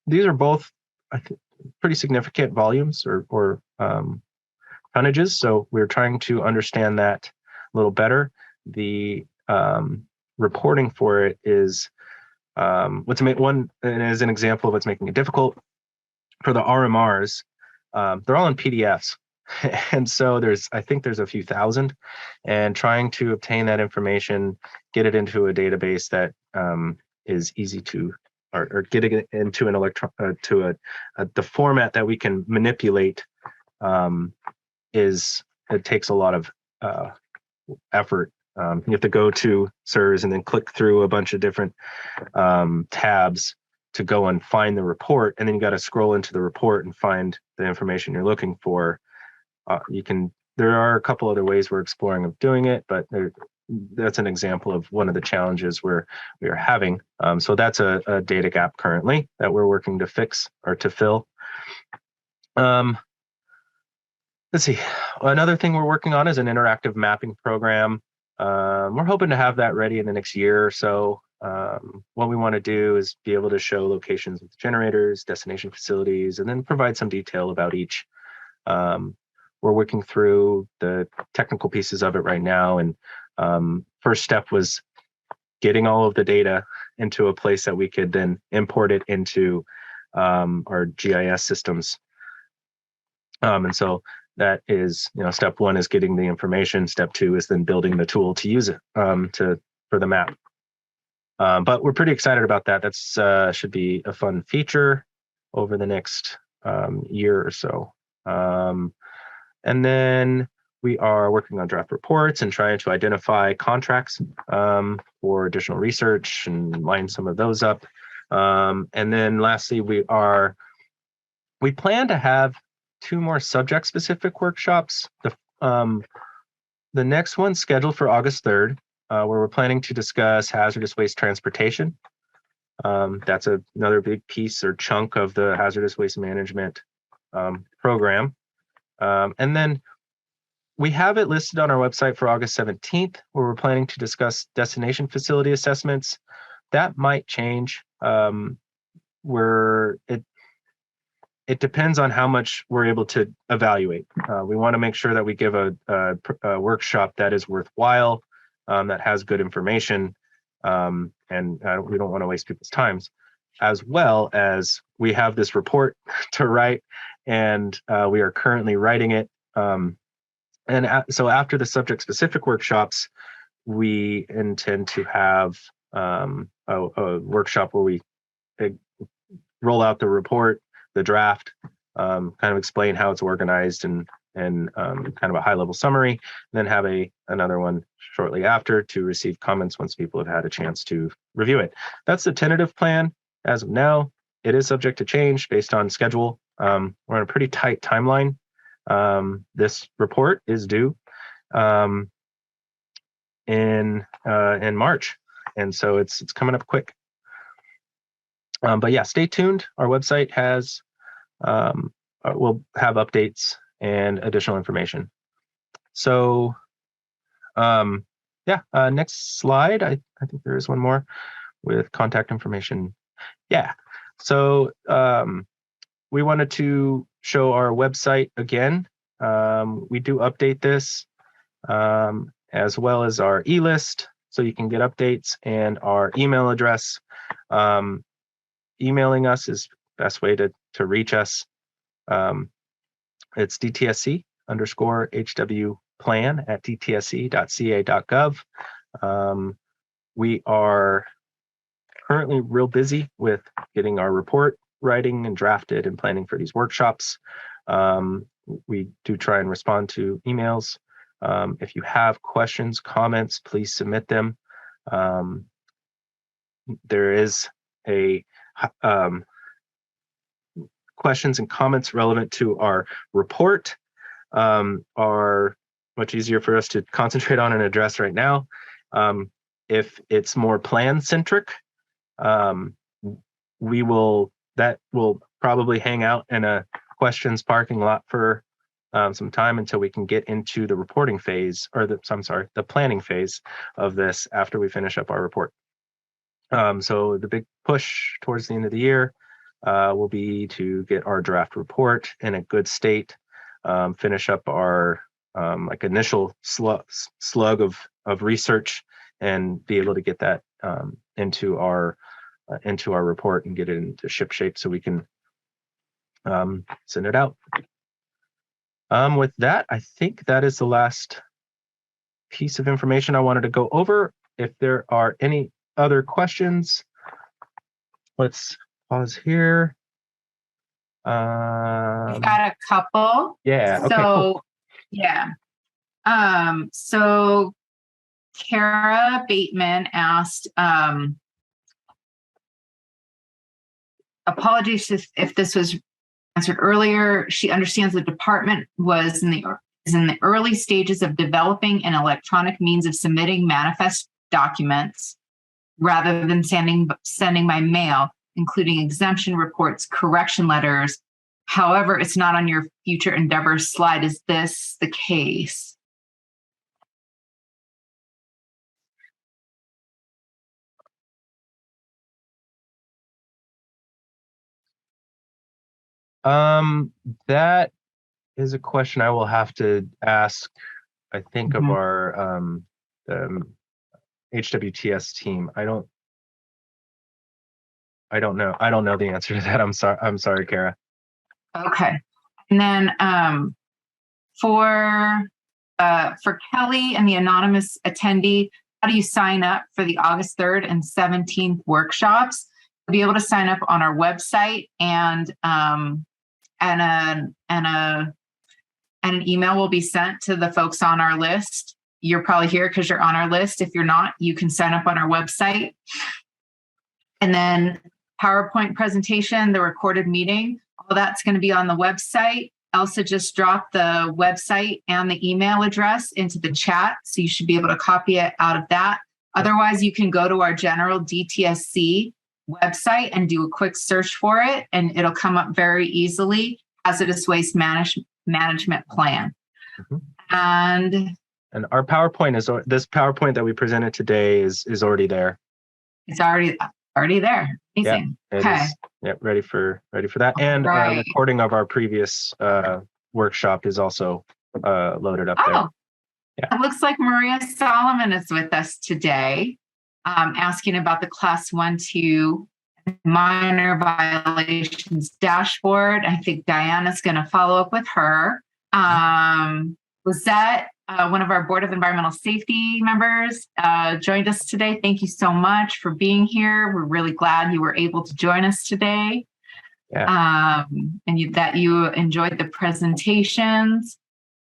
These are both, I think, pretty significant volumes or tonnages. So we're trying to understand that a little better. The reporting for it is what's one, and as an example of what's making it difficult for the RMRs. They're all in PDFs, and so I think there's a few thousand, and trying to obtain that information, get it into a database that is easy to, or get it into an the format that we can manipulate. It takes a lot of effort. You have to go to SIRS and then click through a bunch of different tabs to go and find the report, and then you got to scroll into the report and find the information you're looking for. There are a couple other ways we're exploring of doing it, but that's an example of one of the challenges we are having. So that's a data gap currently that we're working to fix or to fill. Let's see. Another thing we're working on is an interactive mapping program. We're hoping to have that ready in the next year or so. What we want to do is be able to show locations of generators, destination facilities, and then provide some detail about each. We're working through the technical pieces of it right now, and first step was getting all of the data into a place that we could then import it into our GIS systems. And so that is, step one is getting the information. Step two is then building the tool to use it for the map. But we're pretty excited about that. That's should be a fun feature over the next year or so. And then we are working on draft reports and trying to identify contracts for additional research and line some of those up. And then lastly, we plan to have 2 more subject-specific workshops. The next one's scheduled for August 3rd, where we're planning to discuss hazardous waste transportation. That's another big piece or chunk of the hazardous waste management program. And then we have it listed on our website for August 17th, where we're planning to discuss destination facility assessments. That might change. It depends on how much we're able to evaluate. We want to make sure that we give a workshop that is worthwhile, that has good information, and we don't want to waste people's times, as well as we have this report to write, and we are currently writing it. So after the subject-specific workshops, we intend to have a workshop where we roll out the report, the draft, kind of explain how it's organized and kind of a high-level summary, and then have another one shortly after to receive comments once people have had a chance to review it. That's the tentative plan as of now. It is subject to change based on schedule. We're on a pretty tight timeline. This report is due in March, and so it's coming up quick. But yeah, stay tuned. Our website has we'll have updates and additional information. So next slide. I think there is one more with contact information. Yeah. So we wanted to show our website again. We do update this as well as our e-list, so you can get updates, and our email address. Emailing us is the best way to reach us. It's dtsc_hwplan@dtsc.ca.gov. We are currently real busy with getting our report writing and drafted and planning for these workshops. We do try and respond to emails. If you have questions, comments, please submit them. There is a questions and comments relevant to our report are much easier for us to concentrate on and address right now. If it's more plan centric, that will probably hang out in a questions parking lot for some time until we can get into the reporting phase, or the planning phase of this after we finish up our report. So the big push towards the end of the year will be to get our draft report in a good state, finish up our initial slug of research, and be able to get that into our report and get it into ship shape so we can send it out. With that, I think that is the last piece of information I wanted to go over. If there are any other questions, let's pause here. We've got a couple. Yeah. Okay. So, Cool. yeah. So Kara Bateman asked, apologies if this was answered earlier. She understands the department is in the early stages of developing an electronic means of submitting manifest documents rather than sending by mail, including exemption reports, correction letters. However, it's not on your future endeavors slide. Is this the case? That is a question I will have to ask, I think, of our HWTS team. I don't know. I don't know the answer to that. I'm sorry, Kara. Okay. And then for Kelly and the anonymous attendee, how do you sign up for the August 3rd and 17th workshops? You'll be able to sign up on our website, and an email will be sent to the folks on our list. You're probably here because you're on our list. If you're not, you can sign up on our website. And then PowerPoint presentation, the recorded meeting, all that's going to be on the website. Elsa just dropped the website and the email address into the chat, so you should be able to copy it out of that. Otherwise, you can go to our general DTSC website and do a quick search for it, and it'll come up very easily. Hazardous Waste Management Plan. And our PowerPoint this PowerPoint that we presented today is already there. It's already there. Amazing. Yeah, okay. Yeah, ready for that. And a recording of our previous workshop is also loaded up there. Yeah. It looks like Maria Solomon is with us today, asking about the Class 1-2 minor violations dashboard. I think Diana's going to follow up with her. Lizette, one of our Board of Environmental Safety members, joined us today. Thank you so much for being here. We're really glad you were able to join us today. Yeah. And that you enjoyed the presentations.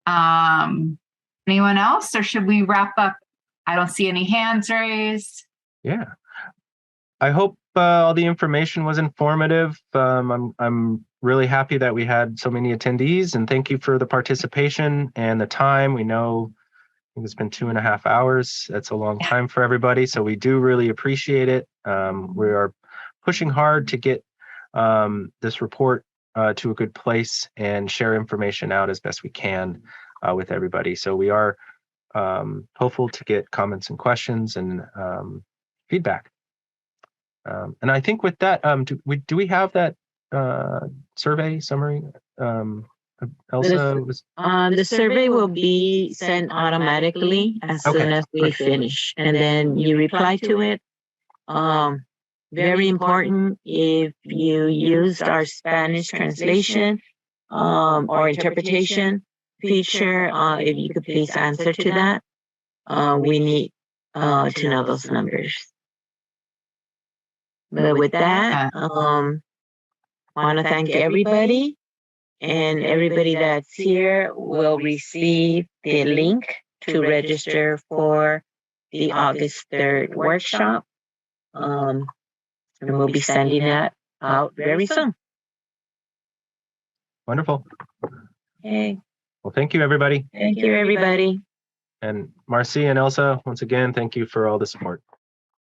Anyone else, or should we wrap up? I don't see any hands raised. Yeah. I hope all the information was informative. I'm really happy that we had so many attendees, and thank you for the participation and the time. We know it's been 2.5 hours. That's a long time for everybody, so we do really appreciate it. We are pushing hard to get this report to a good place and share information out as best we can with everybody. So we are hopeful to get comments and questions and feedback. And I think with that, do we have that survey summary? Elsa was. The survey will be sent automatically as soon as we finish, and then you reply to it. Very important, if you used our Spanish translation or interpretation feature, if you could please answer to that. We need to know those numbers. But with that, want to thank everybody, and everybody that's here will receive the link to register for the August 3rd workshop. And we'll be sending that out very soon. Wonderful. Okay. Well, thank you, everybody. Thank you, everybody. And Marcy and Elsa, once again, thank you for all the support.